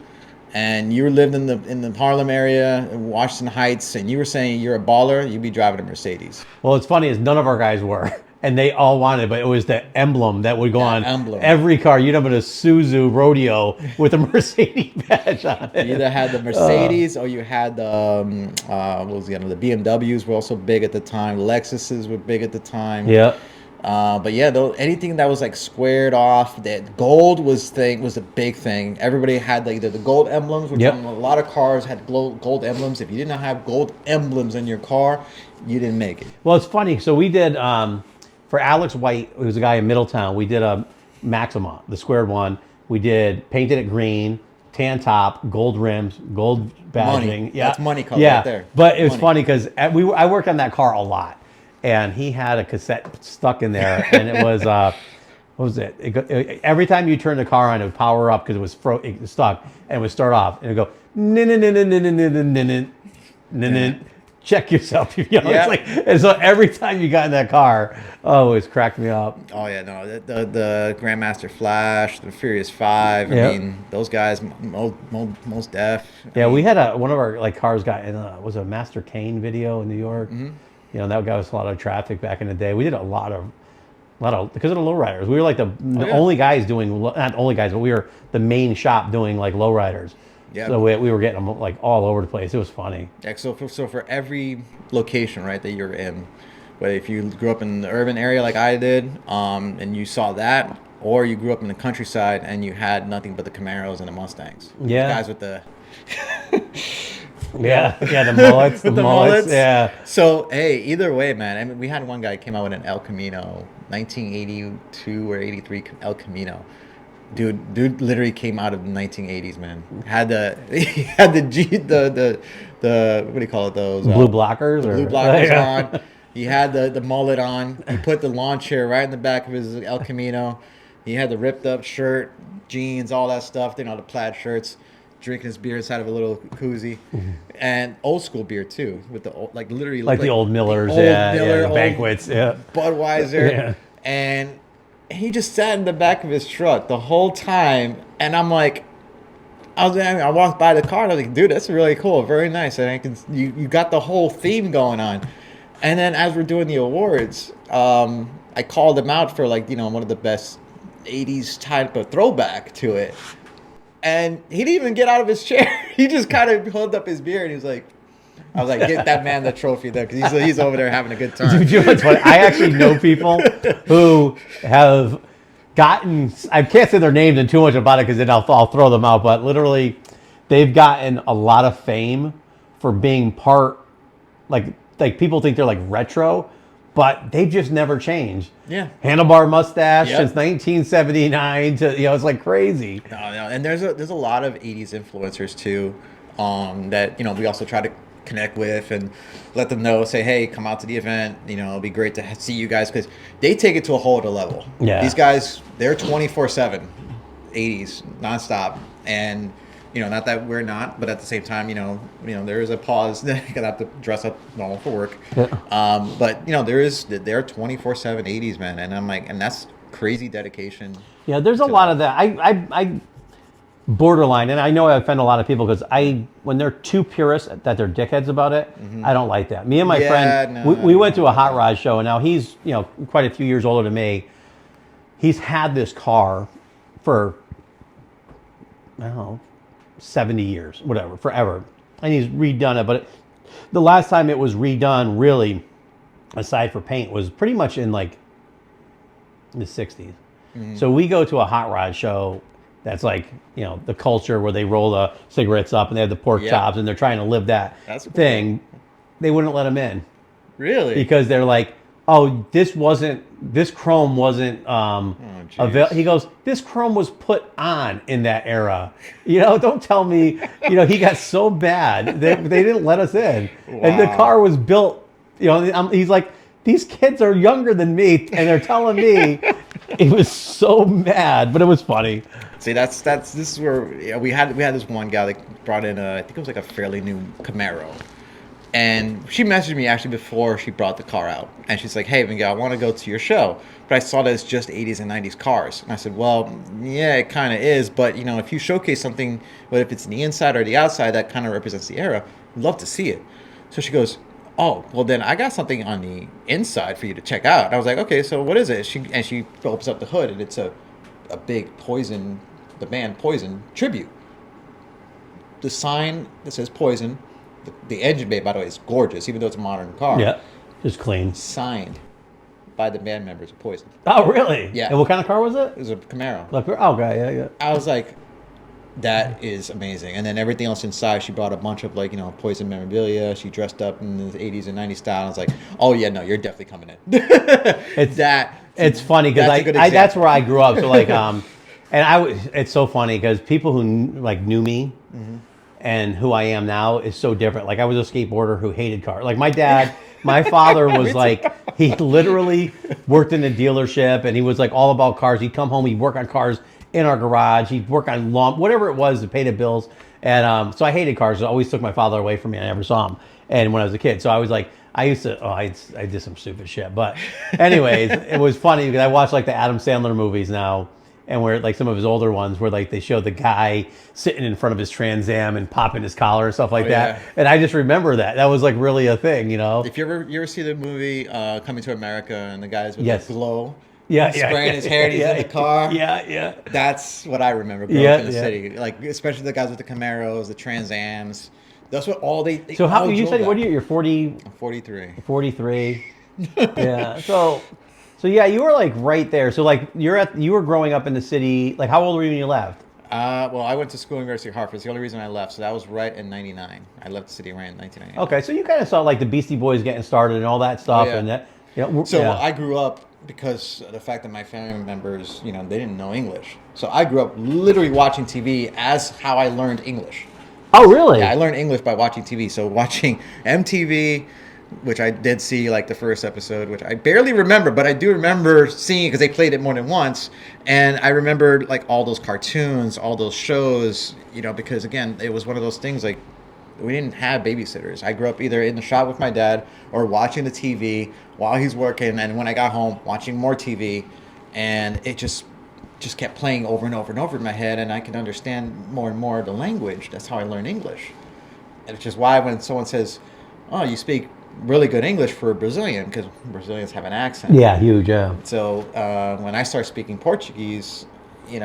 and you lived in the Harlem area, in Washington Heights, and you were saying you're a baller, you'd be driving a Mercedes. Well, it's funny is none of our guys were, and they all wanted, but it was the emblem that would go on every car. You'd have a Suzu Rodeo with a Mercedes badge on it. You either had the Mercedes or you had the what was the other? The BMWs were also big at the time. Lexuses were big at the time. Yeah. But yeah, anything that was like squared off, that gold was a big thing. Everybody had like the gold emblems, which a lot of cars had gold emblems. If you did not have gold emblems in your car, you didn't make it. Well, it's funny. So we did for Alex White, who's a guy in Middletown. We did a Maxima, the squared one. We did painted it green, tan top, gold rims, gold badging. Money. Yeah, that's money color right there. But it was funny because I worked on that car a lot. And he had a cassette stuck in there, and it was what was it? Every time you turn the car on, it would power up because it was stuck, and it would start off, and it would go check yourself. It's like, and so every time you got in that car, it always cracked me up. Oh yeah, no, the Grandmaster Flash, the Furious 5. I mean, those guys, most def. We had one of our like cars got in was a Master Kane video in New York. Mm-hmm. That got us a lot of traffic back in the day. We did a lot of because of the lowriders. We were like the only guys doing, not only guys, but we were the main shop doing like lowriders. Yeah. So we were getting them like all over the place. It was funny. Yeah. So for every location, right, that you're in, whether if you grew up in the urban area like I did, and you saw that, or you grew up in the countryside and you had nothing but the Camaros and the Mustangs. Yeah. Those guys with the. the mullets, the mullets. Yeah. So hey, either way, man. I mean, we had one guy came out with an El Camino, 1982 or 83 El Camino. Dude literally came out of the 1980s, man. He had the what do you call it, those blue blockers, blue blockers on. He had the mullet on. He put the lawn chair right in the back of his El Camino. He had the ripped up shirt, jeans, all that stuff. The plaid shirts. Drinking his beer inside of a little koozie, and old school beer too, with the old, literally like the old Millers, Miller, banquets, Budweiser, and he just sat in the back of his truck the whole time. And I'm like, I walked by the car and I was like, dude, that's really cool, very nice. And you got the whole theme going on. And then as we're doing the awards, I called him out for like, one of the best 80s type of throwback to it. And he didn't even get out of his chair. He just kind of held up his beer and he was like, I was like, get that man the trophy there, because he's over there having a good time. Dude, you know what's funny? I actually know people who have gotten, I can't say their names and too much about it because then I'll throw them out, but literally they've gotten a lot of fame for being part, like people think they're like retro, but they've just never changed. Yeah. Handlebar mustache Yep. since 1979 to, it's like crazy. No, and there's a lot of 80s influencers too, that we also try to connect with and let them know, say, hey, come out to the event, it'll be great to see you guys, because they take it to a whole other level. Yeah. These guys, they're 24/7 80s nonstop, and not that we're not, but at the same time, there is a pause. You gotta have to dress up normal for work. Yeah. But they're 24/7 80s, man, and I'm like, and that's crazy dedication. Yeah, there's a lot of that. I borderline, and I know I offend a lot of people because when they're too purist that they're dickheads about it, I don't like that. Me and my friend, we went to a hot rod show, and now he's quite a few years older than me. He's had this car for, I don't know, 70 years, whatever, forever, and he's redone it. But the last time it was redone, really, aside for paint, was pretty much in like the 60s. So we go to a hot rod show that's like, the culture where they roll the cigarettes up and they have the pork chops and they're trying to live that thing. They wouldn't let him in. Really? Because they're like, oh, this chrome wasn't available. He goes, this chrome was put on in that era. Don't tell me, he got so bad. They didn't let us in. Wow. And the car was built, he's like, these kids are younger than me and they're telling me. He was so mad, but it was funny. See, this is where we had this one guy that brought in I think it was like a fairly new Camaro, and she messaged me actually before she brought the car out, and she's like, "Hey, Miguel, I want to go to your show, but I saw that it's just 80s and 90s cars." And I said, "Well, yeah, it kind of is, but if you showcase something, whether if it's the inside or the outside, that kind of represents the era, I'd love to see it." So she goes, "Oh, well then I got something on the inside for you to check out." And I was like, "Okay, so what is it?" She opens up the hood, and it's a big Poison, the band Poison tribute. The sign that says Poison, the engine bay, by the way, is gorgeous, even though it's a modern car. Yeah, just clean. Signed by the band members of Poison. Oh, really? Yeah. And what kind of car was it? It was a Camaro. Okay, yeah. I was like, that is amazing. And then everything else inside, she brought a bunch of Poison memorabilia. She dressed up in the 80s and 90s style. I was like, oh yeah, no, you're definitely coming in. It's funny because that's where I grew up. So it's so funny because people who knew me and who I am now is so different. Like I was a skateboarder who hated cars. Like my dad, my father was like, he literally worked in a dealership and he was like all about cars. He'd come home, he'd work on cars in our garage. He'd work on lawn, whatever it was to pay the bills. And so I hated cars. I always took my father away from me. I never saw him. And when I was a kid, so I was like, I did some stupid shit. But anyways, it was funny because I watch like the Adam Sandler movies now, and where like some of his older ones where like they show the guy sitting in front of his Trans Am and popping his collar and stuff like that. Yeah. And I just remember that was like really a thing, If you ever see the movie Coming to America and the guys with the glow. Yeah, spraying his hair and he's in the car. Yeah. That's what I remember growing up in the city. Like especially the guys with the Camaros, the Trans Ams. That's what all they So how all you said drove what that. are you? You're 40. I'm 43. 43. Yeah. So yeah, you were like right there. So like you were growing up in the city. Like how old were you when you left? Well, I went to school at University of Hartford. It's the only reason I left. So that was right in 99. I left the city right in 1999. Okay, so you kind of saw like the Beastie Boys getting started and all that stuff, yeah. and that. I grew up because of the fact that my family members, they didn't know English. So I grew up literally watching TV as how I learned English. Oh, really? Yeah, I learned English by watching TV. So watching MTV, which I did see like the first episode, which I barely remember, but I do remember seeing it because they played it more than once. And I remember like all those cartoons, all those shows, because again, it was one of those things like we didn't have babysitters. I grew up either in the shop with my dad or watching the TV while he's working, and when I got home, watching more TV, and it just kept playing over and over and over in my head, and I could understand more and more of the language. That's how I learned English. And which is why when someone says, "Oh, you speak really good English for a Brazilian," because Brazilians have an accent. Yeah, huge. Yeah. So when I start speaking Portuguese, you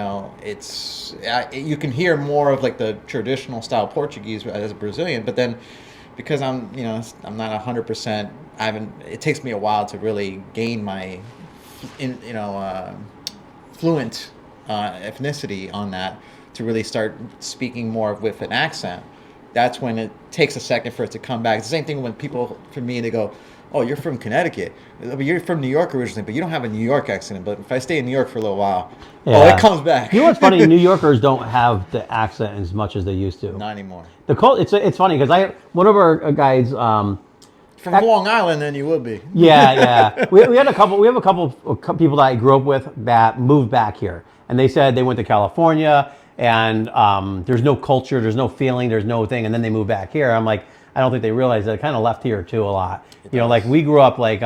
can hear more of like the traditional style Portuguese as a Brazilian, but then because I'm not 100%, it takes me a while to really gain my, fluent ethnicity on that, to really start speaking more with an accent. That's when it takes a second for it to come back. It's the same thing when people, for me, they go, "Oh, you're from Connecticut. You're from New York originally, but you don't have a New York accent." But if I stay in New York for a little while, it comes back. You know what's funny? New Yorkers don't have the accent as much as they used to. Not anymore. It's funny because one of our guys. From Long Island, then you would be. Yeah. we have a couple of people that I grew up with that moved back here, and they said they went to California, and there's no culture, there's no feeling, there's no thing, and then they moved back here. I'm like, I don't think they realize that it kind of left here too a lot. Like we grew up like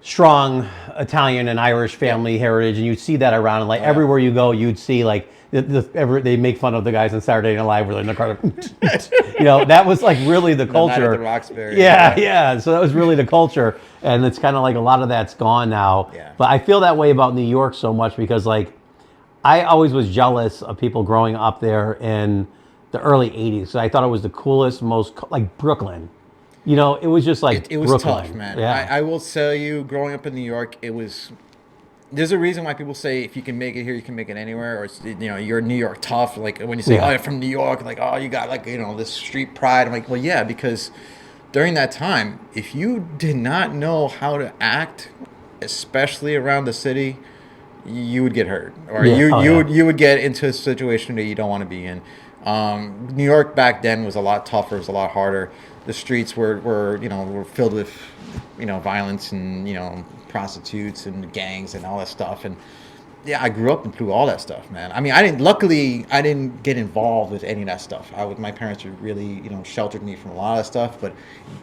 strong Italian and Irish family heritage, and you'd see that around, and like everywhere you go, you'd see like they make fun of the guys on Saturday Night Live where they're in the car. That was like really the culture. The Night at the Roxbury. Yeah. So that was really the culture, and it's kind of like a lot of that's gone now. Yeah. But I feel that way about New York so much because like I always was jealous of people growing up there in the early '80s. So I thought it was the coolest, most like Brooklyn. It was just like it was Brooklyn. tough, man. Yeah. I will tell you, growing up in New York, it was. There's a reason why people say if you can make it here, you can make it anywhere, or you're New York tough. Like when you say, "Oh, you're from New York," like, "Oh, you got like this street pride." I'm like, well, yeah, because during that time, if you did not know how to act, especially around the city, you would get hurt, or you would get into a situation that you don't want to be in. New York back then was a lot tougher. It was a lot harder. The streets were filled with violence and prostitutes and gangs and all that stuff. And yeah, I grew up through all that stuff, man. I mean, I didn't get involved with any of that stuff. My parents were really sheltered me from a lot of stuff, but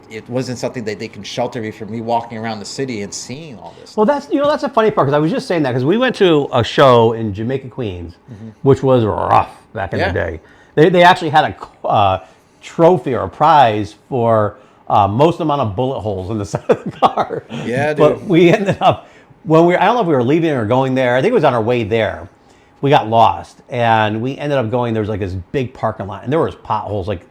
it wasn't something that they can shelter me from me walking around the city and seeing all this. Well, that's a funny part because I was just saying that because we went to a show in Jamaica, Queens, which was rough back in the day. They actually had a trophy or a prize for most amount of bullet holes in the side of the car. Yeah, dude. But we ended up I don't know if we were leaving or going there. I think it was on our way there. We got lost and we ended up going. There was like this big parking lot and there was potholes like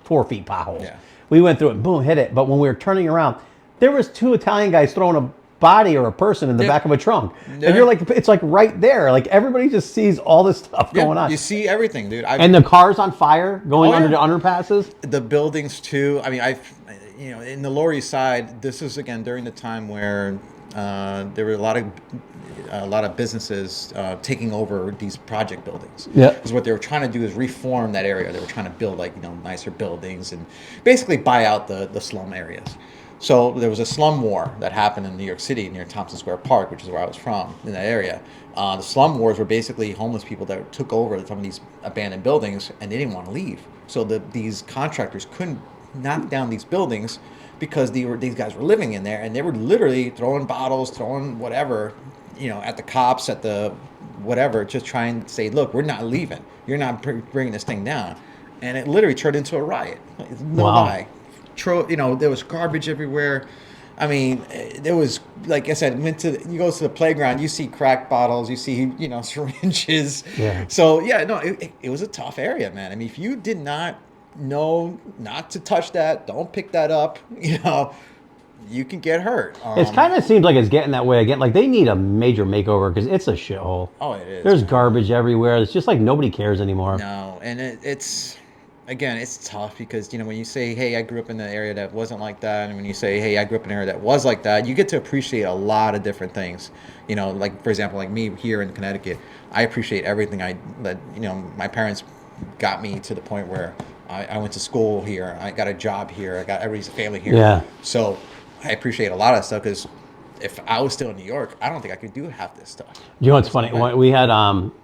4 feet potholes. Yeah. We went through it, boom, hit it. But when we were turning around, there was 2 Italian guys throwing a body or a person in the back of a trunk. Yeah. And you're like, it's like right there. Like everybody just sees all this stuff going on. You see everything, dude. And the cars on fire going under the underpasses. The buildings too. I mean, in the Lower East Side, this is again during the time where there were a lot of businesses taking over these project buildings. Yeah. Because what they were trying to do is reform that area. They were trying to build nicer buildings and basically buy out the slum areas. So there was a slum war that happened in New York City near Thompson Square Park, which is where I was from, in that area. The slum wars were basically homeless people that took over some of these abandoned buildings and they didn't want to leave. So these contractors couldn't knock down these buildings because these guys were living in there and they were literally throwing bottles, throwing whatever, at the cops, at the whatever, just trying to say, look, we're not leaving. You're not bringing this thing down. And it literally turned into a riot. No lie. There was garbage everywhere. I mean, there was, like I said, you go to the playground, you see crack bottles, you see, syringes. Yeah. So, it was a tough area, man. I mean, if you did not know not to touch that, don't pick that up, you can get hurt. It kind of seems like it's getting that way again. Like they need a major makeover because it's a shithole. Oh, it is. There's garbage everywhere. It's just like nobody cares anymore. No, and it's tough because, when you say, hey, I grew up in an area that wasn't like that, and when you say, hey, I grew up in an area that was like that, you get to appreciate a lot of different things. Like, for example, like me here in Connecticut, I appreciate everything my parents got me to the point where I went to school here, I got a job here, I got everybody's family here. Yeah. So I appreciate a lot of stuff because if I was still in New York, I don't think I could do half this stuff. You know what's funny? We had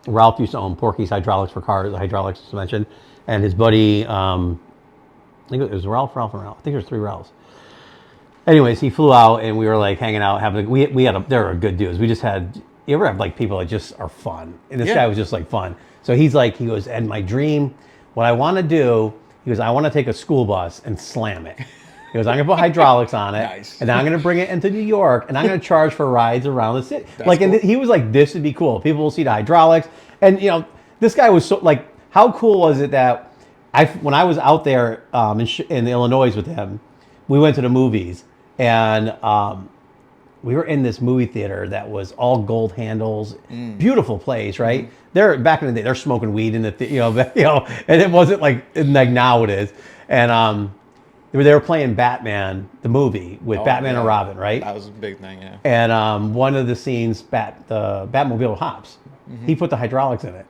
Ralph used to own Porky's Hydraulics for cars, the hydraulics suspension, and his buddy, I think it was Ralph. I think there was 3 Ralphs. Anyways, he flew out and we were like hanging out, they were good dudes. We just had, you ever have like people that just are fun? And this guy was just like fun. So he goes, and my dream, what I want to do, he goes, I want to take a school bus and slam it. He goes, I'm going to put hydraulics on it, Nice. and then I'm going to bring it into New York, and I'm going to charge for rides around the city. That's And cool. he was like, this would be cool. People will see the hydraulics. And, this guy was so, like, how cool was it that when I was out there in Illinois with him, we went to the movies, and we were in this movie theater that was all gold handles, beautiful place, right? They're back in the day, they're smoking weed in the, and it wasn't like now it is. And they were playing Batman, the movie, with Batman and Robin, right? That was a big thing, yeah. And one of the scenes, the Batmobile hops. He put the hydraulics in it.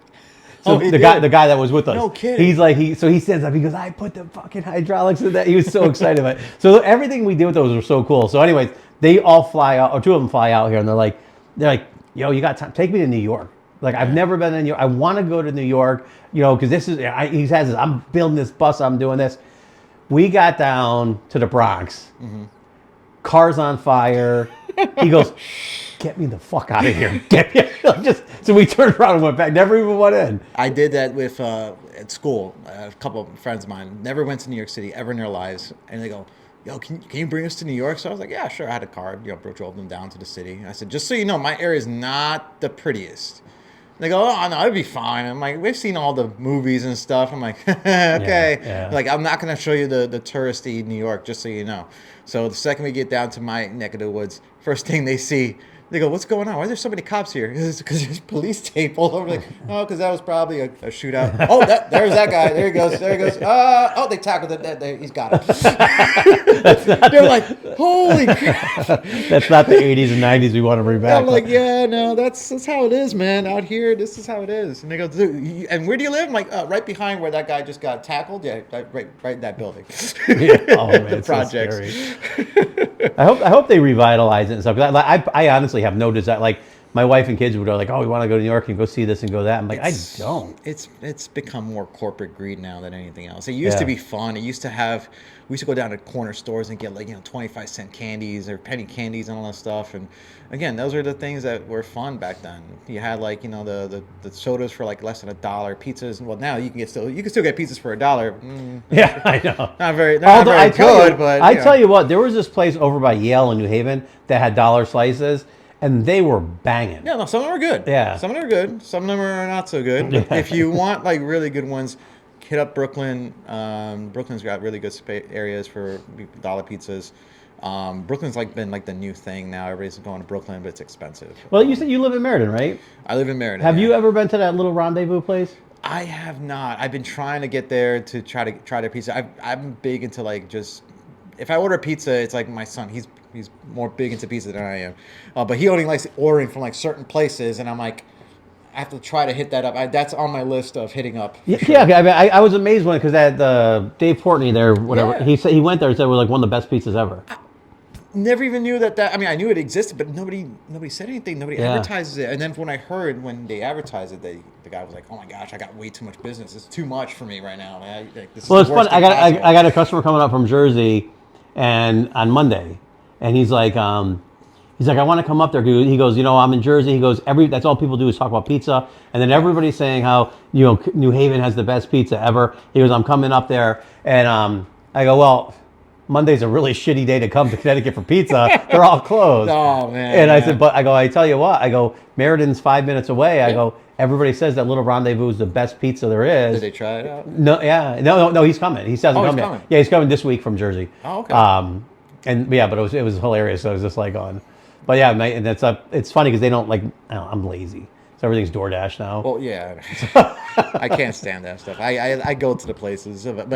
So the guy that was with us, No kidding. he's like, he stands up, he goes, I put the fucking hydraulics in that. He was so excited about it. So everything we did with those were so cool. So anyways, they all fly out, or 2 of them fly out here, and they're like, yo, you got time? Take me to New York. Like, I've never been in New York. I want to go to New York, because he has this, I'm building this bus, I'm doing this. We got down to the Bronx. Cars on fire. He goes, get me the fuck out of here. Get me. So we turned around and went back. Never even went in. I did that with at school. A couple of friends of mine never went to New York City ever in their lives, and they go, "Yo, can you bring us to New York?" So I was like, "Yeah, sure." I had a car. Drove them down to the city. I said, "Just so you know, my area is not the prettiest." They go, "Oh no, it'd be fine." I'm like, "We've seen all the movies and stuff." I'm like, "Okay." Yeah. Like, I'm not gonna show you the touristy New York, just so you know. So the second we get down to my neck of the woods, first thing they see, they go, "What's going on? Why are there so many cops here?" Because there's police tape all over. Like, oh, because that was probably a shootout. Oh, there's that guy. There he goes. There he goes. Oh, they tackled it. He's got it. They're like, holy crap. That's not the 80s and 90s we want to bring back. I'm like, yeah, no, that's how it is, man. Out here, this is how it is. And they go, "Dude, and where do you live?" I'm like, right behind where that guy just got tackled. Yeah, right in that building. Yeah. Oh man, The it's projects. so scary. I hope they revitalize it and stuff. 'Cause I honestly have no desire. Like, my wife and kids would go like, "Oh, we want to go to New York and go see this and go that." I'm like, I don't. It's become more corporate greed now than anything else. It used to be fun. We used to go down to corner stores and get 25-cent candies or penny candies and all that stuff. And again, those are the things that were fun back then. You had the sodas for less than $1, pizzas. Well, now you can still get pizzas for $1. Yeah, I know. Not very Although good, but I tell you what, there was this place over by Yale in New Haven that had dollar slices, and they were banging. Yeah, no, some of them are good. Yeah. Some of them are good. Some of them are not so good. If you want really good ones, hit up Brooklyn. Brooklyn's got really good areas for dollar pizzas. Brooklyn's been the new thing now. Everybody's going to Brooklyn, but it's expensive. Well, you said you live in Meriden, right? I live in Meriden. Have you ever been to that little rendezvous place? I have not. I've been trying to get there to try their pizza. I'm big into just if I order pizza, it's like my son. He's more big into pizza than I am, but he only likes ordering from certain places, and I'm like, I have to try to hit that up. That's on my list of hitting up. Yeah, I mean, I was amazed when because at Dave Portney there, whatever Yeah. he said, he went there and said it was one of the best pizzas ever. Never even knew that. I mean, I knew it existed, but nobody said anything. Nobody Yeah. advertises it. And then when I heard when they advertised it, the guy was like, "Oh my gosh, I got way too much business. It's too much for me right now, man. This is Well, it's the fun. worst I thing got possible." I got a customer coming up from Jersey, and on Monday, and he's like, I want to come up there. He goes, I'm in Jersey. He goes, that's all people do is talk about pizza, and then everybody's saying how New Haven has the best pizza ever. He goes, I'm coming up there, and I go, well, Monday's a really shitty day to come to Connecticut for pizza. They're all closed. Oh man. And I said, but I tell you what, Meriden's 5 minutes away. I go, everybody says that Little Rendezvous is the best pizza there is. Did they try it out? No, yeah, no, he's coming. He hasn't come he's yet. coming. Yeah, he's coming this week from Jersey. Oh, okay. But it was hilarious. So I was just on. But yeah, and it's funny because they don't I'm lazy, so everything's DoorDash now. Well, yeah. I can't stand that stuff. I go to the places, but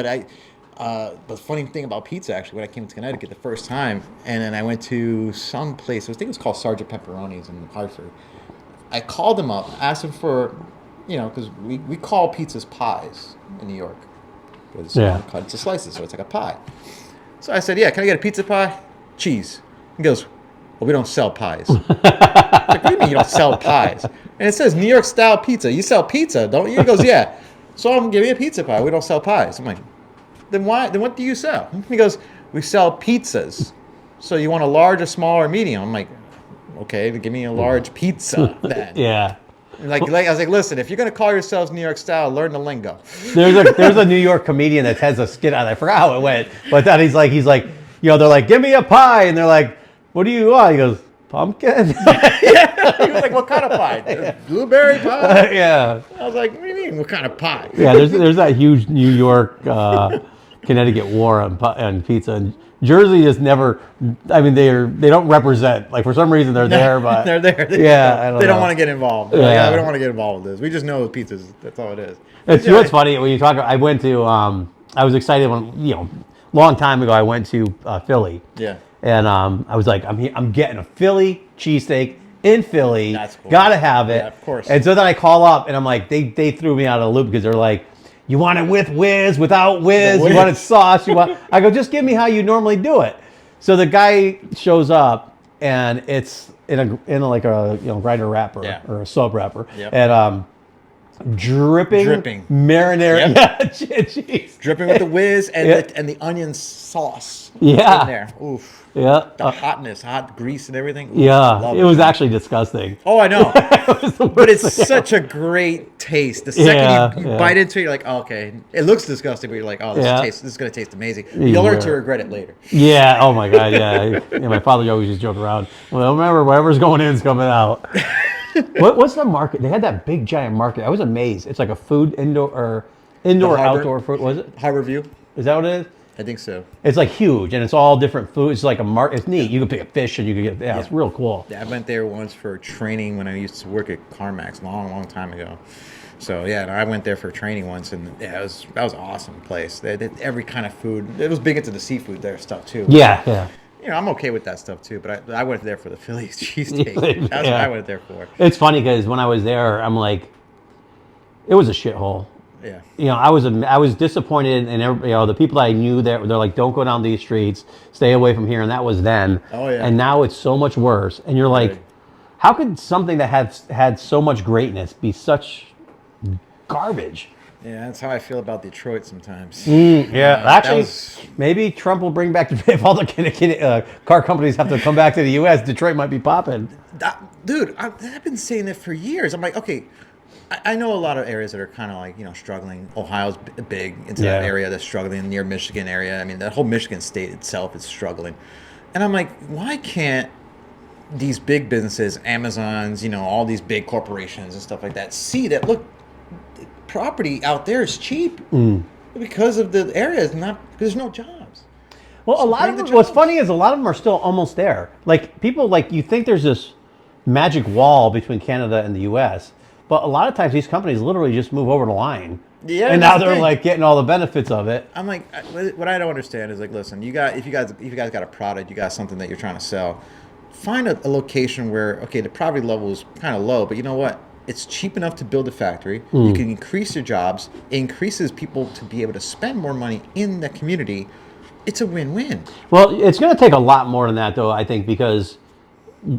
the funny thing about pizza, actually, when I came to Connecticut the first time, and then I went to some place, I think it was called Sergeant Pepperoni's in Hartford. I called them up, asked them for, because we call pizzas pies in New York. It's cut into slices, so it's like a pie. So I said, yeah, can I get a pizza pie? Cheese. He goes, well, we don't sell pies. Like, what do you mean you don't sell pies? And it says New York style pizza. You sell pizza, don't you? He goes, yeah. So I'm giving you a pizza pie. We don't sell pies. I'm like, then why? Then what do you sell? He goes, we sell pizzas. So you want a large, a small, or medium? I'm like, okay, then give me a large pizza then. Yeah. Like I was like, listen, if you're gonna call yourselves New York style, learn the lingo. There's a New York comedian that has a skit on it. I forgot how it went, but then he's like, they're like, give me a pie, and they're like, what do you want? He goes, pumpkin. Yeah. He was like, what kind of pie? Blueberry pie? Yeah. I was like, what do you mean, what kind of pie? Yeah, there's that huge New York, Connecticut war on pizza, and Jersey is never. I mean, they don't represent. Like for some reason they're there, but they're there. They don't want to get involved. Yeah. We don't want to get involved with this. We just know the pizzas. That's all it is. It's what's funny when you talk. I went to. I was excited when long time ago I went to Philly. Yeah. And I was like, I'm getting a Philly cheesesteak in Philly. That's cool. Gotta have it. Yeah, of course. And so then I call up and I'm like, they threw me out of the loop because they're like, you want it with whiz, without whiz, you want it sauce, I go, just give me how you normally do it. So the guy shows up and it's in like a grinder wrapper or a soap wrapper. Yep. And dripping marinara. Yep. Yeah, cheese. Dripping with the whiz and the onion sauce. Yeah. In there. Oof. Yeah. The hotness, hot grease and everything. Oof, Yeah. love It was actually disgusting. Oh, I know. It was the But worst it's thing such a great taste. The second you bite into it, you're like, oh, okay. It looks disgusting, but you're like, oh, this is going to taste amazing. You'll learn to regret it later. Yeah. Oh my God. Yeah. My father always just joked around. Well, remember, whatever's going in is coming out. What's the market? They had that big giant market. I was amazed. It's like a food indoor outdoor food. Was it? Harbor View? Is that what it is? I think so. It's like huge and it's all different foods. It's like a market. It's neat. You can pick a fish and you can get. It's real cool. Yeah, I went there once for training when I used to work at CarMax long time ago. So yeah, I went there for training once, and that was an awesome place. They did every kind of food. It was big into the seafood there stuff too. Yeah. I'm okay with that stuff too, but I went there for the Philly cheesesteak. That's what I went there for. It's funny because when I was there, I'm like, it was a shithole. Yeah. I was disappointed in the people that I knew there. They're like, don't go down these streets, stay away from here, and that was then. Oh yeah. And now it's so much worse. And you're like, how could something that had so much greatness be such garbage? Yeah, that's how I feel about Detroit sometimes. Actually, maybe Trump will bring back, if all the car companies have to come back to the U.S., Detroit might be popping. Dude, I've been saying that for years. I'm like, okay, I know a lot of areas that are kind of like, struggling. Ohio's big into that area that's struggling, near Michigan area. I mean, the whole Michigan state itself is struggling. And I'm like, why can't these big businesses, Amazons, all these big corporations and stuff like that, see that, look, property out there is cheap because of the area. There's no jobs. Well, so a lot of them, what's funny is a lot of them are still almost there. Like people, you think there's this magic wall between Canada and the U.S., but a lot of times these companies literally just move over the line. Yeah, and now they're like getting all the benefits of it. I'm like, what I don't understand is like, listen, if you guys got a product, you got something that you're trying to sell, find a location where the property level is kind of low, but you know what? It's cheap enough to build a factory. You can increase your jobs. It increases people to be able to spend more money in the community. It's a win-win. Well, it's going to take a lot more than that, though, I think, because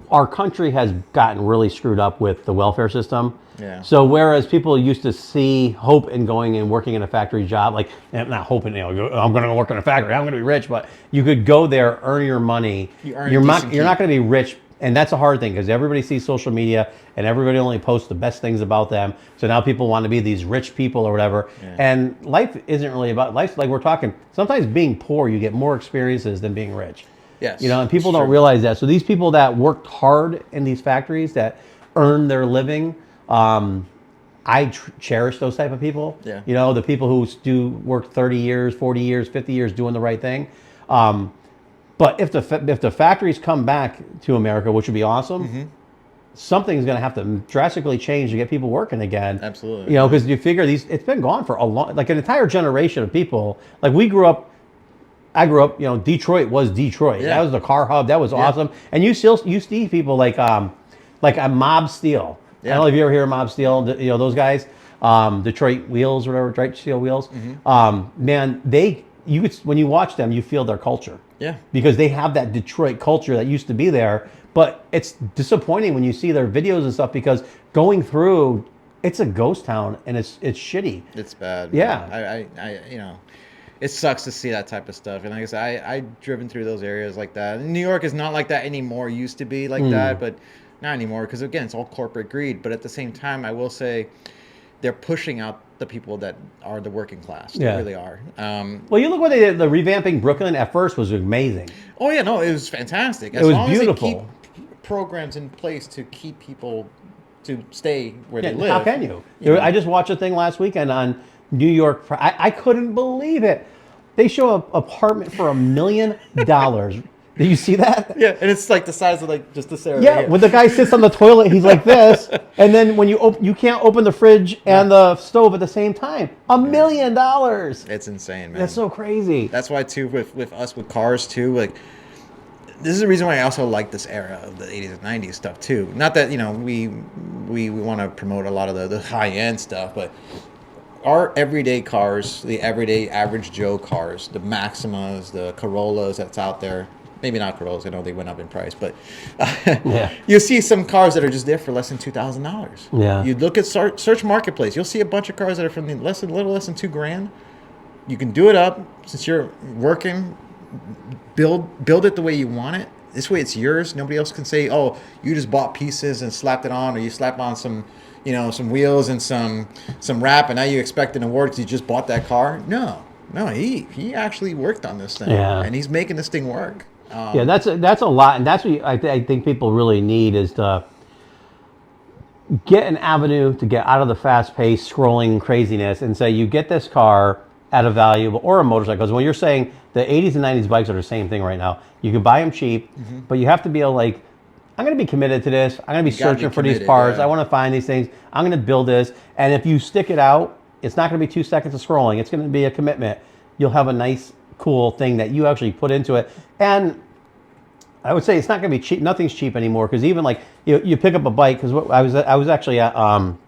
our country has gotten really screwed up with the welfare system. Yeah. So whereas people used to see hope in going and working in a factory job, like not hoping, I'm going to work in a factory, I'm going to be rich, but you could go there, earn your money. You're not going to be rich. And that's a hard thing because everybody sees social media and everybody only posts the best things about them. So now people want to be these rich people or whatever. Yeah. And life isn't really about life. Like we're talking, sometimes being poor, you get more experiences than being rich. Yes. And people don't realize that. So these people that worked hard in these factories that earn their living, I cherish those type of people. Yeah. The people who do work 30 years, 40 years, 50 years doing the right thing. But if the factories come back to America, which would be awesome, something's going to have to drastically change to get people working again. Absolutely. Because you figure it's been gone for an entire generation of people. Like I grew up, Detroit was Detroit. Yeah. That was the car hub. That was awesome. And you see people like a Mob Steel. Yeah. I don't know if you ever hear of Mob Steel. Those guys, Detroit Wheels or whatever, Detroit Steel Wheels. Man, they when you watch them, you feel their culture. Yeah. Because they have that Detroit culture that used to be there. But it's disappointing when you see their videos and stuff because going through, it's a ghost town and it's shitty. It's bad. Yeah. Man. It sucks to see that type of stuff. And like I said, I've driven through those areas like that. And New York is not like that anymore. It used to be like that, but not anymore. Because again, it's all corporate greed. But at the same time, I will say they're pushing out the people that are the working class. They really are. Well, you look what they did. The revamping Brooklyn at first was amazing. Oh yeah, no, it was fantastic. It was beautiful. As long as they keep programs in place to keep people to stay where they live. How can you? I just watched a thing last weekend on New York. I couldn't believe it. They show an apartment for $1 million. Did you see that? Yeah, and it's like the size of like just this area. Yeah, when the guy sits on the toilet, he's like this, and then when you can't open the fridge and the stove at the same time. $1 million. It's insane, man. That's so crazy. That's why too with us with cars too, like this is the reason why I also like this era of the 80s and 90s stuff too. Not that, we want to promote a lot of the high end stuff, but our everyday cars, the everyday average Joe cars, the Maximas, the Corollas that's out there. Maybe not Corollas. I know they went up in price, but you see some cars that are just there for less than $2,000. Yeah. You look at search marketplace. You'll see a bunch of cars that are from little less than $2,000. You can do it up since you're working. Build it the way you want it. This way, it's yours. Nobody else can say, "Oh, you just bought pieces and slapped it on," or you slap on some wheels and some wrap, and now you expect an award because you just bought that car. No, he actually worked on this thing, and he's making this thing work. That's a lot, and that's what I think people really need is to get an avenue to get out of the fast-paced scrolling craziness and say you get this car at a value or a motorcycle. Because when you're saying the 80s and 90s bikes are the same thing right now, you can buy them cheap, but you have to be able I'm going to be committed to this. I'm going to be searching for these parts. I want to find these things. I'm going to build this, and if you stick it out, it's not going to be 2 seconds of scrolling. It's going to be a commitment. You'll have a nice, cool thing that you actually put into it. And I would say it's not going to be cheap. Nothing's cheap anymore because even like you pick up a bike because I was actually at all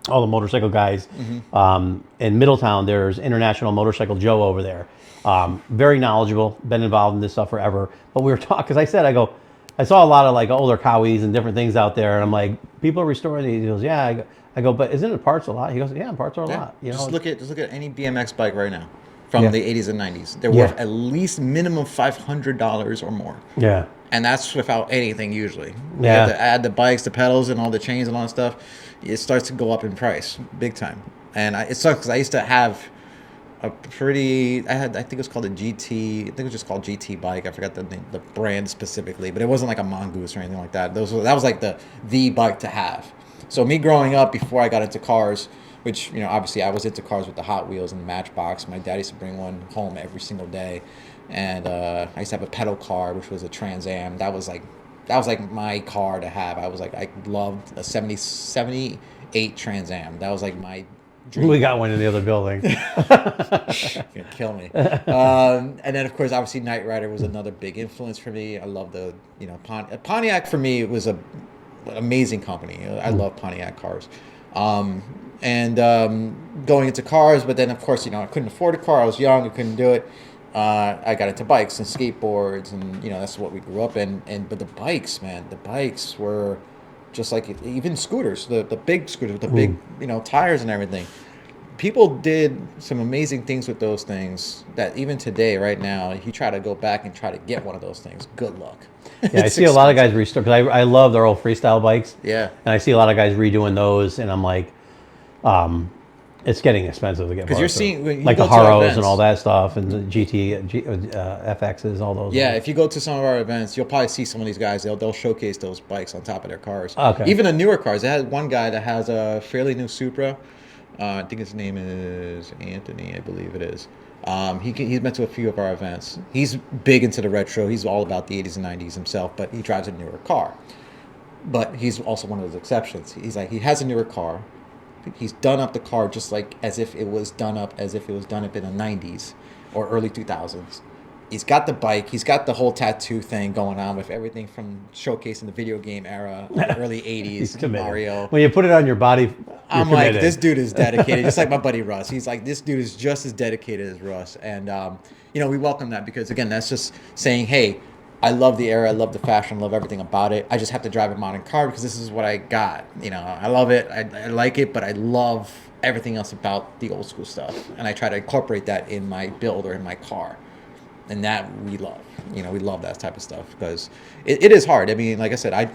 the motorcycle guys in Middletown. There's International Motorcycle Joe over there. Very knowledgeable. Been involved in this stuff forever. But we were talking because I saw a lot of like older Cowies and different things out there, and I'm like, people are restoring these. He goes, yeah. I go, but isn't it parts a lot? He goes, yeah, parts are a lot. Just look at any BMX bike right now. From the 80s and 90s. They're worth at least minimum $500 or more. Yeah. And that's without anything usually. You Yeah. have to add the bikes, the pedals, and all the chains and all that stuff. It starts to go up in price big time. And it sucks because I used to have I think it was called a GT. I think it was just called GT bike. I forgot the brand specifically, but it wasn't like a Mongoose or anything like that. That was like the bike to have. So me growing up before I got into cars, which, obviously I was into cars with the Hot Wheels and the Matchbox. My dad used to bring one home every single day. And I used to have a pedal car, which was a Trans Am. That was like my car to have. I loved a 78 Trans Am. That was like my dream. We got one in the other building. You're gonna kill me. And then of course, obviously, Knight Rider was another big influence for me. I love Pontiac. For me, it was an amazing company. I love Pontiac cars. And going into cars, but then of course, I couldn't afford a car. I was young, I couldn't do it. I got into bikes and skateboards, and that's what we grew up in. But the bikes, man, were just like even scooters, the big scooters with the big tires and everything. People did some amazing things with those things that even today, right now, if you try to go back and try to get one of those things, good luck. Yeah, I see a lot of guys restore because I love their old freestyle bikes. Yeah, and I see a lot of guys redoing those, and I'm like, it's getting expensive to get because you're seeing like the Haros and all that stuff, and the FXs, all those. Yeah, if you go to some of our events, you'll probably see some of these guys. They'll showcase those bikes on top of their cars. Okay. Even the newer cars. They had one guy that has a fairly new Supra. I think his name is Anthony, I believe it is. He's been to a few of our events. He's big into the retro. He's all about the 80s and 90s himself, but he drives a newer car. But he's also one of those exceptions. He's like, he has a newer car. He's done up the car just like as if it was done up in the 90s or early 2000s. He's got the bike. He's got the whole tattoo thing going on with everything from showcasing the video game era, the early 80s, Mario. When you put it on your body, I'm You're like, committed. this dude is dedicated, just like my buddy Russ. He's like, this dude is just as dedicated as Russ. And, we welcome that because, again, that's just saying, hey, I love the era, I love the fashion, I love everything about it. I just have to drive a modern car because this is what I got. I love it, I like it, but I love everything else about the old school stuff. And I try to incorporate that in my build or in my car. And that we love. We love that type of stuff because it is hard. I mean, like I said,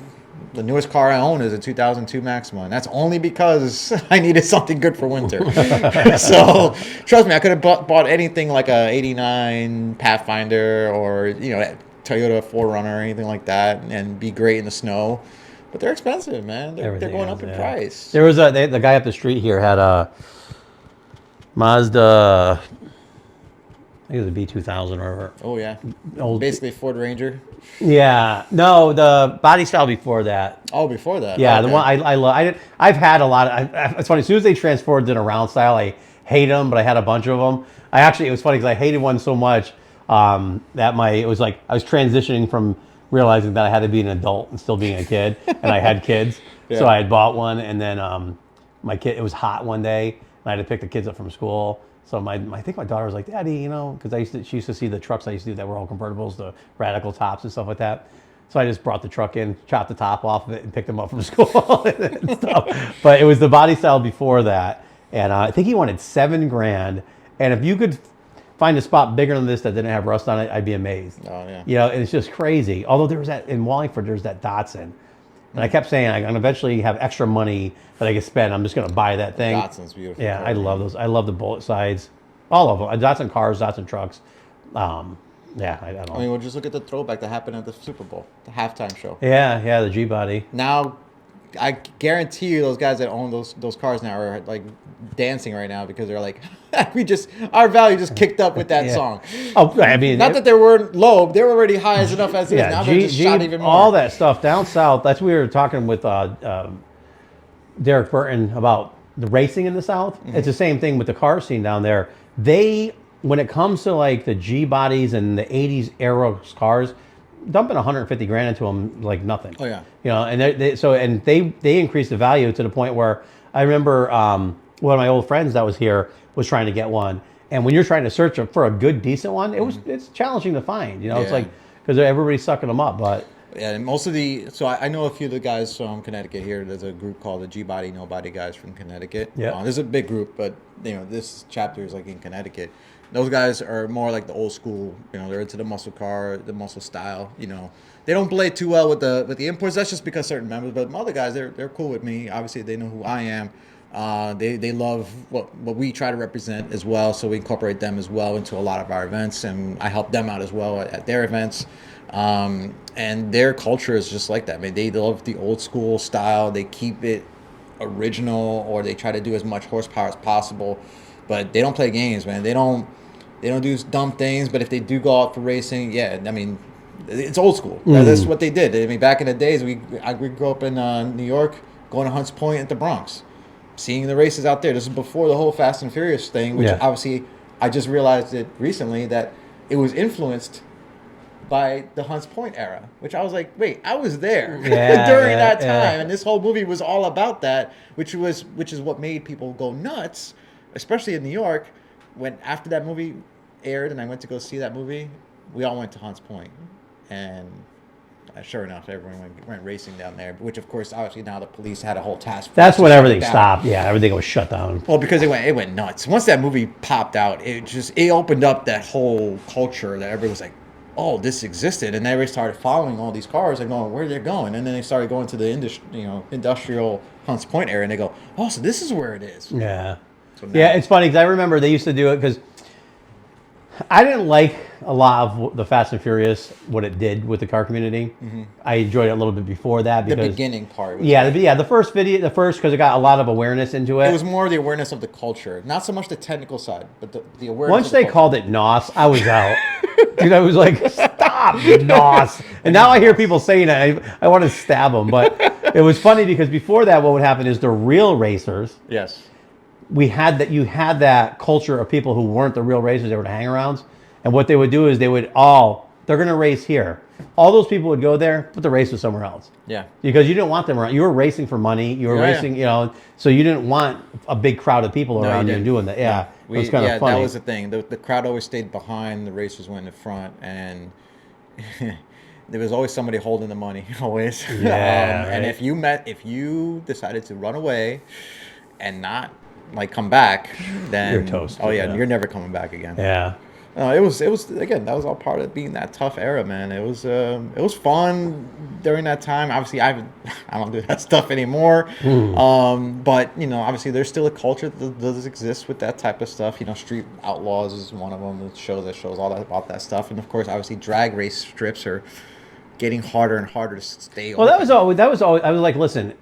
the newest car I own is a 2002 Maxima, and that's only because I needed something good for winter. So, trust me, I could have bought anything like a 89 Pathfinder or, Toyota 4Runner or anything like that and be great in the snow. But they're expensive, man. They're going up in price. There was the guy up the street here had a Mazda, I think it was a B2000 or Oh, yeah. old. Basically Ford Ranger. Yeah, no, the body style before that. Oh, before that. Yeah, Okay. the one I love. I've had a lot of. It's funny. As soon as they transformed it around style, I hate them, but I had a bunch of them. It was funny because I hated one so much that it was like I was transitioning from realizing that I had to be an adult and still being a kid, and I had kids, so I had bought one, and then my kid. It was hot one day, and I had to pick the kids up from school. So I think my daughter was like, Daddy, because she used to see the trucks I used to do that were all convertibles, the radical tops and stuff like that. So I just brought the truck in, chopped the top off of it, and picked them up from school and stuff. But it was the body style before that, and I think he wanted $7,000. And if you could find a spot bigger than this that didn't have rust on it, I'd be amazed. Oh yeah. And it's just crazy. Although there was that in Wallingford, there's that Datsun. And I kept saying I'm gonna eventually have extra money that I can spend. I'm just gonna buy that thing. Datsun's beautiful. Yeah, I love those. I love the bullet sides, all of them. Datsun cars, Datsun trucks. Yeah, I don't know. I mean, we'll just look at the throwback that happened at the Super Bowl, the halftime show. Yeah, the G body. Now, I guarantee you, those guys that own those cars now are like dancing right now because they're like, our value just kicked up with that song. Oh, I mean, Not that they weren't low, they were already high as enough as it is. Now they're just shot even more. all that stuff down south. That's we were talking with Derek Burton about the racing in the south. Mm-hmm. It's the same thing with the car scene down there. When it comes to like the G bodies and the '80s era cars, dumping $150,000 into them like nothing. Oh yeah. And they increased the value to the point where I remember one of my old friends that was here was trying to get one, and when you're trying to search for a good decent one, it's challenging to find. It's like because everybody's sucking them up, but. Yeah, and most of I know a few of the guys from Connecticut here. There's a group called the G Body No Body guys from Connecticut. Yeah. There's a big group, but this chapter is like in Connecticut. Those guys are more like the old school. They're into the muscle car, the muscle style. They don't play too well with the imports. That's just because certain members. But my other guys, they're cool with me. Obviously, they know who I am. They love what we try to represent as well. So we incorporate them as well into a lot of our events, and I help them out as well at their events. And their culture is just like that. I mean, they love the old school style. They keep it original, or they try to do as much horsepower as possible. But they don't play games, man. They don't do dumb things. But if they do go out for racing, yeah, I mean, it's old school. That's what they did. I mean, back in the days, we grew up in New York, going to Hunts Point at the Bronx, seeing the races out there. This is before the whole Fast and Furious thing, which obviously I just realized it recently that it was influenced by the Hunts Point era, which I was like, wait, I was there during that time, and this whole movie was all about that, which is what made people go nuts, especially in New York. When after that movie aired, and I went to go see that movie, we all went to Hunts Point, and sure enough, everyone went racing down there. Which, of course, obviously now the police had a whole task force. That's when everything stopped. Yeah, everything was shut down. Well, because it went nuts. Once that movie popped out, it opened up that whole culture that everybody was like, oh, this existed, and everybody started following all these cars and going, where they're going, and then they started going to the industrial Hunts Point area, and they go, oh, so this is where it is. Yeah, So it's funny because I remember they used to do it because I didn't like a lot of the Fast and Furious, what it did with the car community. Mm-hmm. I enjoyed it a little bit before that because the beginning part. Was the first because it got a lot of awareness into it. It was more the awareness of the culture, not so much the technical side, but the awareness. Once of the they culture. called it NOS, I was out. Dude, I was like, stop, NOS. And now I hear people saying it. I want to stab them. But it was funny because before that, what would happen is the real racers. Yes. You had that culture of people who weren't the real racers. They were the hang-arounds. And what they would do is they're going to race here. all those people would go there, but the race was somewhere else. Yeah. Because you didn't want them around. You were racing for money. You were Yeah, racing, so you didn't want a big crowd of people No, around you you didn't. doing that. Yeah, it was kind of yeah, funny. that was the thing. The crowd always stayed behind. The racers went in front, and there was always somebody holding the money. Always. Yeah, And right. if you decided to run away and not like come back, then You're toast. Oh yeah, Yeah. you're never coming back again. Yeah. It was again, that was all part of being that tough era, man. It was fun during that time. Obviously, I don't do that stuff anymore. But obviously, there's still a culture that does exist with that type of stuff. Street Outlaws is one of them. The show that shows all that about that stuff, and of course, obviously, drag race strips are getting harder and harder to stay. Well, open. that was always. I was like, listen,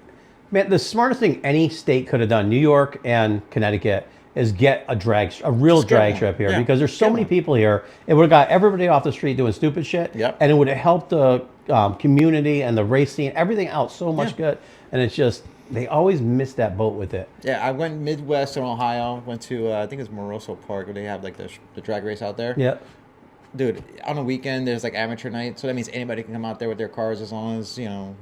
man, the smartest thing any state could have done, New York and Connecticut, is get a real Just get drag one. strip here Yeah, because there's so get many one. people here. It would have got everybody off the street doing stupid shit. Yep. And it would have helped the community and the race scene, everything out so much Yeah. good. And it's just they always miss that boat with it. Yeah, I went Midwest in Ohio. Went to I think it's Moroso Park where they have like the drag race out there. Yep. Dude, on a weekend there's like amateur night, so that means anybody can come out there with their cars as long as you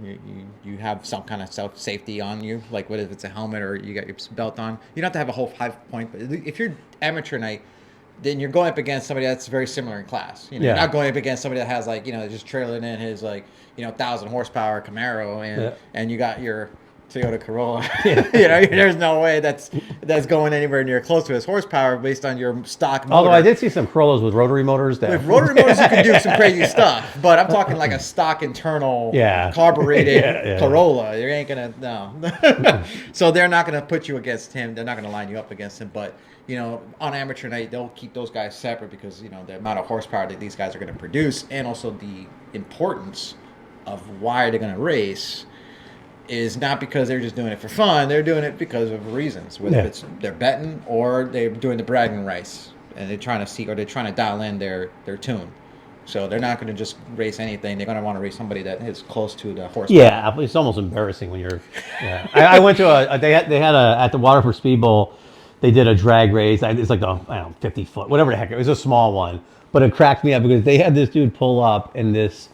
you have some kind of safety on you, like whether it's a helmet or you got your belt on. You don't have to have a whole 5-point, but if you're amateur night, then you're going up against somebody that's very similar in class. You're Yeah. not going up against somebody that has like just trailing in his like 1,000 horsepower Camaro and you got your Toyota Corolla. There's no way that's going anywhere near close to his horsepower based on your stock motor. Although I did see some Corollas with rotary motors that With rotary motors, you can do some crazy stuff, but I'm talking like a stock internal, Yeah. carbureted Yeah. Corolla. You ain't gonna no. So they're not gonna put you against him. They're not gonna line you up against him. But on amateur night, they'll keep those guys separate because the amount of horsepower that these guys are gonna produce, and also the importance of why they're gonna race. Is not because they're just doing it for fun. They're doing it because of reasons. Whether Yeah. it's they're betting or they're doing the bragging rights, and they're trying to dial in their tune. So they're not going to just race anything. They're going to want to race somebody that is close to the horsepower. Yeah, it's almost embarrassing when you're. Yeah, I went to they had at the Waterford Speed Bowl, they did a drag race. It's like 50-foot, whatever the heck. It was a small one, but it cracked me up because they had this dude pull up in this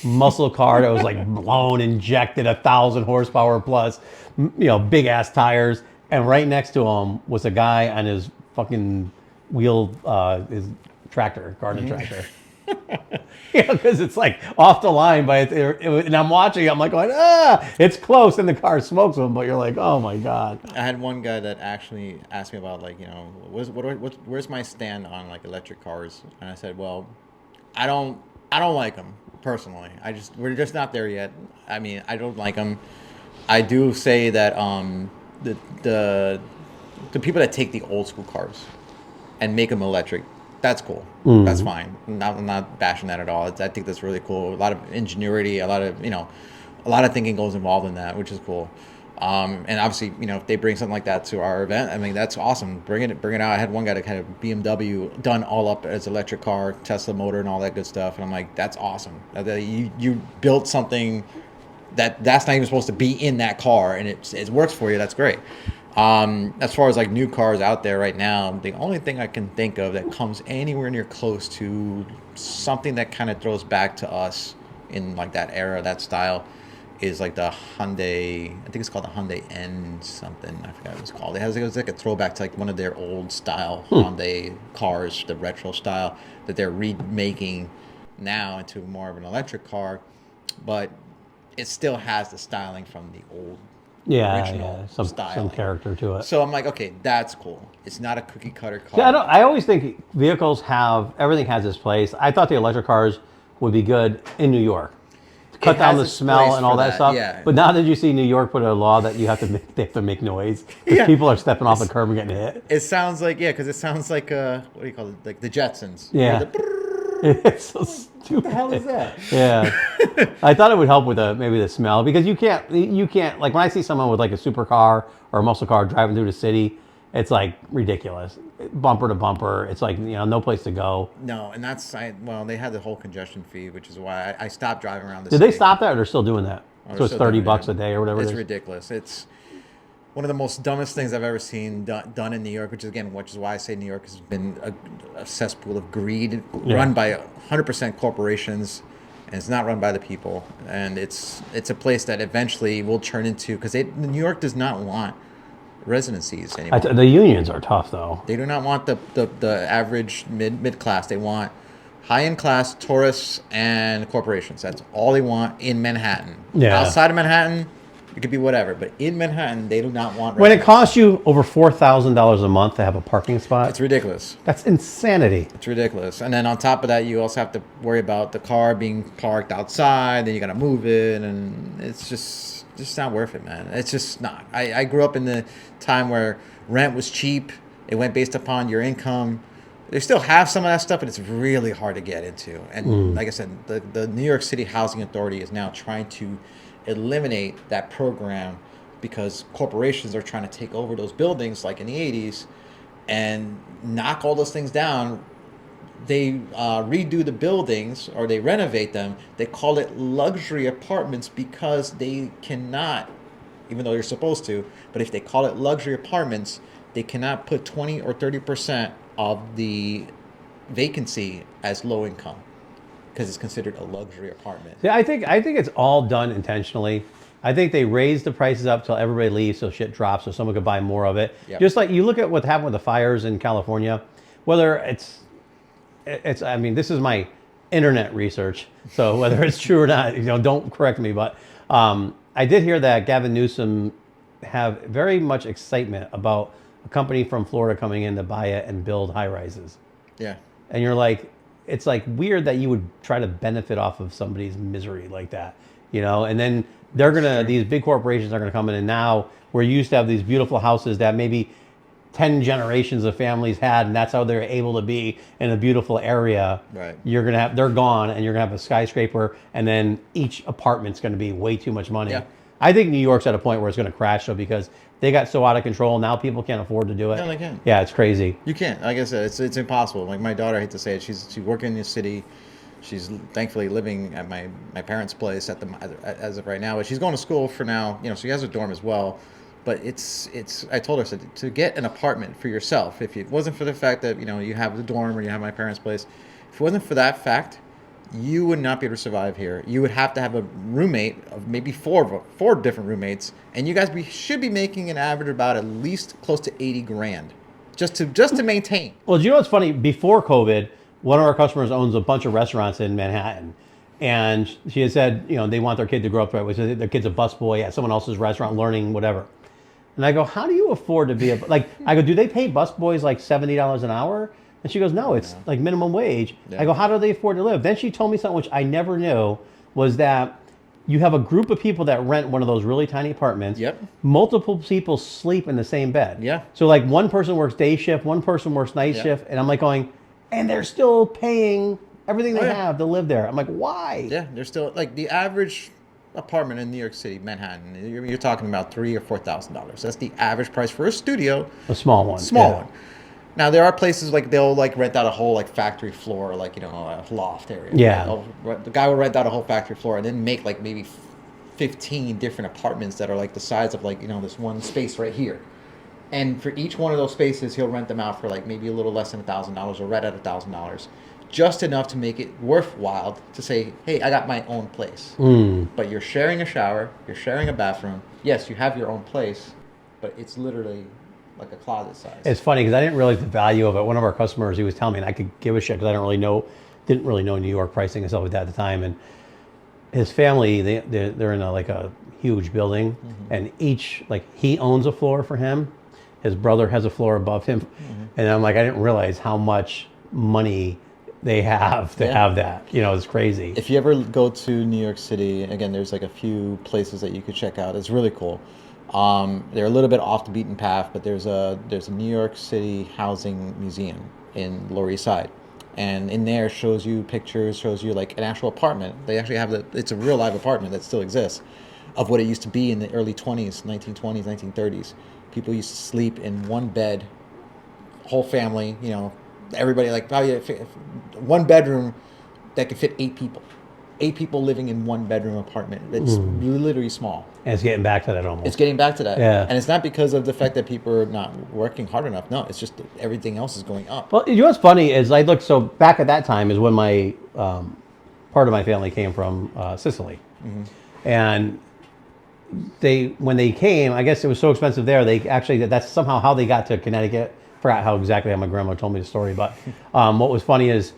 muscle car that was like blown, injected 1,000 horsepower plus, big ass tires, and right next to him was a guy on his fucking wheel, his tractor, garden tractor. Because it's like off the line, but and I'm watching it, I'm like going, it's close, and the car smokes him, but you're like, oh my god. I had one guy that actually asked me about like where's my stand on like electric cars, and I said, well, I don't like them personally. We're just not there yet. I mean, I don't like them. I do say that the people that take the old school cars and make them electric, that's cool. Mm-hmm. That's fine. I'm not bashing that at all. I think that's really cool. A lot of ingenuity, a lot of thinking goes involved in that, which is cool. And obviously, if they bring something like that to our event, I mean, that's awesome. Bring it out. I had one guy that had a BMW done all up as electric car, Tesla motor, and all that good stuff. And I'm like, that's awesome. You built something that's not even supposed to be in that car, and it works for you. That's great. As far as like new cars out there right now, the only thing I can think of that comes anywhere near close to something that kind of throws back to us in like that era, that style, is like the Hyundai. I think it's called the Hyundai N something. I forgot what it's called. It was like a throwback to like one of their old style Hyundai cars, the retro style that they're remaking now into more of an electric car, but it still has the styling from the old original some styling. character to it. So I'm like, okay, that's cool. It's not a cookie cutter car. Yeah, I always think vehicles everything has its place. I thought the electric cars would be good in New York. Cut down has the its smell place and all for that stuff. yeah. But now that you see New York put a law that they have to make noise because people are stepping off the curb and getting hit. It sounds like what do you call it? Like the Jetsons. Yeah. It's so stupid. What the hell is that? Yeah, I thought it would help with maybe the smell because you can't like when I see someone with like a supercar or a muscle car driving through the city, it's like ridiculous, bumper to bumper. It's like no place to go. No, and they had the whole congestion fee, which is why I stopped driving around the Did city. they stop that or they're still doing that? Oh, So it's they're still $30 doing a day or whatever it It's is. ridiculous. It's one of the most dumbest things I've ever seen done in New York, which is why I say New York has been a cesspool of greed run by 100% corporations and it's not run by the people, and it's a place that eventually will turn into, because New York does not want residencies anymore. The unions are tough, though. They do not want the average mid class. They want high end class tourists and corporations. That's all they want in Manhattan. Yeah. Outside of Manhattan, it could be whatever, but in Manhattan, they do not want. When it costs you over $4,000 a month to have a parking spot, it's ridiculous. That's insanity. It's ridiculous. And then on top of that, you also have to worry about the car being parked outside. Then you got to move it, and it's just not worth it, man. It's just not. I grew up in the time where rent was cheap. It went based upon your income. They still have some of that stuff, but it's really hard to get into. And like I said, the New York City Housing Authority is now trying to eliminate that program because corporations are trying to take over those buildings like in the 80s and knock all those things down. They redo the buildings or they renovate them. They call it luxury apartments because they cannot, even though you're supposed to, but if they call it luxury apartments, they cannot put 20 or 30% of the vacancy as low income because it's considered a luxury apartment. Yeah, I think it's all done intentionally. I think they raise the prices up till everybody leaves, so shit drops, so someone could buy more of it. Yep. Just like you look at what happened with the fires in California, whether it's. I mean, this is my internet research, so whether it's true or not, don't correct me. But I did hear that Gavin Newsom have very much excitement about a company from Florida coming in to buy it and build high rises. Yeah. And you're like, it's like weird that you would try to benefit off of somebody's misery like that, And then these big corporations are gonna come in, and now we're used to have these beautiful houses that maybe 10 generations of families had, and that's how they're able to be in a beautiful area. Right. They're gone, and you're gonna have a skyscraper, and then each apartment's gonna be way too much money. Yeah. I think New York's at a point where it's gonna crash though, because they got so out of control. Now people can't afford to do it. No, they can't. Yeah, it's crazy. You can't. Like I said, it's impossible. Like my daughter, I hate to say it, she's working in the city. She's thankfully living at my parents' place as of right now. But she's going to school for now. She has a dorm as well. But it's. I told her, said, to get an apartment for yourself, if it wasn't for the fact that you have the dorm or you have my parents' place, if it wasn't for that fact, you would not be able to survive here. You would have to have a roommate of maybe four different roommates, and you guys should be making an average about at least close to $80,000 just to maintain. Well, do you know what's funny? Before COVID, one of our customers owns a bunch of restaurants in Manhattan, and she had said, they want their kid to grow up right. So their kid's a busboy at someone else's restaurant, learning whatever. And I go, how do you afford to be I go, do they pay busboys like $70 an hour? And she goes, no, it's like minimum wage. Yeah. I go, how do they afford to live? Then she told me something which I never knew, was that you have a group of people that rent one of those really tiny apartments. Yep. Multiple people sleep in the same bed. Yeah. So like one person works day shift, one person works night shift. And I'm like going, and they're still paying everything they have to live there. I'm like, why? Yeah, they're still, like the average apartment in New York City, Manhattan, you're talking about $3,000 or $4,000. That's the average price for a studio. A small one. Small one. Now there are places like they'll rent out a whole factory floor, a loft area. Yeah. The guy will rent out a whole factory floor and then make maybe 15 different apartments that are the size of this one space right here. And for each one of those spaces, he'll rent them out for maybe a little less than $1,000 or right at $1,000, just enough to make it worthwhile to say, hey, I got my own place. But you're sharing a shower, you're sharing a bathroom. Yes, you have your own place, but it's literally like a closet size. It's funny because I didn't realize the value of it. One of our customers, he was telling me, and I could give a shit because I didn't really know New York pricing and stuff like that at the time. And his family, they're in a huge building, and each he owns a floor for him. His brother has a floor above him, and I'm like, I didn't realize how much money they have to have that. It's crazy. If you ever go to New York City, again, there's a few places that you could check out. It's really cool. They're a little bit off the beaten path, but there's a New York City housing museum in Lower East Side, and in there shows you pictures, shows you an actual apartment. They actually have it's a real live apartment that still exists, of what it used to be in the early 1920s, 1930s. People used to sleep in one bed, whole family. Everybody probably one bedroom that could fit 8 people. 8 people living in one bedroom apartment. That's literally small. And it's getting back to that almost. It's getting back to that. Yeah. And it's not because of the fact that people are not working hard enough. No, it's just that everything else is going up. Well, what's funny is so back at that time is when my part of my family came from Sicily, and when they came, I guess it was so expensive there. They actually that's somehow how they got to Connecticut. Forgot how exactly how my grandma told me the story, but what was funny is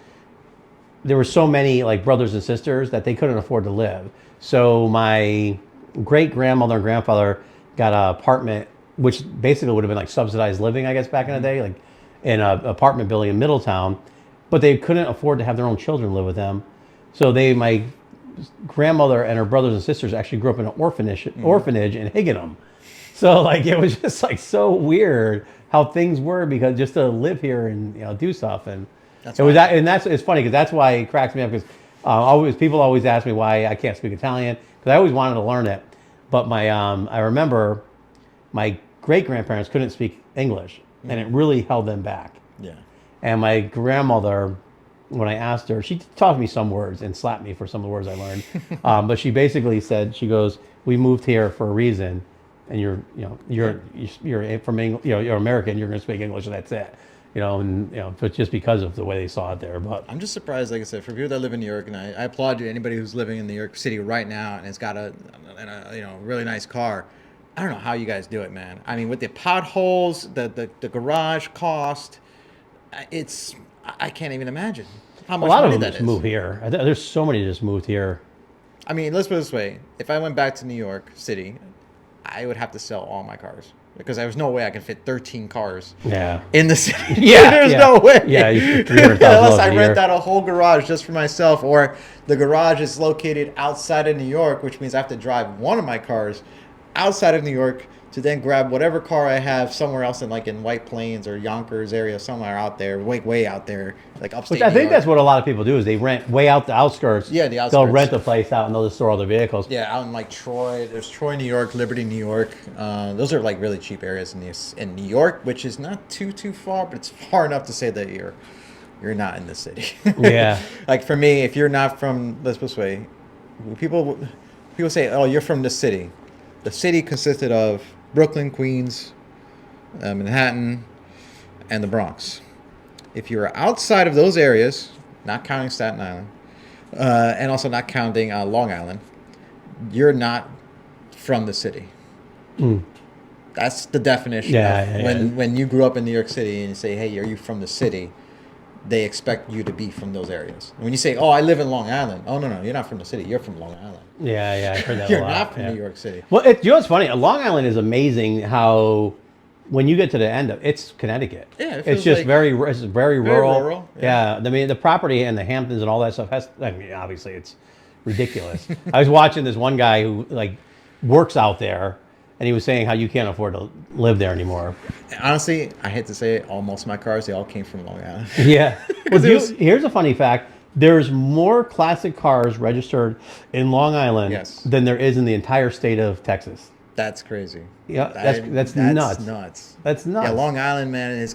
there were so many like brothers and sisters that they couldn't afford to live. So my great grandmother and grandfather got an apartment, which basically would have been like subsidized living, I guess, back in the day, like in an apartment building in Middletown, but they couldn't afford to have their own children live with them. So my grandmother and her brothers and sisters actually grew up in an orphanage in Higginham. So like it was just like so weird how things were because just to live here and do stuff and it's funny because that's why it cracks me up because people always ask me why I can't speak Italian because I always wanted to learn it, but I remember my great grandparents couldn't speak English and it really held them back. Yeah. And my grandmother, when I asked her, she taught me some words and slapped me for some of the words I learned. But she basically said, she goes, "We moved here for a reason, and you're from England, you're American. You're going to speak English, and that's it." But just because of the way they saw it there. But I'm just surprised, like I said, for people that live in New York, and I applaud you, anybody who's living in New York City right now and has got a really nice car. I don't know how you guys do it, man. I mean, with the potholes, the garage cost, I can't even imagine how much a lot of money them that just is. move here. There's so many just moved here. I mean, let's put it this way. If I went back to New York City, I would have to sell all my cars because there was no way I could fit 13 cars in the city. There's no way. Yeah, unless I rent out a whole garage just for myself, or the garage is located outside of New York, which means I have to drive one of my cars outside of New York to then grab whatever car I have somewhere else in White Plains or Yonkers area, somewhere out there, way out there, like upstate Which I New think York. that's what a lot of people do is they rent way out the outskirts. Yeah, the They'll outskirts. rent a place out and they'll just store all their vehicles. Yeah, out in Troy. There's Troy, New York, Liberty, New York. Those are really cheap areas in New York, which is not too far, but it's far enough to say that you're not in the city. Yeah. Like for me, if you're not from, let's put it this way, people say, "Oh, you're from the city." The city consisted of Brooklyn, Queens, Manhattan, and the Bronx. If you're outside of those areas, not counting Staten Island, and also not counting Long Island, you're not from the city. That's the definition of when you grew up in New York City and you say, "Hey, are you from the city?" They expect you to be from those areas. When you say, "Oh, I live in Long Island," oh no, you're not from the city. You're from Long Island. Yeah, I heard that You're a lot. not from New York City. Well, what's funny? Long Island is amazing how when you get to the end of it's Connecticut. Yeah, it's just very rural. Very rural, Yeah. I mean the property and the Hamptons and all that stuff obviously it's ridiculous. I was watching this one guy who works out there, and he was saying how you can't afford to live there anymore. Honestly, I hate to say it, most of my cars, they all came from Long Island. Yeah. Well, here's a funny fact. There's more classic cars registered in Long Island than there is in the entire state of Texas. That's crazy. Yeah, that's nuts. That's nuts. Yeah, Long Island, man,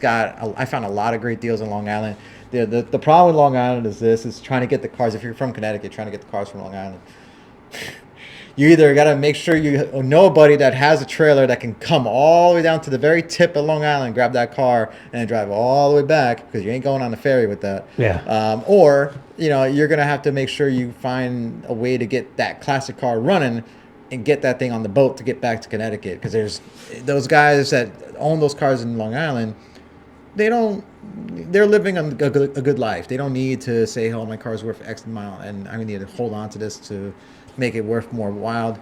I found a lot of great deals in Long Island. The problem with Long Island is trying to get the cars, if you're from Connecticut, trying to get the cars from Long Island. You either got to make sure you know a buddy that has a trailer that can come all the way down to the very tip of Long Island, grab that car, and drive all the way back because you ain't going on the ferry with that. Yeah. Or, you're going to have to make sure you find a way to get that classic car running and get that thing on the boat to get back to Connecticut. Because there's those guys that own those cars in Long Island, they're living a good life. They don't need to say, "Oh, my car's worth X amount and I need to hold on to this to make it worth more wild."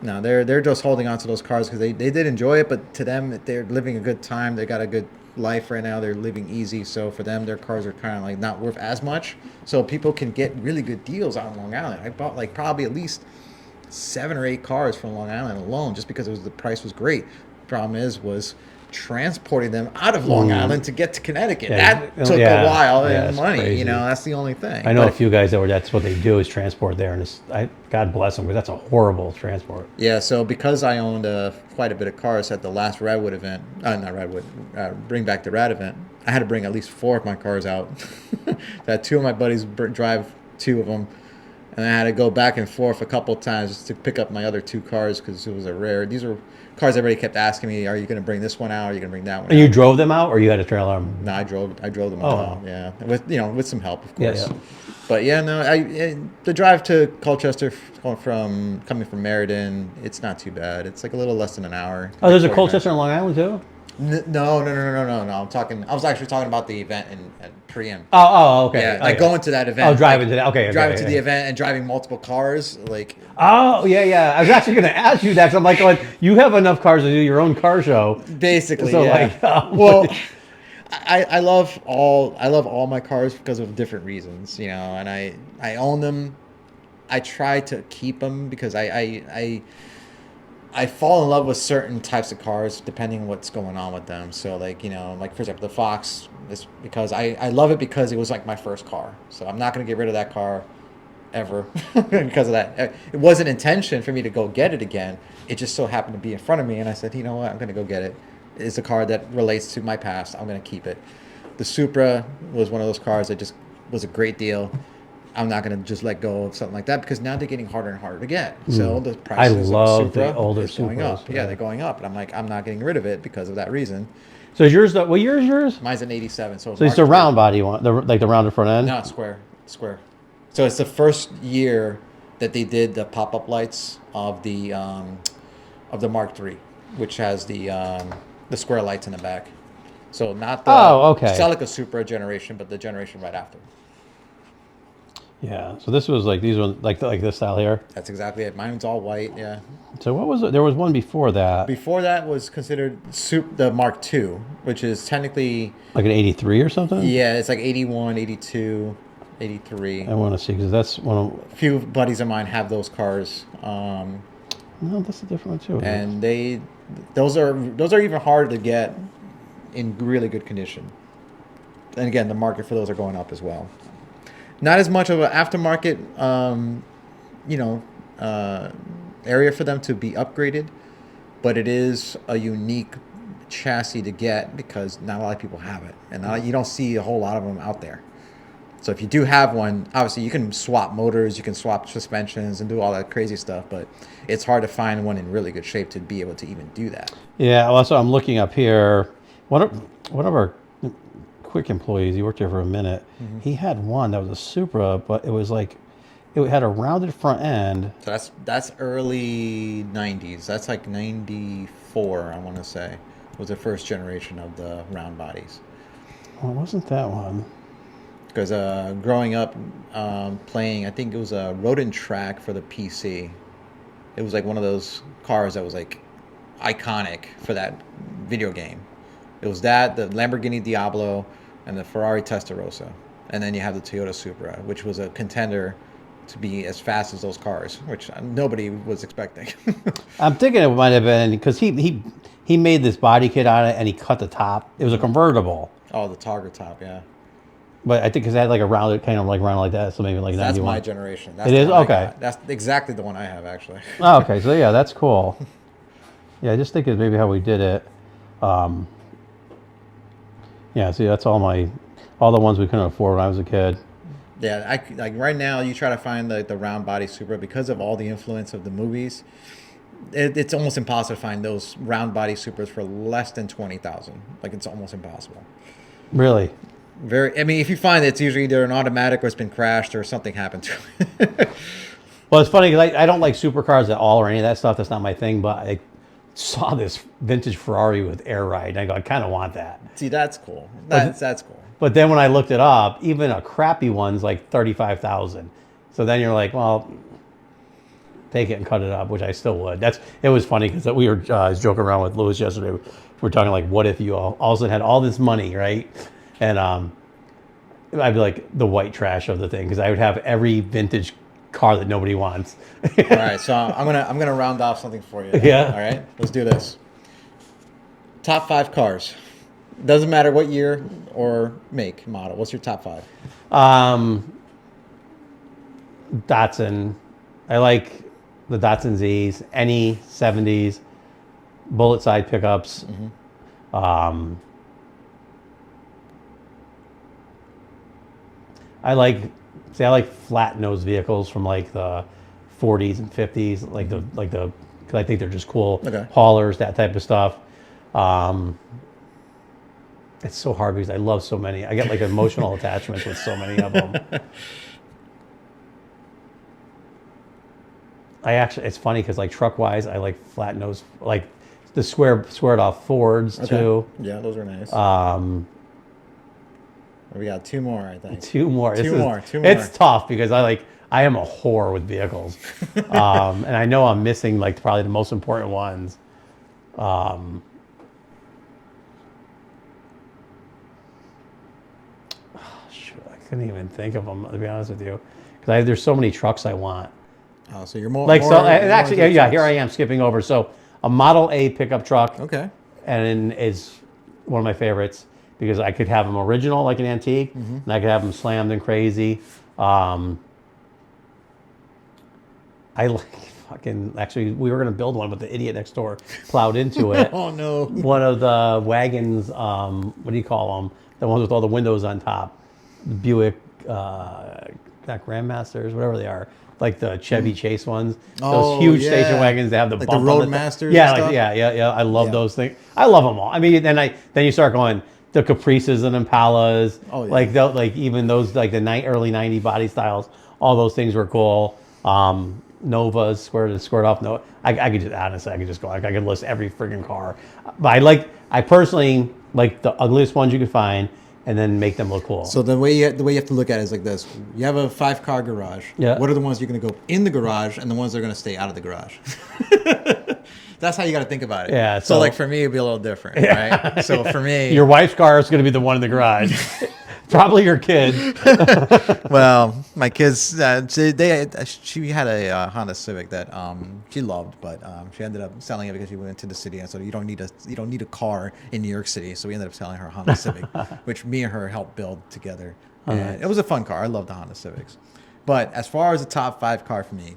No, they're just holding on to those cars because they did enjoy it, but to them, they're living a good time. They got a good life right now. They're living easy. So for them, their cars are kind of not worth as much. So people can get really good deals out in Long Island. I bought probably at least 7 or 8 cars from Long Island alone just because the price was great. Problem was transporting them out of Long Island to get to Connecticut. That took a while and money. Crazy. That's the only thing. I know a few guys that's what they do is transport there, and God bless them because that's a horrible transport. Yeah, so because I owned quite a bit of cars at the last Radwood event, Bring Back the Rad event, I had to bring at least 4 of my cars out. I had 2 of my buddies drive 2 of them, and I had to go back and forth a couple times just to pick up my other 2 cars because it was a rare. These were cars everybody kept asking me, "Are you going to bring this one out? Are you going to bring that one?" And out? you drove them out, or you had a trailer them? No, I drove them Oh. out. Yeah, with some help, of Yeah, course. yeah. But yeah, no, the drive to Colchester coming from Meriden, it's not too bad. It's like a little less than an hour. Oh, there's a 49. Colchester in Long Island too. No. I was actually talking about the event in Priam. Oh, okay. Yeah, Oh, like going to that event. Oh, driving like, to that. Okay, driving okay, to okay. the event and driving multiple cars, like. Oh, yeah. I was actually going to ask you that. 'Cause I'm like, going, you have enough cars to do your own car show. Basically, So, yeah. like, well, I love all my cars because of different reasons, and I own them. I try to keep them because I fall in love with certain types of cars depending on what's going on with them. So like for example the Fox is because I love it because it was like my first car. So I'm not gonna get rid of that car ever because of that. It wasn't intention for me to go get it again. It just so happened to be in front of me, and I said, you know what, I'm gonna go get it. It's a car that relates to my past. I'm gonna keep it. The Supra was one of those cars that just was a great deal. I'm not going to just let go of something like that because now they're getting harder and harder to get. So the prices love of the Supra the older is going Supras, up. Yeah, they're going up. And I'm like, I'm not getting rid of it because of that reason. So is yours, what year is yours? Mine's an 87. So So it's a round body one, like the rounded front end? No, it's square. So it's the first year that they did the pop-up lights of the Mark III, which has the square lights in the back. So not the Celica Supra generation, but the generation right after. Yeah. So this was like these ones, like this style here. That's exactly it. Mine's all white. Yeah. So what was it? There was one before that. Before that was considered the Mark II, which is technically Like an 83 or something? yeah, it's like 81, 82, 83. I want to see because that's one of. A few buddies of mine have those cars, No, that's a different one too. and those are even harder to get in really good condition. And again, the market for those are going up as well. Not as much of an aftermarket, area for them to be upgraded, but it is a unique chassis to get because not a lot of people have it, and you don't see a whole lot of them out there. So if you do have one, obviously you can swap motors, you can swap suspensions, and do all that crazy stuff, but it's hard to find one in really good shape to be able to even do that. Yeah. Also, I'm looking up here. One of our quick employees, he worked here for a minute. Mm-hmm. He had one that was a Supra, but it was like it had a rounded front end. So that's early 90s. That's like 94, I want to say, was the first generation of the round bodies. Oh, it wasn't that one. Because growing up playing, I think it was a Road and Track for the PC. It was like one of those cars that was like iconic for that video game. It was that, the Lamborghini Diablo, and the Ferrari Testarossa. And then you have the Toyota Supra, which was a contender to be as fast as those cars, which nobody was expecting. I'm thinking it might have been because he made this body kit on it and he cut the top. It was a convertible, Oh, the Togger top, yeah. but I think because it had like a rounded kind of like round like that, so maybe like That's 91. my generation. That's It the is? one I Okay. got. That's exactly the one I have, actually. Oh, okay, so yeah, that's cool. Yeah, I just think it's maybe how we did it. Yeah, see, that's all the ones we couldn't afford when I was a kid. Yeah, like right now, you try to find the round body Supra because of all the influence of the movies. It's almost impossible to find those round body Supras for less than 20,000. Like it's almost impossible. Really? I mean, if you find it's usually either an automatic or it's been crashed or something happened to it. Well, it's funny because I don't like supercars at all or any of that stuff. That's not my thing. But I saw this vintage Ferrari with air ride, and I go, I kind of want that. See, that's cool. That's cool. But then when I looked it up, even a crappy one's like 35,000. So then you're like, well, take it and cut it up, which I still would. It was funny because we were I was joking around with Lewis yesterday. We were talking like, what if you all of a sudden had all this money, right? And I'd be like the white trash of the thing because I would have every vintage car that nobody wants. All right, so I'm gonna round off something for you. Yeah. All right, let's do this. Top 5 cars. Doesn't matter what year or make, model. What's your top 5? Datsun. I like the Datsun Zs, any 70s, bullet side pickups. I like See, I like flat nose vehicles from like the 40s and 50s, like the because I think they're just cool. Okay. Haulers, that type of stuff. It's so hard because I love so many. I get like emotional attachments with so many of them. It's funny because like truck wise, I like flat nose, like the squared off Fords too. Yeah, those are nice. We got two more, I think. Two more. Two more. It's tough because I am a whore with vehicles, and I know I'm missing like probably the most important ones. Shoot, I couldn't even think of them, to be honest with you, because there's so many trucks I want. Oh, so you're more Like more, so, more and actually, into yeah, trucks. here I am skipping over. So a Model A pickup truck, Okay. and is one of my favorites because I could have them original like an antique, and I could have them slammed and crazy. I like fucking. Actually, we were gonna build one, but the idiot next door plowed into it. Oh no. One of the wagons. What do you call them? The ones with all the windows on top. The Buick, not Grandmasters, whatever they are. Like the Chevy Chase ones. Oh, Those huge yeah. station wagons that have the Like bump the on the Roadmasters Yeah, and like, stuff? yeah. I love Yeah. those things. I love them all. I mean, then you start going the Caprices and Impalas. Oh, yeah. Like even those like the early '90s body styles. All those things were cool. Novas, squared off. No, I could just honestly, I could just go. I could list every friggin' car. But I personally like the ugliest ones you could find, and then make them look cool. So the way you have to look at it is like this: you have a 5-car garage. Yeah. What are the ones you're going to go in the garage, and the ones that are going to stay out of the garage? That's how you got to think about it. Yeah, So so- like for me, it'd be a little different, right? So for me, Your wife's car is going to be the one in the garage. Probably your kid. well, my kids, she had a Honda Civic that she loved, but she ended up selling it because she went to the city, and so you don't need a car in New York City. So we ended up selling her Honda Civic, which me and her helped build together. And it was a fun car. I love the Honda Civics. But as far as the top 5 car for me,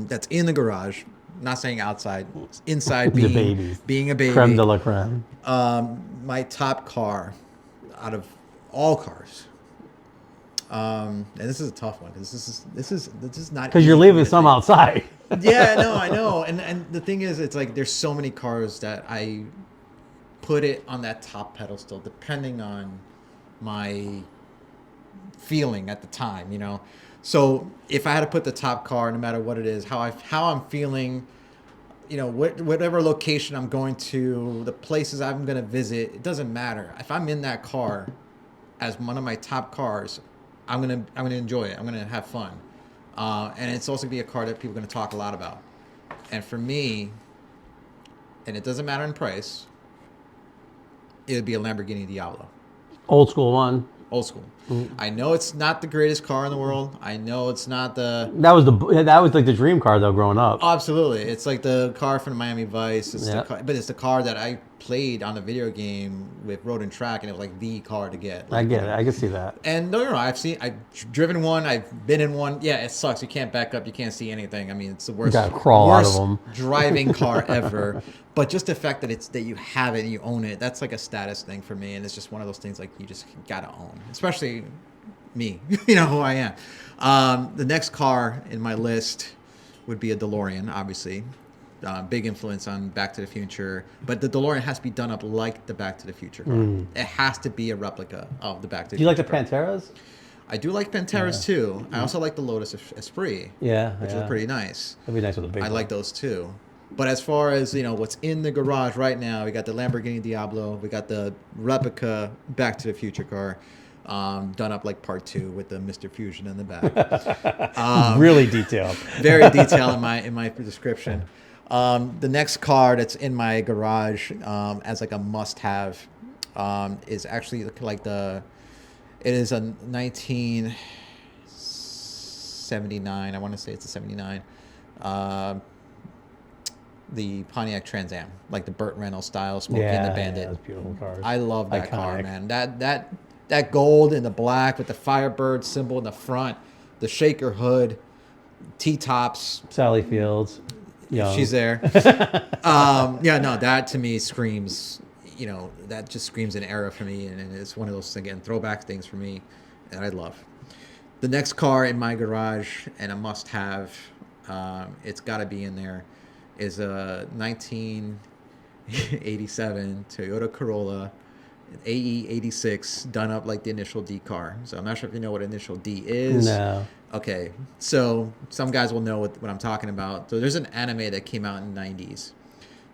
that's in the garage. Not saying outside, inside The babies. being a baby. Creme de la creme. My top car out of all cars. And this is a tough one because this is not Because you're easy leaving to some think. outside. Yeah, no, I know. And the thing is, it's like there's so many cars that I put it on that top pedestal depending on my feeling at the time, you know. So if I had to put the top car, no matter what it is, how I'm feeling, you know, whatever location I'm going to, the places I'm going to visit, it doesn't matter. If I'm in that car as one of my top cars, I'm gonna enjoy it. I'm gonna have fun, and it's also gonna be a car that people are gonna talk a lot about. And for me, and it doesn't matter in price, it would be a Lamborghini Diablo, Old school one. old school. I know it's not the greatest car in the world. I know it's not the That was like the dream car though growing up. absolutely. It's like the car from Miami Vice. It's Yeah. but it's the car that I played on the video game with Road and Track, and it was like the car to get. I get it. I can see that. And no, I've driven one. I've been in one. Yeah, it sucks. You can't back up. You can't see anything. I mean, it's the worst. gotta crawl out of worst them. driving car ever. But just the fact that you have it and you own it, that's like a status thing for me. And it's just one of those things like you just gotta own, especially me. You know who I am. The next car in my list would be a DeLorean, obviously. Big influence on Back to the Future, but the DeLorean has to be done up like the Back to the Future car. It has to be a replica of the Back to the Do you like Future the car. Panteras? I do like Panteras too. I also like the Lotus Esprit, Yeah, which yeah. is pretty nice. That'd be nice with a big I one. like those too. But as far as, you know, what's in the garage right now, we got the Lamborghini Diablo, we got the replica Back to the Future car, done up like part 2 with the Mr. Fusion in the back. really detailed. Very detailed in my description. The next car that's in my garage as like a must-have is actually like it is a 1979. I want to say it's a 79. The Pontiac Trans Am, like the Burt Reynolds style, Smokey and the Bandit. those beautiful cars. I love that car, Iconic. man. That gold and the black with the Firebird symbol in the front, the shaker hood, T-tops. Sally Fields. Young. She's there. Yeah, no, that to me screams, you know, that just screams an era for me, and it's one of those, again, throwback things for me that I love. The next car in my garage, and a must-have, it's got to be in there, is a 1987 Toyota Corolla, an AE 86, done up like the initial D car. So I'm not sure if you know what initial D is. No. Okay, so some guys will know what I'm talking about. So there's an anime that came out in the 90's,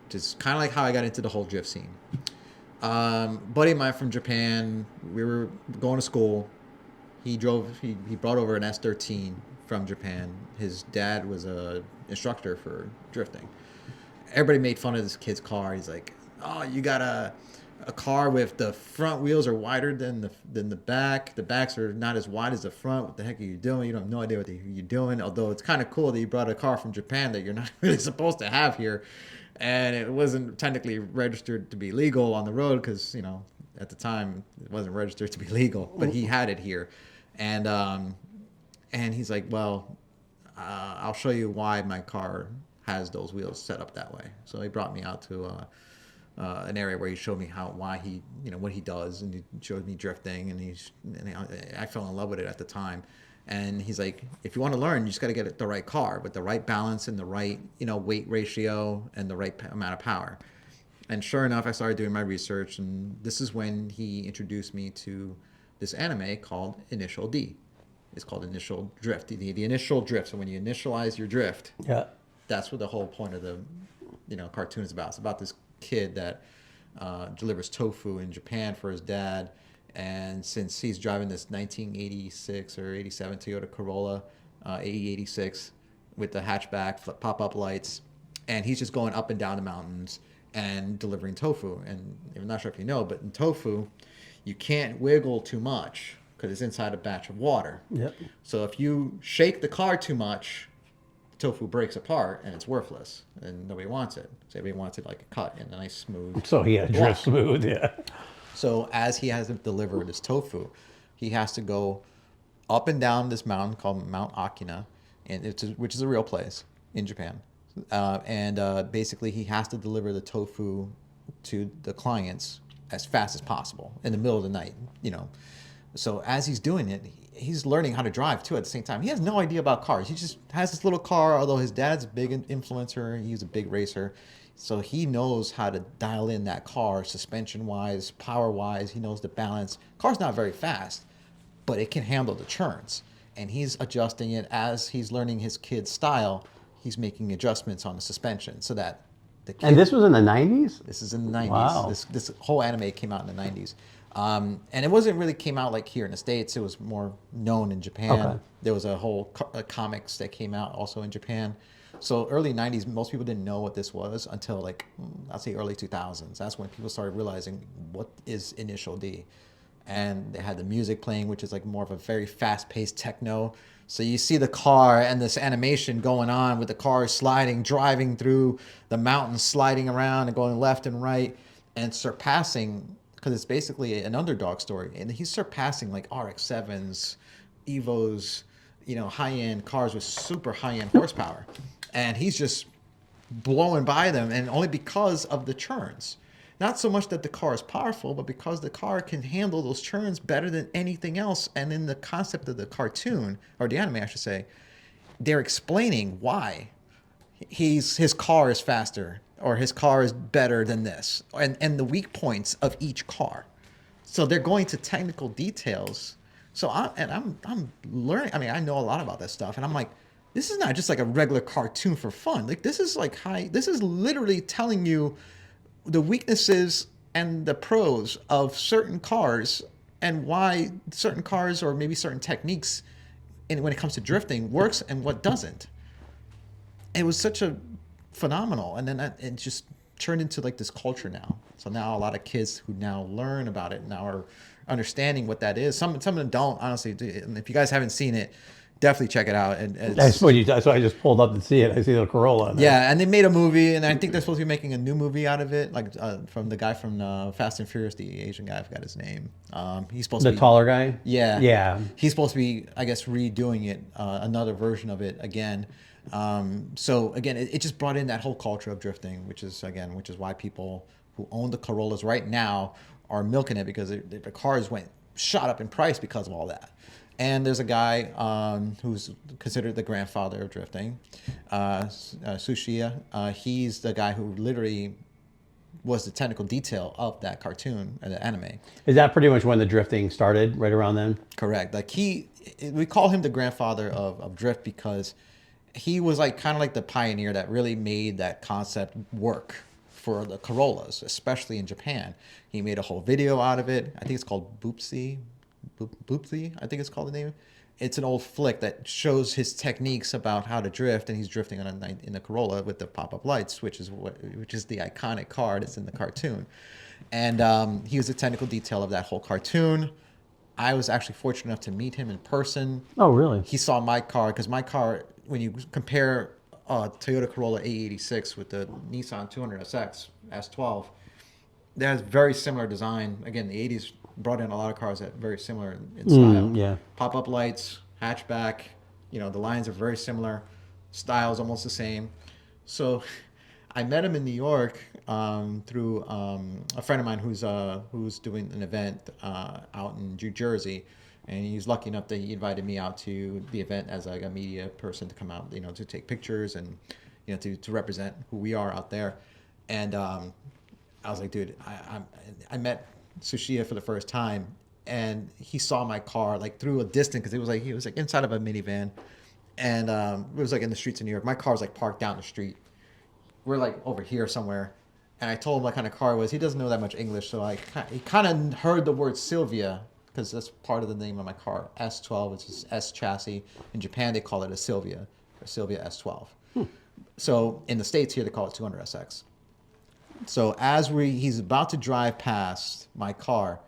which is kind of like how I got into the whole drift scene. Buddy of mine from Japan, we were going to school. He brought over an S13 from Japan. His dad was a instructor for drifting. Everybody made fun of this kid's car. He's like, "Oh, you got a car with the front wheels are wider than the back. The backs are not as wide as the front. What the heck are you doing? You don't have no idea what you're doing." Although it's kind of cool that you brought a car from Japan that you're not really supposed to have here, and it wasn't technically registered to be legal on the road because at the time it wasn't registered to be legal, but he had it here, and he's like, "Well, I'll show you why my car has those wheels set up that way." So he brought me out to an area where he showed me what he does, and he showed me drifting, and I fell in love with it at the time. And he's like, if you want to learn, you just got to get the right car with the right balance and the right weight ratio and the right amount of power. And sure enough, I started doing my research, and this is when he introduced me to this anime called Initial D. It's called Initial Drift, the initial drift. So when you initialize your drift, Yeah. that's what the whole point of the cartoon is about. It's about this kid that delivers tofu in Japan for his dad, and since he's driving this 1986 or 87 Toyota Corolla AE86 with the hatchback pop-up lights, and he's just going up and down the mountains and delivering tofu. And I'm not sure if you know, but in tofu you can't wiggle too much because it's inside a batch of water. Yep. So if you shake the car too much, tofu breaks apart and it's worthless, and nobody wants it. So everybody wants it like a cut in a nice smooth. So he had block. drift smooth, yeah. So as he has to deliver this tofu, he has to go up and down this mountain called Mount Akina, which is a real place in Japan. Basically he has to deliver the tofu to the clients as fast as possible in the middle of the night. So as he's doing it, he's learning how to drive too at the same time. He has no idea about cars. He just has this little car, although his dad's a big influencer. He's a big racer. So he knows how to dial in that car suspension-wise, power-wise. He knows the balance. Car's not very fast, but it can handle the churns. And he's adjusting it as he's learning his kid's style. He's making adjustments on the suspension so that the kid... And this was in the 90s? This is in the 90s. Wow. This whole anime came out in the 90s. And it wasn't really came out like here in the States. It was more known in Japan. Okay. There was a whole comics that came out also in Japan. So early 90s, most people didn't know what this was until I'll say early 2000s. That's when people started realizing what is Initial D. And they had the music playing, which is like more of a very fast-paced techno. So you see the car and this animation going on with the car sliding, driving through the mountains, sliding around and going left and right and surpassing, because it's basically an underdog story. And he's surpassing like RX-7s, Evos, high-end cars with super high-end horsepower. And he's just blowing by them, and only because of the churns. Not so much that the car is powerful, but because the car can handle those churns better than anything else. And in the concept of the cartoon, or the anime, I should say, they're explaining why his car is faster, or his car is better than this, and the weak points of each car. So they're going to technical details. So I'm learning. I mean, I know a lot about that stuff, and I'm like, this is not just like a regular cartoon for fun. Like this is this is literally telling you the weaknesses and the pros of certain cars and why certain cars or maybe certain techniques when it comes to drifting works and what doesn't. It was such a phenomenal, and then it just turned into like this culture now. So now a lot of kids who now learn about it now are understanding what that is. Some of them don't, honestly. And if you guys haven't seen it, definitely check it out. And That's what so I just pulled up to see it. I see the Corolla. Yeah, and they made a movie, and I think they're supposed to be making a new movie out of it, like from the guy from Fast and Furious, the Asian guy. I forgot his name. He's supposed to be The taller guy? Yeah. Yeah. He's supposed to be, I guess, redoing it, another version of it again. So again, it just brought in that whole culture of drifting, which is why people who own the Corollas right now are milking it, because the cars shot up in price because of all that. And there's a guy who's considered the grandfather of drifting, Sushiya. He's the guy who literally was the technical detail of that cartoon and the anime. Is that pretty much when the drifting started, right around then? Correct. Like we call him the grandfather of drift because he was like kind of like the pioneer that really made that concept work for the Corollas, especially in Japan. He made a whole video out of it. I think it's called Boopsy, I think it's called the name. It's an old flick that shows his techniques about how to drift, and he's drifting in the Corolla with the pop-up lights, which is the iconic car that's in the cartoon. And he was the technical detail of that whole cartoon. I was actually fortunate enough to meet him in person. Oh, really? He saw my car, because my car, when you compare Toyota Corolla A86 with the Nissan 200SX S12, they has very similar design. Again, the 80s brought in a lot of cars that are very similar in style. Yeah. Pop-up lights, hatchback, the lines are very similar. Style's almost the same. So I met him in New York through a friend of mine who's doing an event out in New Jersey. And he was lucky enough that he invited me out to the event as like a media person to come out, to take pictures and, to represent who we are out there. And I was like, dude, I met Sushiya for the first time, and he saw my car like through a distance, because he was like inside of a minivan, and it was like in the streets of New York. My car was like parked down the street. We're like over here somewhere, and I told him what kind of car it was. He doesn't know that much English, so he kind of heard the word Sylvia, because that's part of the name of my car, S12, which is S chassis. In Japan, they call it a Sylvia, or Sylvia S12. So in the States here, they call it 200SX. So he's about to drive past my car,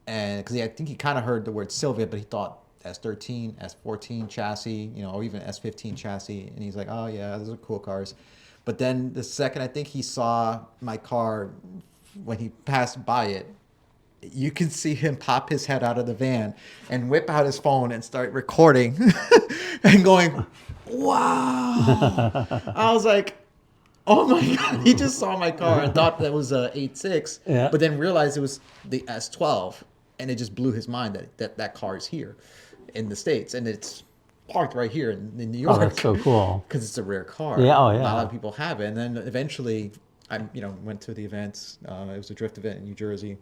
and because I think he kind of heard the word Sylvia, but he thought S13, S14 chassis, or even S15 chassis, and he's like, oh yeah, those are cool cars. But then the second I think he saw my car, when he passed by it, you can see him pop his head out of the van and whip out his phone and start recording and going, wow. I was like, oh my God, he just saw my car and thought that was a 86, but then realized it was the S12, and it just blew his mind that car is here in the States, and it's parked right here in New York. Oh, that's so cool. Because it's a rare car. Yeah, oh yeah. Not a lot of people have it. And then eventually, I went to the events. It was a drift event in New Jersey.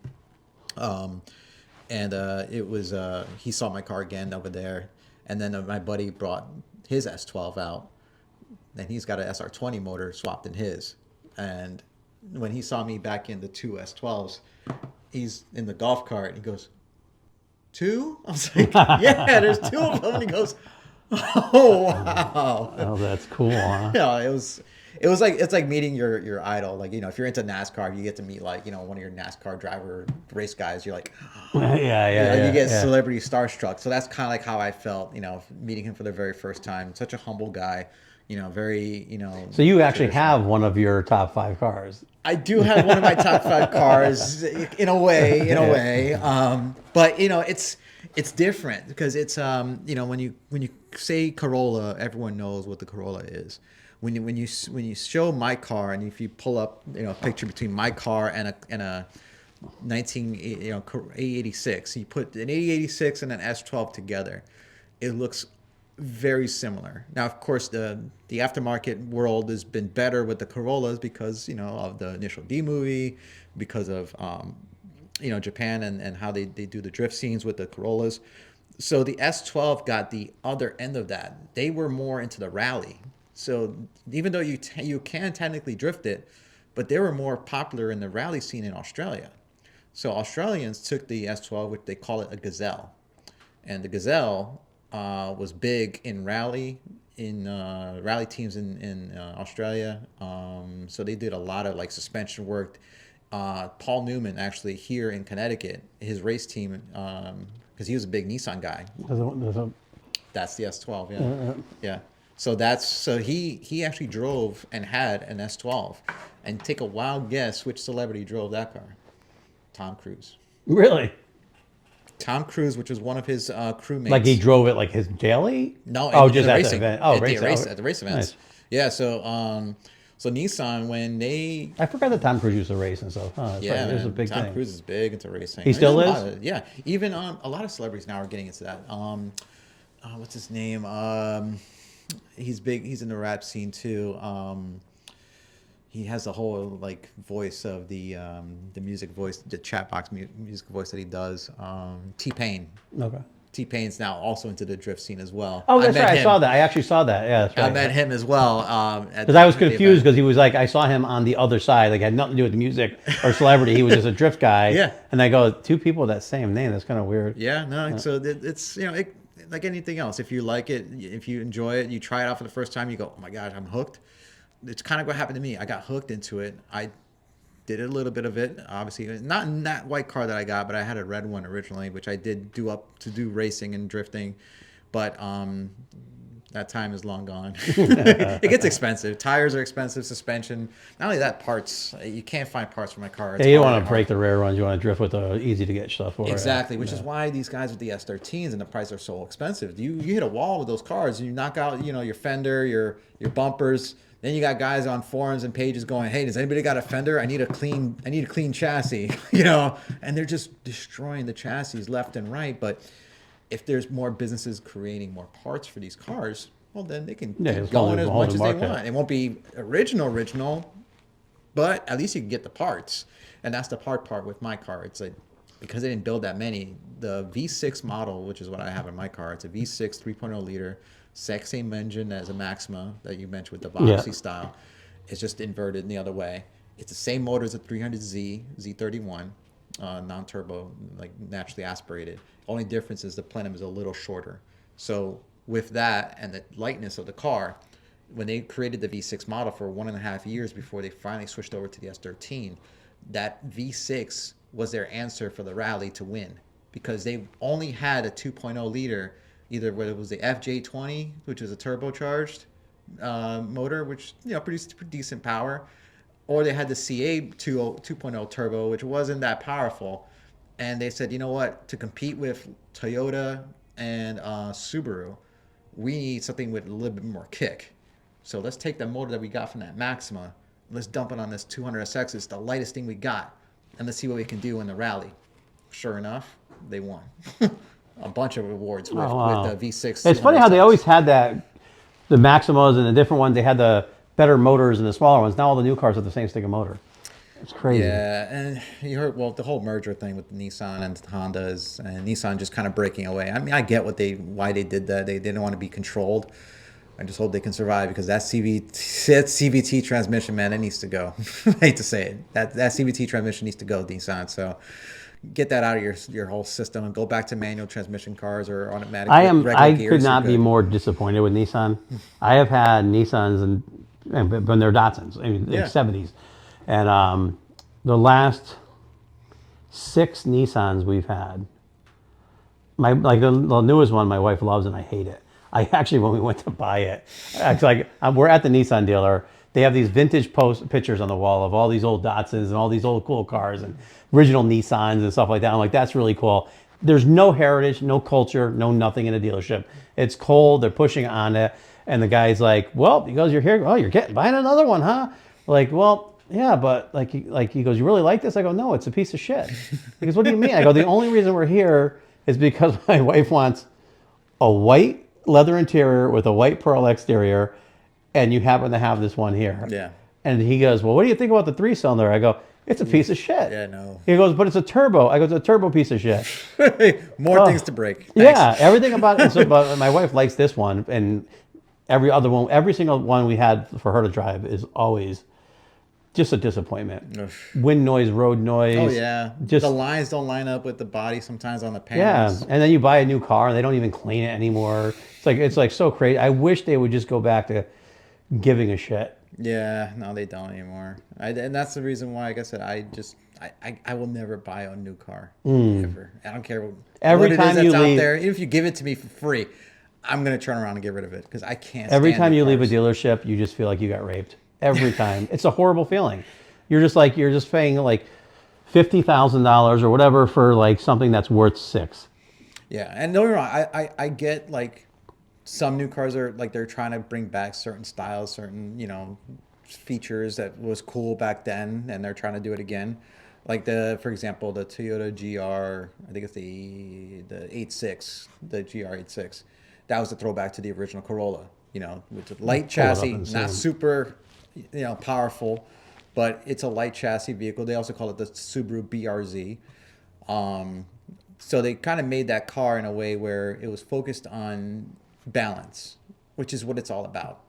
It was, he saw my car again over there, and then my buddy brought his S12 out, and he's got an SR20 motor swapped in his. And when he saw me back in the two S12s, he's in the golf cart, and he goes, two? I was like, yeah, there's two of them. And he goes, oh, wow. Oh, that's cool, huh? Yeah, it's like meeting your idol. Like, if you're into NASCAR, you get to meet like, one of your NASCAR driver race guys. You're like, yeah, you get celebrity starstruck. So that's kind of like how I felt, meeting him for the very first time. Such a humble guy, very, So you actually have one of your top 5 cars. I do have one of my top 5 cars in a way. But it's different because it's when you say Corolla, everyone knows what the Corolla is. When you show my car, and if you pull up a picture between my car and a 86, you put an 86 and an S12 together, it looks very similar. Now, of course, the aftermarket world has been better with the Corollas because of the Initial D movie, because of Japan and how they do the drift scenes with the Corollas. So the S12 got the other end of that. They were more into the rally. So even though you can technically drift it, but they were more popular in the rally scene in Australia. So Australians took the S12, which they call it a Gazelle, and the Gazelle was big in rally teams in Australia. So they did a lot of like suspension work. Paul Newman actually here in Connecticut, his race team, because he was a big Nissan guy. That's the S12, yeah. So he actually drove and had an S12, and take a wild guess which celebrity drove that car? Tom Cruise. Really? Tom Cruise, which was one of his crewmates. Like he drove it like his daily? No, just at the event. Oh, at the race events. Nice. Yeah, so So Nissan, when they I forgot that Tom Cruise used to race and stuff. Huh, that's yeah, right. It was a man, big Tom thing. Cruise is big into racing. He still There's a is? lot of- yeah, even a lot of celebrities now are getting into that. What's his name? He's big. He's in the rap scene too. He has the whole like voice of the music voice, the chat box music voice that he does. T-Pain. Okay. T-Pain's now also into the drift scene as well. Oh, that's met right. I him. saw that. I actually saw that. Yeah, that's right. I met him as well. Because I was confused because he was like, I saw him on the other side. Like, had nothing to do with the music or celebrity. He was just a drift guy. Yeah. And I go, two people with that same name. That's kind of weird. Yeah, no. So it's like anything else. If you like it, if you enjoy it, you try it out for the first time, you go, oh my gosh, I'm hooked. It's kind of what happened to me. I got hooked into it. I did a little bit of it, obviously not in that white car that I got, but I had a red one originally, which I did do up to do racing and drifting, but that time is long gone. It gets expensive. Tires are expensive. Suspension. Not only that, parts. You can't find parts for my car. It's Yeah, you don't hard want and to break hard. the rare ones. You want to drift with the easy to get stuff for. Exactly, which is why these guys with the S13s and the price are so expensive. You hit a wall with those cars. You knock out your fender, your bumpers. Then you got guys on forums and pages going, "Hey, does anybody got a fender? I need a clean chassis." And they're just destroying the chassis left and right. But if there's more businesses creating more parts for these cars, well, then they can Yeah, keep it's going going as to hold much the as they market. want. It won't be original, but at least you can get the parts. And that's the part with my car. It's like, because they didn't build that many, the V6 model, which is what I have in my car, it's a V6 3.0 liter, same engine as a Maxima that you mentioned with the boxy style. It's just inverted in the other way. It's the same motor as a 300Z, Z31, non-turbo, like naturally aspirated. Only difference is the plenum is a little shorter. So with that and the lightness of the car, when they created the V6 model for 1.5 years before they finally switched over to the S13, that V6 was their answer for the rally to win, because they only had a 2.0 liter, either whether it was the FJ20, which is a turbocharged motor, which produced decent power, or they had the CA 2.0 turbo, which wasn't that powerful. And they said, you know what, to compete with Toyota and Subaru, we need something with a little bit more kick. So let's take the motor that we got from that Maxima, let's dump it on this 200SX. It's the lightest thing we got, and let's see what we can do in the rally. Sure enough, they won a bunch of awards with the V6. It's funny how they always had that, the Maximas and the different ones. They had the better motors and the smaller ones. Now all the new cars have the same sticking motor. It's crazy. Yeah, and you heard, well, the whole merger thing with Nissan and Hondas, and Nissan just kind of breaking away. I mean, I get why they did that. They didn't want to be controlled. I just hope they can survive, because that CVT transmission, man, it needs to go. I hate to say it. That CVT transmission needs to go, Nissan. So get that out of your whole system and go back to manual transmission cars or automatic. I could not be more disappointed with Nissan. I have had Nissans and when they're Datsuns, I mean, Yeah. 70s. And the last 6 Nissans we've had, the newest one my wife loves and I hate it. I actually, when we went to buy it, we're at the Nissan dealer. They have these vintage pictures on the wall of all these old Datsuns and all these old cool cars and original Nissans and stuff like that. I'm like, that's really cool. There's no heritage, no culture, no nothing in a dealership. It's cold. They're pushing on it. And the guy's like, well, he goes, you're here. Oh, you're buying another one, huh? Like, well, yeah, but he goes, you really like this? I go, no, it's a piece of shit. He goes, what do you mean? I go, the only reason we're here is because my wife wants a white leather interior with a white pearl exterior, and you happen to have this one here. Yeah. And he goes, well, what do you think about the 3-cylinder? I go, it's a piece of shit. Yeah, no. He goes, but it's a turbo. I go, it's a turbo piece of shit. More things to break. Thanks. Yeah, everything about it. So, but my wife likes this one, and every single one we had for her to drive is always just a disappointment. Wind noise, road noise. Oh yeah. Just the lines don't line up with the body sometimes on the yeah, panels. and then you buy a new car and they don't even clean it anymore. It's like so crazy. I wish they would just go back to giving a shit. Yeah, no, they don't anymore. And that's the reason why, like I said, I will never buy a new car ever. I don't care Every what it time is that's you out leave- there. Even if you give it to me for free, I'm gonna turn around and get rid of it because I can't. Every stand time new you leave a cars. dealership, you just feel like you got raped. Every time. It's a horrible feeling. You're just paying like $50,000 or whatever for like something that's worth $6,000. Yeah, and don't get me wrong, I get like some new cars are like they're trying to bring back certain styles, certain features that was cool back then, and they're trying to do it again. Like for example, the Toyota GR, I think it's the 86, the GR86. That was a throwback to the original Corolla. With the light chassis, not super, powerful, but it's a light chassis vehicle. They also call it the Subaru BRZ. So they kind of made that car in a way where it was focused on balance, which is what it's all about.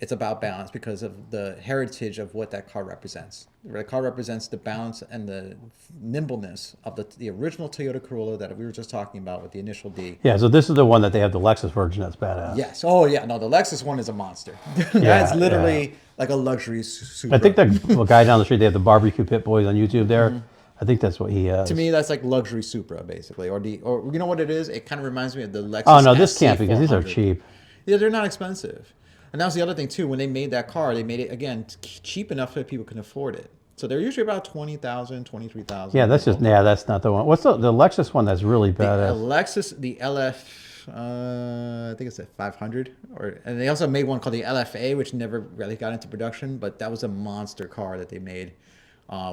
It's about balance because of the heritage of what that car represents. The car represents the balance and the nimbleness of the original Toyota Corolla that we were just talking about with the initial D. Yeah, so this is the one that they have the Lexus version that's badass. Yes. Oh, yeah. No, the Lexus one is a monster. That's literally like a luxury Supra. I think the guy down the street, they have the barbecue pit boys on YouTube there. I think that's what he has. To me, that's like luxury Supra, basically. Or you know what it is? It kind of reminds me of the Lexus. Oh, no, this SC can't because these are 400. cheap. Yeah, they're not expensive. And that was the other thing, too. When they made that car, they made it, again, cheap enough that people can afford it. So they're usually about $20,000, $23,000. Yeah, that's not the one. What's the Lexus one that's really badass? The LF, I think it's a 500. And they also made one called the LFA, which never really got into production. But that was a monster car that they made,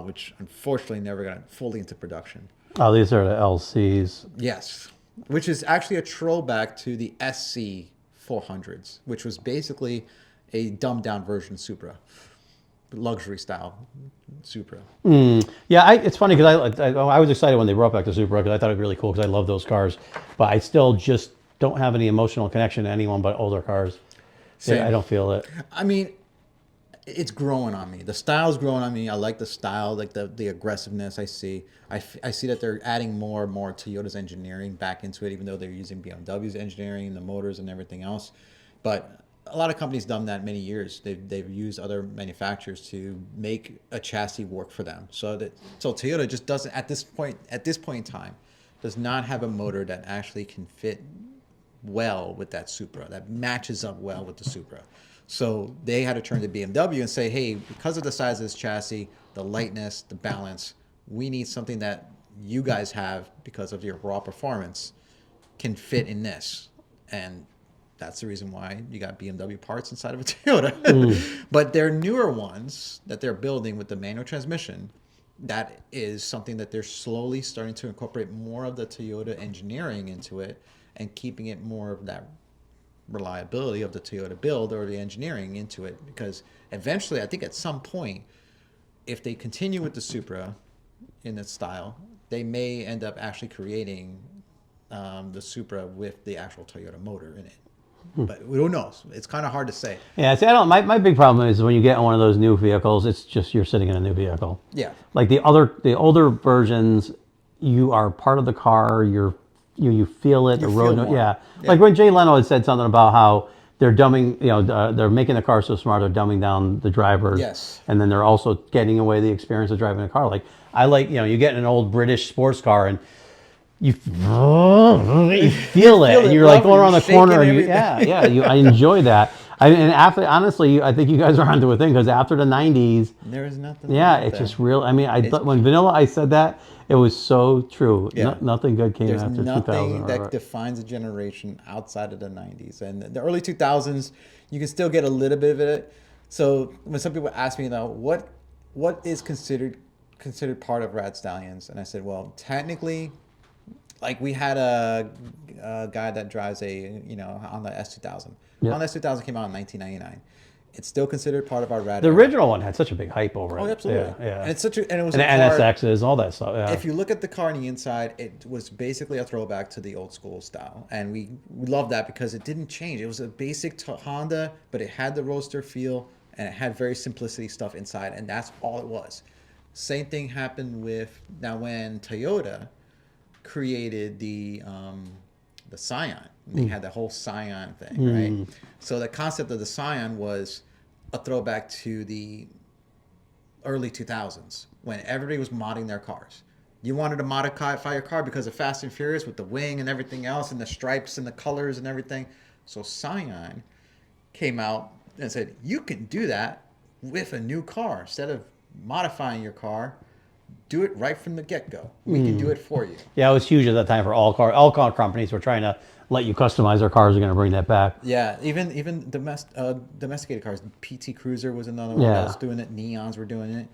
which unfortunately never got fully into production. Oh, these are the LCs. Yes, which is actually a throwback to the SC 400s, which was basically a dumbed down version Supra, luxury style Supra. Yeah, it's funny because I was excited when they brought back the Supra because I thought it was really cool because I love those cars, but I still just don't have any emotional connection to anyone but older cars. Same. I don't feel it. I mean, it's growing on me. The style's growing on me. I like the style, like the aggressiveness I see. I see that they're adding more and more Toyota's engineering back into it, even though they're using BMW's engineering, the motors and everything else. But a lot of companies done that many years. They've used other manufacturers to make a chassis work for them. So Toyota just doesn't at this point in time does not have a motor that actually can fit well with that Supra, that matches up well with the Supra. So they had to turn to BMW and say, hey, because of the size of this chassis, the lightness, the balance, we need something that you guys have because of your raw performance can fit in this. And that's the reason why you got BMW parts inside of a Toyota. But their newer ones that they're building with the manual transmission, that is something that they're slowly starting to incorporate more of the Toyota engineering into it and keeping it more of that reliability of the Toyota build or the engineering into it. Because eventually, I think at some point, if they continue with the Supra in its style, they may end up actually creating the Supra with the actual Toyota motor in it. But who knows? It's kind of hard to say. Yeah, see, my big problem is when you get in one of those new vehicles, it's just you're sitting in a new vehicle. Yeah. Like the older versions, you are part of the car. You feel it. You the road. feel more. Yeah. Yeah. Like when Jay Leno had said something about how they're dumbing, they're making the car so smart, they're dumbing down the drivers. Yes. And then they're also getting away the experience of driving a car. Like I like, you get in an old British sports car and you feel it, and you're like going around the corner, and I enjoy that. Honestly, I think you guys are onto a thing because after the 90s, There is nothing. yeah, like it's that. just real. I mean, when Vanilla Ice said that, it was so true. Yeah. Nothing good came There's after 2000. nothing that Right. defines a generation outside of the 90s. And the early 2000s, you can still get a little bit of it. So when some people ask me, what is considered part of Rad Stallions? And I said, well, technically, like we had a guy that drives a Honda S2000. Yeah. Honda S2000 came out in 1999. It's still considered part of our Rad. The era. original one had such a big hype over it. Oh, absolutely. Yeah. And it's such a and it was And a the car, NSXs, all that stuff. Yeah. If you look at the car on the inside, it was basically a throwback to the old school style. And we love that because it didn't change. It was a basic Honda, but it had the Roadster feel and it had very simplicity stuff inside. And that's all it was. Same thing happened with when Toyota created the Scion. They had the whole Scion thing, right? So the concept of the Scion was a throwback to the early 2000s when everybody was modding their cars. You wanted to modify your car because of Fast and Furious with the wing and everything else and the stripes and the colors and everything. So Scion came out and said, you can do that with a new car. Instead of modifying your car, do it right from the get-go. We can do it for you. Yeah, it was huge at that time for all car companies were trying to let you customize their cars. Are going to bring that back. Yeah, even domesticated cars. PT Cruiser was another one that was doing it. Neons were doing it.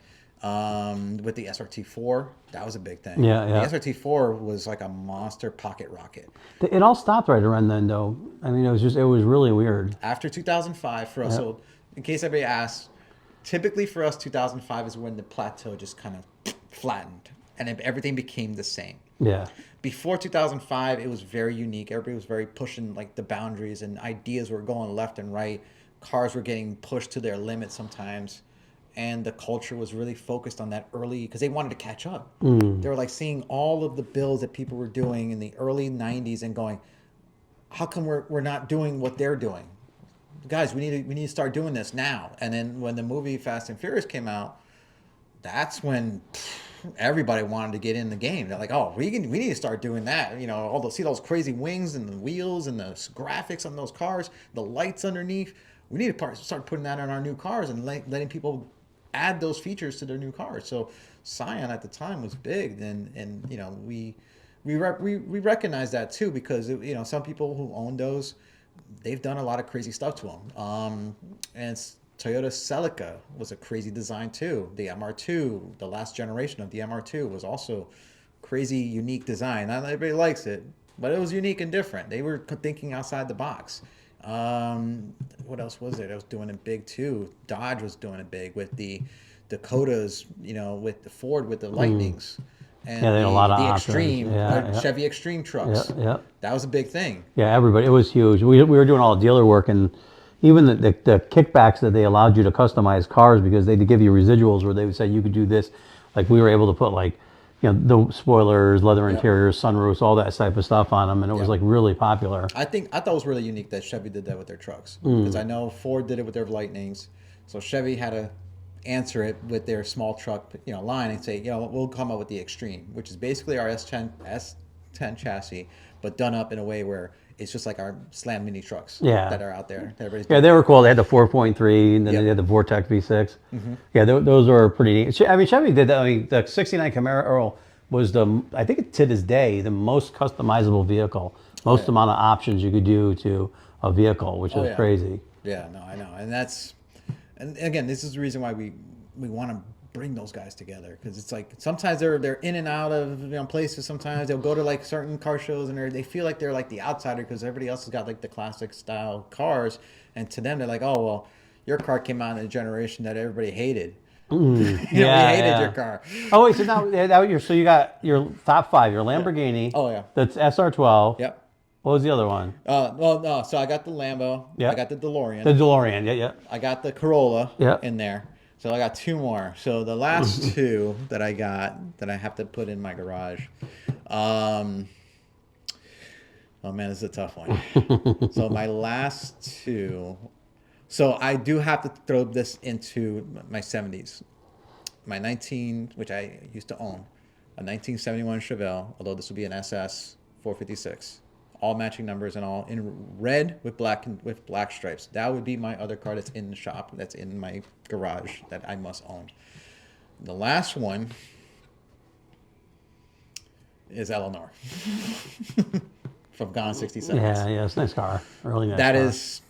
With the SRT4, that was a big thing. Yeah. The SRT4 was like a monster pocket rocket. It all stopped right around then, though. I mean, it was really weird. After 2005 for us, so in case everybody asks, typically for us 2005 is when the plateau just kind of flattened and everything became the same. Yeah. Before 2005, it was very unique. Everybody was very pushing like the boundaries, and ideas were going left and right. Cars were getting pushed to their limit sometimes, and the culture was really focused on that early because they wanted to catch up. They were like seeing all of the builds that people were doing in the early 90s and going, how come we're not doing what they're doing? Guys, we need to start doing this now. And then when the movie Fast and Furious came out, that's when everybody wanted to get in the game. They're like, oh, we need to start doing that. You know, see those crazy wings and the wheels and the graphics on those cars, the lights underneath. We need to start putting that on our new cars and letting people add those features to their new cars. So Scion at the time was big, and you know we recognize that too, because you know some people who own those, they've done a lot of crazy stuff to them. And Toyota Celica was a crazy design too. The MR2, the last generation of the MR2 was also crazy, unique design. Not everybody likes it, but it was unique and different. They were thinking outside the box. What else was there that was doing it big too? Dodge was doing it big with the Dakotas, you know, with the Ford with the Lightnings. And they had a lot of the options. Extreme, Yeah. Chevy Extreme trucks. Yeah. That was a big thing. Yeah, everybody. It was huge. We were doing all the dealer work, and even the kickbacks that they allowed you to customize cars, because they'd give you residuals where they would say you could do this. Like we were able to put like, you know, the spoilers, leather interiors, sunroofs, all that type of stuff on them, and it was like really popular. I thought it was really unique that Chevy did that with their trucks, because I know Ford did it with their Lightnings, so Chevy had to answer it with their small truck, you know, line and say, you know, we'll come up with the Extreme, which is basically our S10 chassis, but done up in a way where it's just like our Slam Mini trucks that are out there. Yeah, they were cool. They had the 4.3, and then they had the Vortex V6. Yeah, those were pretty neat. I mean, Chevy did that. I mean, the 69 Camaro was I think to this day, the most customizable vehicle, most amount of options you could do to a vehicle, which is crazy. Yeah, no, I know. And again, this is the reason why we want to bring those guys together, because it's like sometimes they're in and out of places. Sometimes they'll go to like certain car shows and they feel like they're like the outsider because everybody else has got like the classic style cars, and to them they're like, oh well, your car came out in a generation that everybody hated. We hated your car. Oh wait, so now you got your top 5, your Lamborghini. Oh yeah. That's SR12. Yep. What was the other one? Well, no. So I got the Lambo. Yeah. I got the DeLorean. The DeLorean. Yeah. I got the Corolla. Yeah. In there. So I got 2 more. So the last 2 that I got that I have to put in my garage. Oh man, this is a tough one. So my last 2. So I do have to throw this into my 70s. My which I used to own, a 1971 Chevelle, although this would be an SS 456. All matching numbers and all in red with black stripes. That would be my other car that's in the shop, that's in my garage, that I must own. The last one is Eleanor from Gone 67. Yeah, it's a nice car. Really nice. That car. is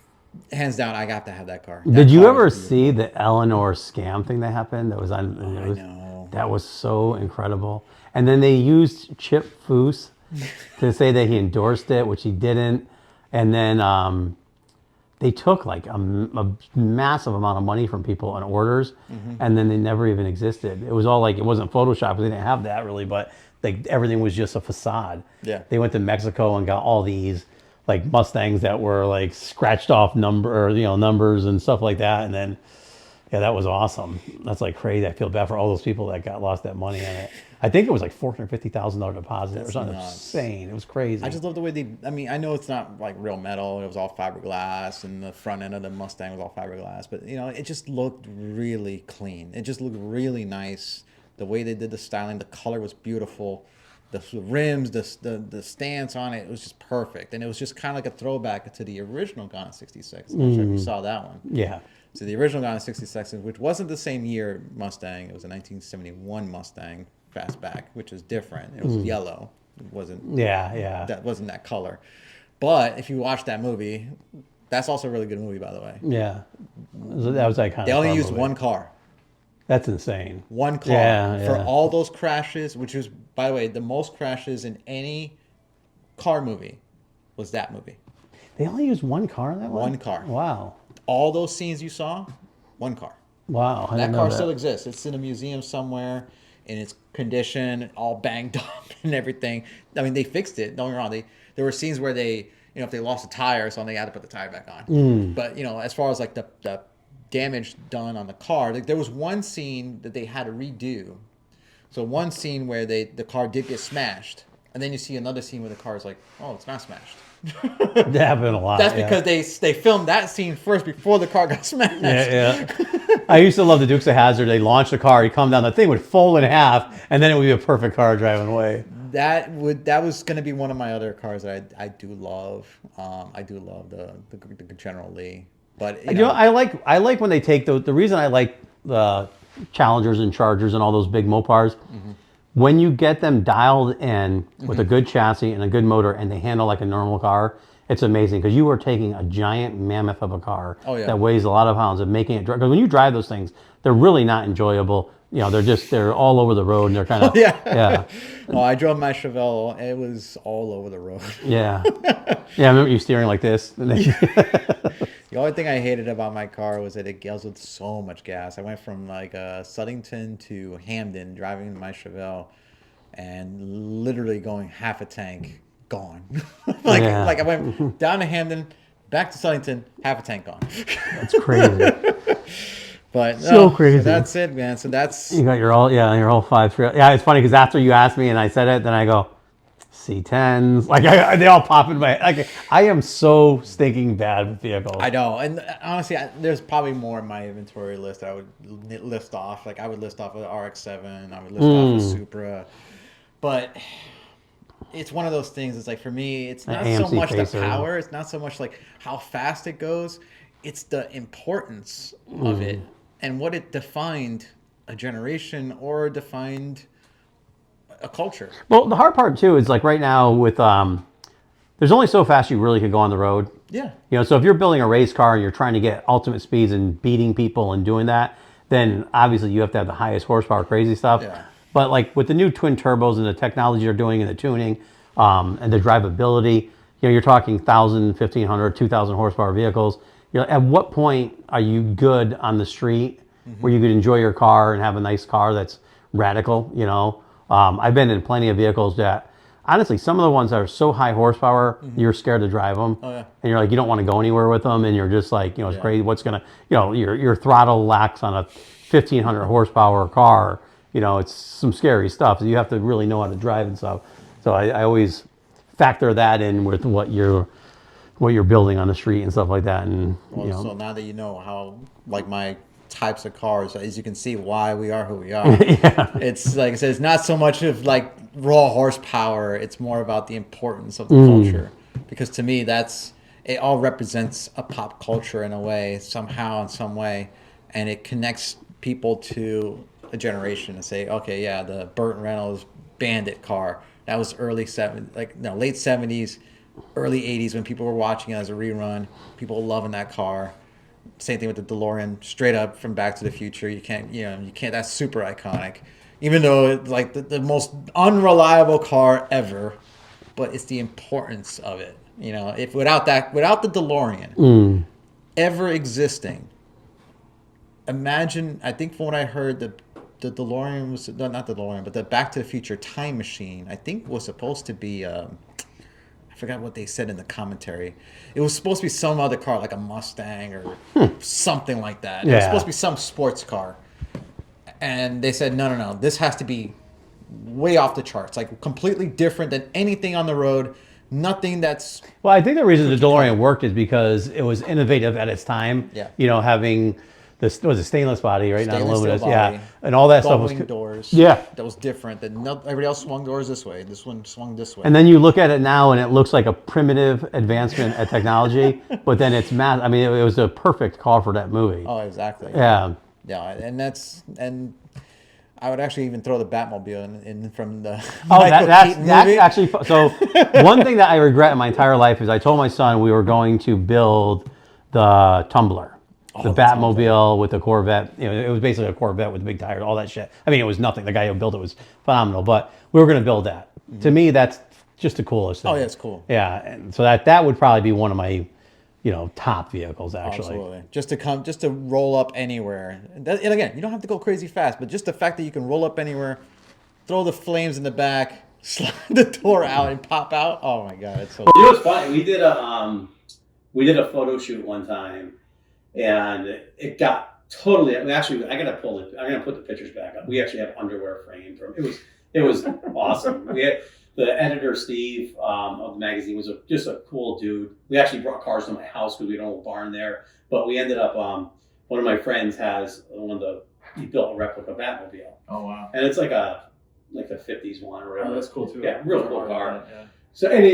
hands down. I got to have that car. Did you ever see the Eleanor scam thing that happened? That was on the news. I know. That was so incredible. And then they used Chip Foose to say that he endorsed it, which he didn't. And then they took like a massive amount of money from people on orders, and then they never even existed. It was all like, it wasn't Photoshop, they didn't have that really, but like everything was just a facade. Yeah. They went to Mexico and got all these like Mustangs that were like scratched off numbers and stuff like that, and then that was awesome. That's like crazy. I feel bad for all those people that lost that money on it. I think it was like $450,000 deposit or something insane. It was crazy. I just love the way I know it's not like real metal. It was all fiberglass, and the front end of the Mustang was all fiberglass. But, it just looked really clean. It just looked really nice. The way they did the styling, the color was beautiful. The rims, the stance on it was just perfect. And it was just kind of like a throwback to the original Gone 66. I'm sure if you saw that one. Yeah. So the original got in 66, which wasn't the same year Mustang. It was a 1971 Mustang Fastback, which is different. It was yellow. It wasn't. Yeah. That wasn't that color. But if you watch that movie, that's also a really good movie, by the way. Yeah. That was iconic. They only car used movie. one car. That's insane. One car for all those crashes, which was, by the way, the most crashes in any car movie was that movie. They only used one car in that one? One car. Wow. All those scenes you saw, one car. Wow. I That didn't know car still exists. It's in a museum somewhere in its condition, all banged up and everything. I mean, they fixed it. Don't get me wrong. There were scenes where they, if they lost a tire or something, they had to put the tire back on. But, as far as like the damage done on the car, there was one scene that they had to redo. So one scene where the car did get smashed. And then you see another scene where the car is like, oh, it's not smashed. That happened a lot. That's because they filmed that scene first before the car got smashed. Yeah. I used to love the Dukes of Hazzard. They launched the car, you come down, the thing would fold in half, and then it would be a perfect car driving away. That was going to be one of my other cars that I do love. I do love the General Lee. But I like when they take the reason I like the Challengers and Chargers and all those big Mopars. When you get them dialed in with a good chassis and a good motor and they handle like a normal car, it's amazing because you are taking a giant mammoth of a car that weighs a lot of pounds and making it drive. Because when you drive those things, they're really not enjoyable. They're all over the road and they're kind of, yeah. Oh, I drove my Chevelle. It was all over the road. Yeah. Yeah, I remember you steering like this. The only thing I hated about my car was that it guzzled so much gas. I went from like Southington to Hamden driving my Chevelle and literally going half a tank gone. like I went down to Hamden, back to Southington, half a tank gone. That's crazy. But so crazy. So that's it, man. So that's you got your all 5.3. Yeah, it's funny because after you asked me and I said it, then I go C10s. Like they all pop in my. Like I am so stinking bad with vehicles. I know, and honestly, there's probably more in my inventory list that I would list off. Like I would list off an RX-7. I would list off a Supra, but it's one of those things. It's like for me, it's not so much the power. It's not so much like how fast it goes. It's the importance of it and what it defined a generation or defined a culture. Well, the hard part too is like right now with there's only so fast you really could go on the road. Yeah. So if you're building a race car and you're trying to get ultimate speeds and beating people and doing that, then obviously you have to have the highest horsepower, crazy stuff. Yeah. But like with the new twin turbos and the technology they're doing and the tuning and the drivability, you're talking 1,000, 1,500, 2,000 horsepower vehicles. At what point are you good on the street where you could enjoy your car and have a nice car that's radical? I've been in plenty of vehicles that, honestly, some of the ones that are so high horsepower, you're scared to drive them. Oh, yeah. And you're like, you don't want to go anywhere with them. And you're just like, it's crazy. What's going to, your throttle lacks on a 1,500 horsepower car. It's some scary stuff. So you have to really know how to drive and stuff. So I always factor that in with what you're building on the street and stuff like that. And so now that you know how, like my types of cars, as you can see why we are who we are. It's like I said, it's not so much of like raw horsepower, it's more about the importance of the culture, because to me it all represents a pop culture in a way, somehow in some way, and it connects people to a generation and say, okay, yeah, the Burt Reynolds Bandit car, that was late 70s, early 80s when people were watching it as a rerun, people loving that car. Same thing with the DeLorean, straight up from Back to the Future. You can't, that's super iconic. Even though it's like the most unreliable car ever, but it's the importance of it. If without the DeLorean ever existing, imagine, I think from what I heard, the DeLorean was, not the DeLorean, but the Back to the Future time machine, I think was supposed to be, I forgot what they said in the commentary. It was supposed to be some other car, like a Mustang or something like that. It was supposed to be some sports car. And they said, no, this has to be way off the charts, like completely different than anything on the road. Nothing that's... Well, I think the reason the DeLorean worked is because it was innovative at its time. Yeah. Having this was a stainless body, right? Not Stainless steel aluminum. body. Yeah, and all that stuff was. Gull-wing doors. Yeah. That was different. Everybody else swung doors this way. This one swung this way. And then you look at it now, and it looks like a primitive advancement at technology, but then it's mass. I mean, it was a perfect car for that movie. Oh, exactly. Yeah. Yeah, and I would actually even throw the Batmobile in from the Oh, Michael that's Keaton movie. actually so. One thing that I regret in my entire life is I told my son we were going to build the Tumbler, the Batmobile with the Corvette. You know, it was basically a Corvette with big tires, all that shit. I mean, it was nothing. The guy who built it was phenomenal, but we were going to build that. To me, that's just the coolest thing. Oh, yeah, it's cool. Yeah, and so that would probably be one of my, top vehicles actually. Absolutely. Just to roll up anywhere. And again, you don't have to go crazy fast, but just the fact that you can roll up anywhere, throw the flames in the back, slide the door out and pop out. Oh my God, it's so You know what's funny? We did a photo shoot one time, and it got totally. I mean, actually, I'm gonna put the pictures back up. We actually have underwear framed from it was awesome. We had the editor Steve of the magazine was just a cool dude. We actually brought cars to my house because we had an old barn there. But we ended up one of my friends has he built a replica Batmobile. Oh wow. And it's like a 50s one or whatever. Oh, that's cool too. Yeah, real cool car. Yeah.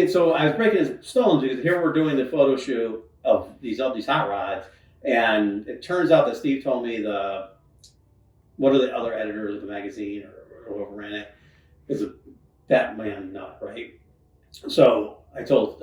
So I was breaking his stones because here we're doing the photo shoot of these hot rods, and it turns out that Steve told me one of the other editors of the magazine or whoever ran it is a Batman nut, right? So I told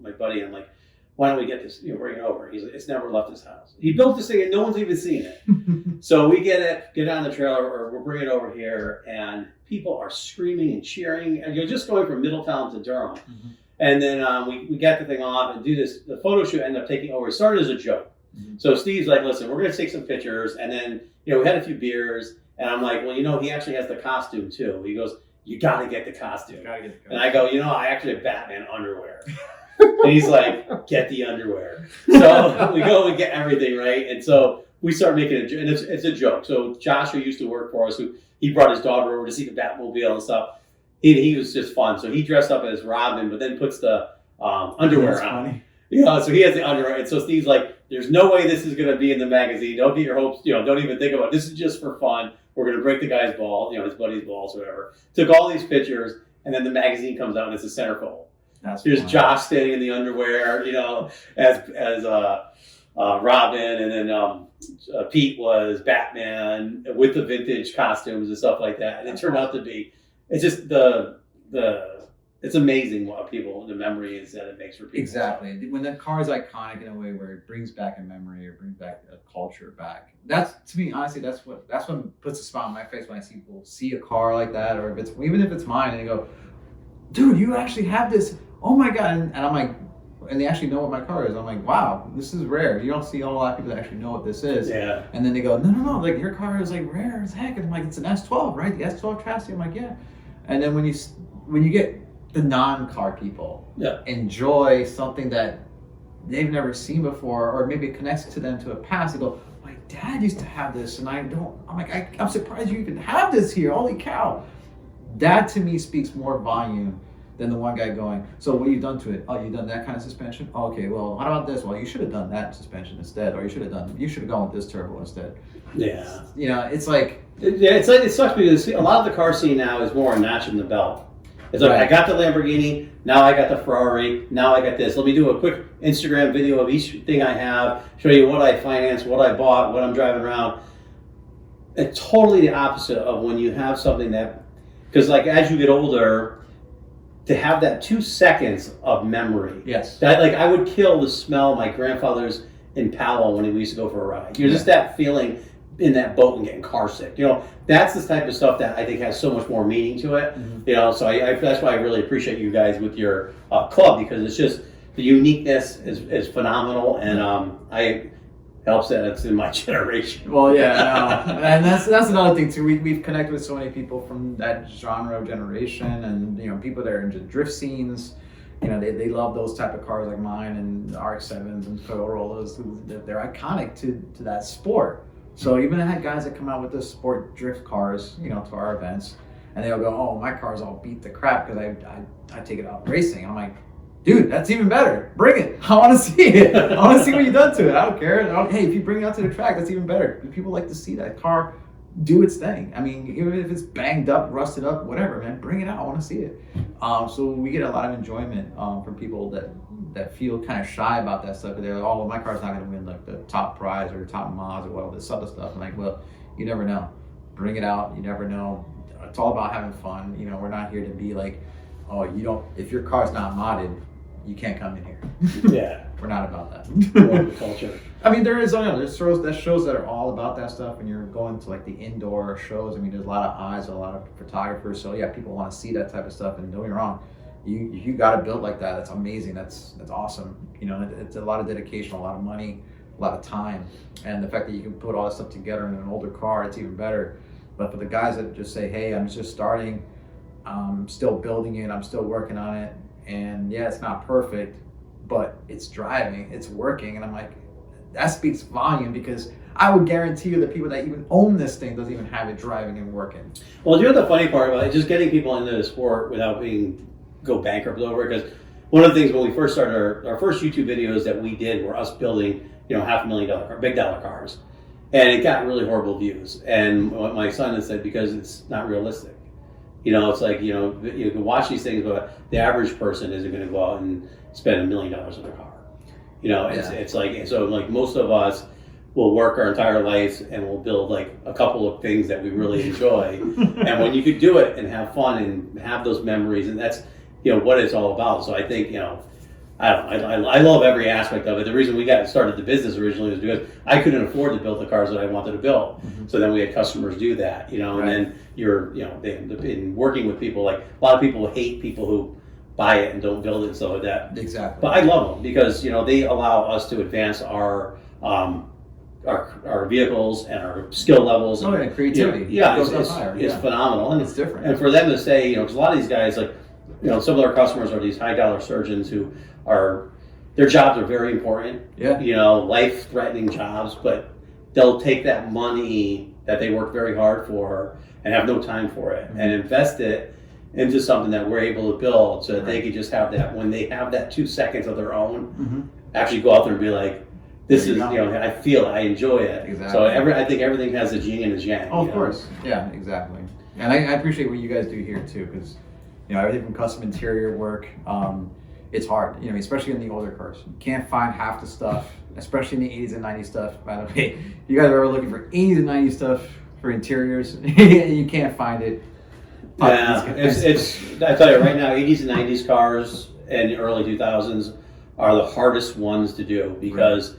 my buddy, I'm like, why don't we get this, bring it over? He's like, it's never left his house. He built this thing and no one's even seen it. So we get on the trailer, or we'll bring it over here, and people are screaming and cheering. And you're just going from Middletown to Durham. Mm-hmm. And then we get the thing off and do this. The photo shoot ended up taking over. It started as a joke. Mm-hmm. So Steve's like, listen, we're going to take some pictures. And then, we had a few beers. And I'm like, well, he actually has the costume too. He goes, you got to get the costume. And I go, I actually have Batman underwear. And he's like, get the underwear. So we go and get everything, right? And so we start making it, and it's a joke. So Josh, who used to work for us, he brought his daughter over to see the Batmobile and stuff. He was just fun. So he dressed up as Robin, but then puts the underwear on. Funny. So he has the underwear. And so Steve's like, there's no way this is going to be in the magazine. Don't get your hopes, don't even think about it. This is just for fun. We're going to break the guy's ball, his buddy's balls, whatever. Took all these pictures, and then the magazine comes out and it's a centerfold. There's Josh standing in the underwear, as Robin, and then Pete was Batman with the vintage costumes and stuff like that. And it turned out to be, it's just it's amazing what the memory is that it makes for people. Exactly. When the car is iconic in a way where it brings back a memory or brings back a culture back. That's, to me, honestly, that's what puts a smile on my face when I see people see a car like that, or even if it's mine, and they go, dude, you actually have this. Oh my God. And I'm like, and they actually know what my car is. I'm like, wow, this is rare. You don't see a whole lot of people that actually know what this is. Yeah. And then they go, no, like your car is like rare as heck. And I'm like, it's an S12, right? The S12 chassis. I'm like, yeah. And then when you get the non-car people enjoy something that they've never seen before, or maybe it connects to them to a past, they go, my dad used to have this, and I'm like, I'm surprised you even have this here. Holy cow. That to me speaks more volume than the one guy going, so what you've done to it? Oh, you've done that kind of suspension? Oh, okay, well, how about this? Well, you should have done that suspension instead, or you should have gone with this turbo instead. Yeah. It's like... it sucks because a lot of the car scene now is more a notch in the belt. It's like, right. I got the Lamborghini, now I got the Ferrari, now I got this. Let me do a quick Instagram video of each thing I have, show you what I financed, what I bought, what I'm driving around. It's totally the opposite of when you have something that, because like as you get older, to have that 2 seconds of memory. Yes. That I would kill the smell of my grandfather's Impala when we used to go for a ride. Just that feeling in that boat and getting car sick. That's the type of stuff that I think has so much more meaning to it. Mm-hmm. So that's why I really appreciate you guys with your club, because it's just the uniqueness is phenomenal, and it helps that it's in my generation. Well, yeah, no. And that's another thing too. We've connected with so many people from that genre of generation, and people that are into drift scenes. They love those type of cars like mine and RX-7s and Corollas. They're iconic to that sport. So even I had guys that come out with the sport drift cars, to our events, and they'll go, "Oh, my car's all beat the crap because I take it out racing." I'm like, dude, that's even better. Bring it. I want to see it. I want to see what you've done to it. I don't care. Hey, if you bring it out to the track, that's even better. People like to see that car do its thing. I mean, even if it's banged up, rusted up, whatever, man, bring it out. I want to see it. So we get a lot of enjoyment from people that feel kind of shy about that stuff. They're like, oh, well, my car's not going to win like the top prize or top mods or all this other stuff. I'm like, well, you never know. Bring it out. You never know. It's all about having fun. You know, we're not here to be like, oh, you don't. If your car's not modded, you can't come in here. Yeah. We're not about that. More of the culture. I mean, there's shows that are all about that stuff, and you're going to like the indoor shows. I mean, there's a lot of eyes, a lot of photographers. So yeah, people want to see that type of stuff. And don't get me wrong, you got to build like that. That's amazing. That's awesome. You know, it's a lot of dedication, a lot of money, a lot of time, and the fact that you can put all this stuff together in an older car, it's even better. But for the guys that just say, hey, I'm just starting, I'm still building it, I'm still working on it, and yeah, it's not perfect, but it's driving, it's working, and I'm like, that speaks volume, because I would guarantee you that people that even own this thing doesn't even have it driving and working. Well, you know the funny part about it, just getting people into the sport without go bankrupt over it, because one of the things when we first started our first YouTube videos that we did were us building, $500,000 big dollar cars, and it got really horrible views. And what my son has said, because it's not realistic. It's like, you can watch these things, but the average person isn't going to go out and spend $1 million on a car. It's like, so like most of us will work our entire lives and we'll build like a couple of things that we really enjoy. And when you could do it and have fun and have those memories, and that's, what it's all about. So I think, I love every aspect of it. The reason we got started the business originally was because I couldn't afford to build the cars that I wanted to build. Mm-hmm. So then we had customers do that, right. And then in working with people, like a lot of people hate people who buy it and don't build it and stuff like that. Exactly. But I love them because, they allow us to advance our vehicles and our skill levels. Oh, and creativity. It's phenomenal. And it's different. And for them to say, because a lot of these guys, like, some of our customers are these high dollar surgeons who their jobs are very important. Yeah. Life threatening jobs, but they'll take that money that they work very hard for and have no time for it, mm-hmm. and invest it into something that we're able to build so that they can just have that, when they have that 2 seconds of their own, mm-hmm. actually go out there and be like, this is, I feel it, I enjoy it. Exactly. So I think everything has a yin and a yang. Oh, of course. Yeah, exactly. And I appreciate what you guys do here too, because, everything from custom interior work, it's hard, especially in the older cars. You can't find half the stuff, especially in the 80s and 90s stuff. By the way, you guys are ever looking for 80s and 90s stuff for interiors, you can't find it. Yeah, it's. I tell you right now, 80s and 90s cars and the early 2000s are the hardest ones to do because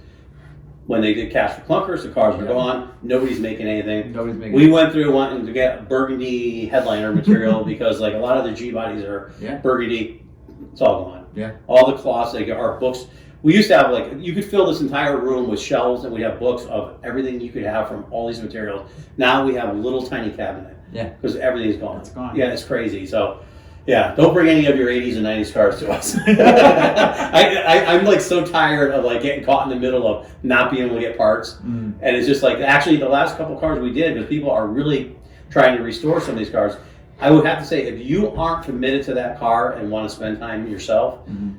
when they did cash for clunkers, the cars were gone. Nobody's making anything. We went through wanting to get burgundy headliner material because like a lot of the G bodies are burgundy. It's all gone. Yeah. All the cloths, like our books. We used to have like, you could fill this entire room with shelves and we'd have books of everything you could have from all these materials. Now we have a little tiny cabinet. Yeah. Because everything's gone. It's gone. Yeah, it's crazy. So, yeah, don't bring any of your 80s and 90s cars to us. I'm like so tired of like getting caught in the middle of not being able to get parts. Mm. And it's just like, actually the last couple cars we did, because people are really trying to restore some of these cars, I would have to say, if you aren't committed to that car and want to spend time yourself, mm-hmm.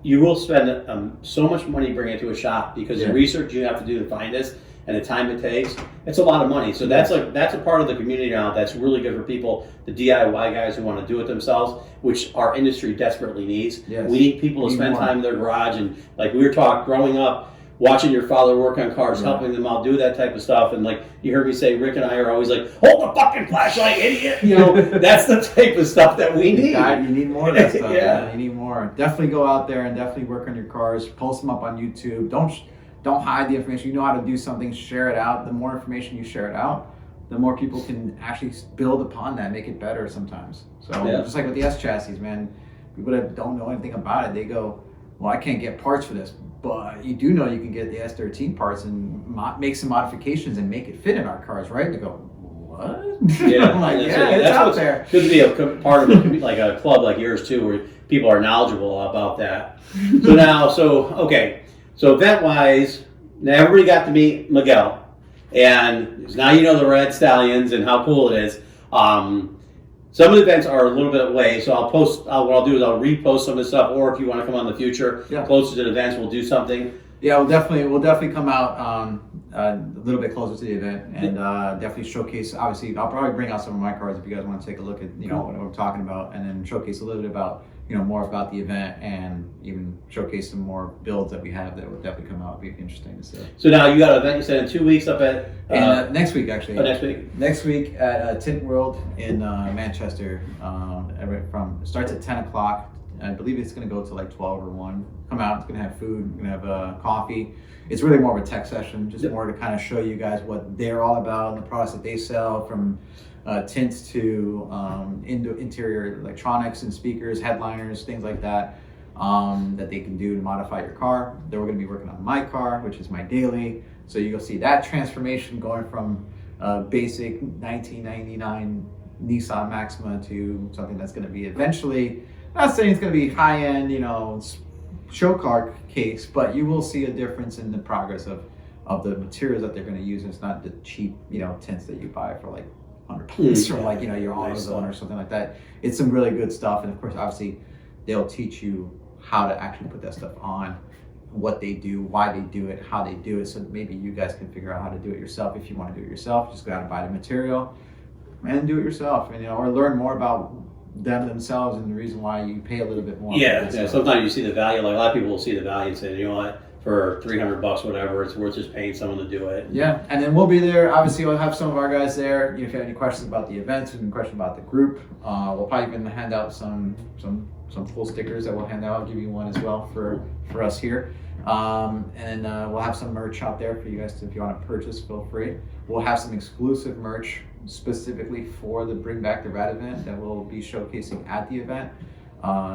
you will spend so much money bringing it to a shop because the research you have to do to find this and the time it takes, it's a lot of money. So that's a part of the community now that's really good for people, the DIY guys who want to do it themselves, which our industry desperately needs. Yes. We need people to spend time in their garage, and like we were talking growing up, watching your father work on cars, helping them out do that type of stuff. And like you heard me say, Rick and I are always like, hold the fucking flashlight, idiot. That's the type of stuff that we need. God, you need more of that stuff. Yeah, you need more. Definitely go out there and definitely work on your cars. Post them up on YouTube. Don't hide the information. You know how to do something, share it out. The more information you share it out, the more people can actually build upon that, make it better sometimes. So just like with the S chassis, man, people that don't know anything about it, they go, well, I can't get parts for this. But you do know you can get the S13 parts and make some modifications and make it fit in our cars, right? And they go, what? Yeah, I'm like, it's out there. Good to be a part of like a club like yours too, where people are knowledgeable about that. So event-wise, now everybody got to meet Miguel, and now you know the Rad Stallions and how cool it is. Some of the events are a little bit away, so what I'll do is I'll repost some of the stuff, or if you want to come on in the future, closer to the events, we'll do something. Yeah, we'll definitely come out a little bit closer to the event and definitely showcase. Obviously, I'll probably bring out some of my cars if you guys want to take a look at what I'm talking about, and then showcase a little bit about more about the event, and even showcase some more builds that we have that will definitely come out. It'll be interesting to see. So now you got an event you said in 2 weeks up at next week actually. Oh, next week. Next week at Tint World in Manchester. Starts at 10 o'clock. I believe it's going to go to like 12 or 1. Come out, it's going to have food, we're going to have coffee. It's really more of a tech session, just more to kind of show you guys what they're all about and the products that they sell, from tints to interior electronics and speakers, headliners, things like that, that they can do to modify your car. Then we're going to be working on my car, which is my daily. So you'll see that transformation going from basic 1999 Nissan Maxima to something that's going to be eventually, not saying it's going to be high-end, show car case, but you will see a difference in the progress of the materials that they're going to use. And it's not the cheap, tints that you buy for like $100 or like, your AutoZone or something like that. It's some really good stuff. And of course, obviously, they'll teach you how to actually put that stuff on, what they do, why they do it, how they do it. So maybe you guys can figure out how to do it yourself. If you want to do it yourself, just go out and buy the material and do it yourself, and or learn more about them themselves and the reason why you pay a little bit more. Yeah. Sometimes you see the value. Like a lot of people will see the value and say, you know what, for $300, whatever, it's worth just paying someone to do it. Yeah, and then we'll be there. Obviously, we'll have some of our guys there. If you have any questions about the events, any questions about the group, we'll probably even hand out some cool stickers that we'll hand out. I'll give you one as well for us here. And we'll have some merch out there for you guys if you want to purchase, feel free. We'll have some exclusive merch specifically for the Bring Back the Rad event that we'll be showcasing at the event.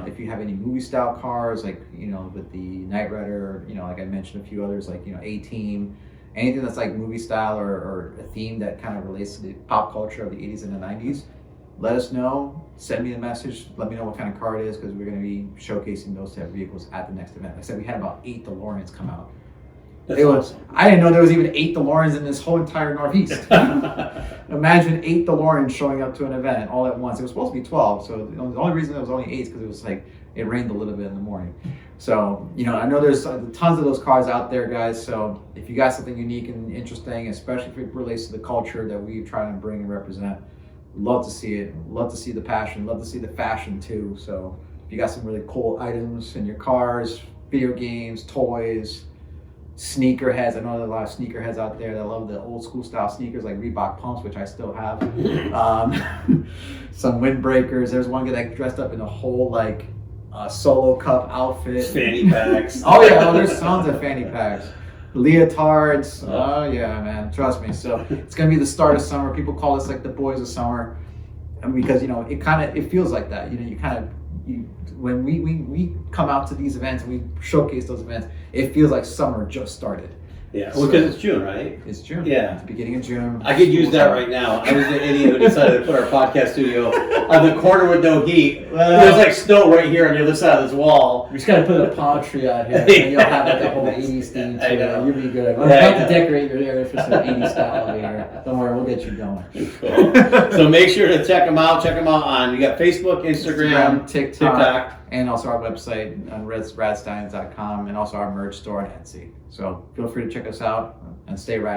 If you have any movie style cars, like with the Knight Rider, like I mentioned a few others, like A-Team, anything that's like movie style or a theme that kind of relates to the pop culture of the 80s and the 90s, let us know. Send me a message. Let me know what kind of car it is, because we're going to be showcasing those type of vehicles at the next event. Like I said, we had about 8 DeLoreans come out. I didn't know there was even 8 DeLoreans in this whole entire Northeast. Imagine 8 DeLoreans showing up to an event all at once. It was supposed to be 12, so the only reason there was only 8 is because it was like it rained a little bit in the morning. So I know there's tons of those cars out there, guys. So if you got something unique and interesting, especially if it relates to the culture that we try to bring and represent, love to see it. Love to see the passion. Love to see the fashion too. So if you got some really cool items in your cars, video games, toys, sneakerheads. I know there's a lot of sneakerheads out there that love the old school style sneakers like Reebok pumps, which I still have. Some windbreakers. There's one guy that dressed up in a whole solo cup outfit. Fanny packs. There's tons of fanny packs. Leotards. Oh yeah, man. Trust me. So it's gonna be the start of summer. People call us like the boys of summer, and because it feels like that. When we come out to these events and we showcase those events, it feels like summer just started. Yeah, because it's June, right? It's June. Yeah. It's the beginning of June. I could use that right now. I was the idiot who decided to put our podcast studio on the corner with no heat. There's like snow right here on the other side of this wall. We just got to put a palm tree out here, and you'll have like the whole 80s theme. I know. You'll be good. We're about to decorate your area for some 80s style over here. Don't worry, we'll get you going. Cool. So make sure to check them out. Check them out on, you got Facebook, Instagram, TikTok. And also our website on radstallions.com, and also our merch store on Etsy. So feel free to check us out and stay rad.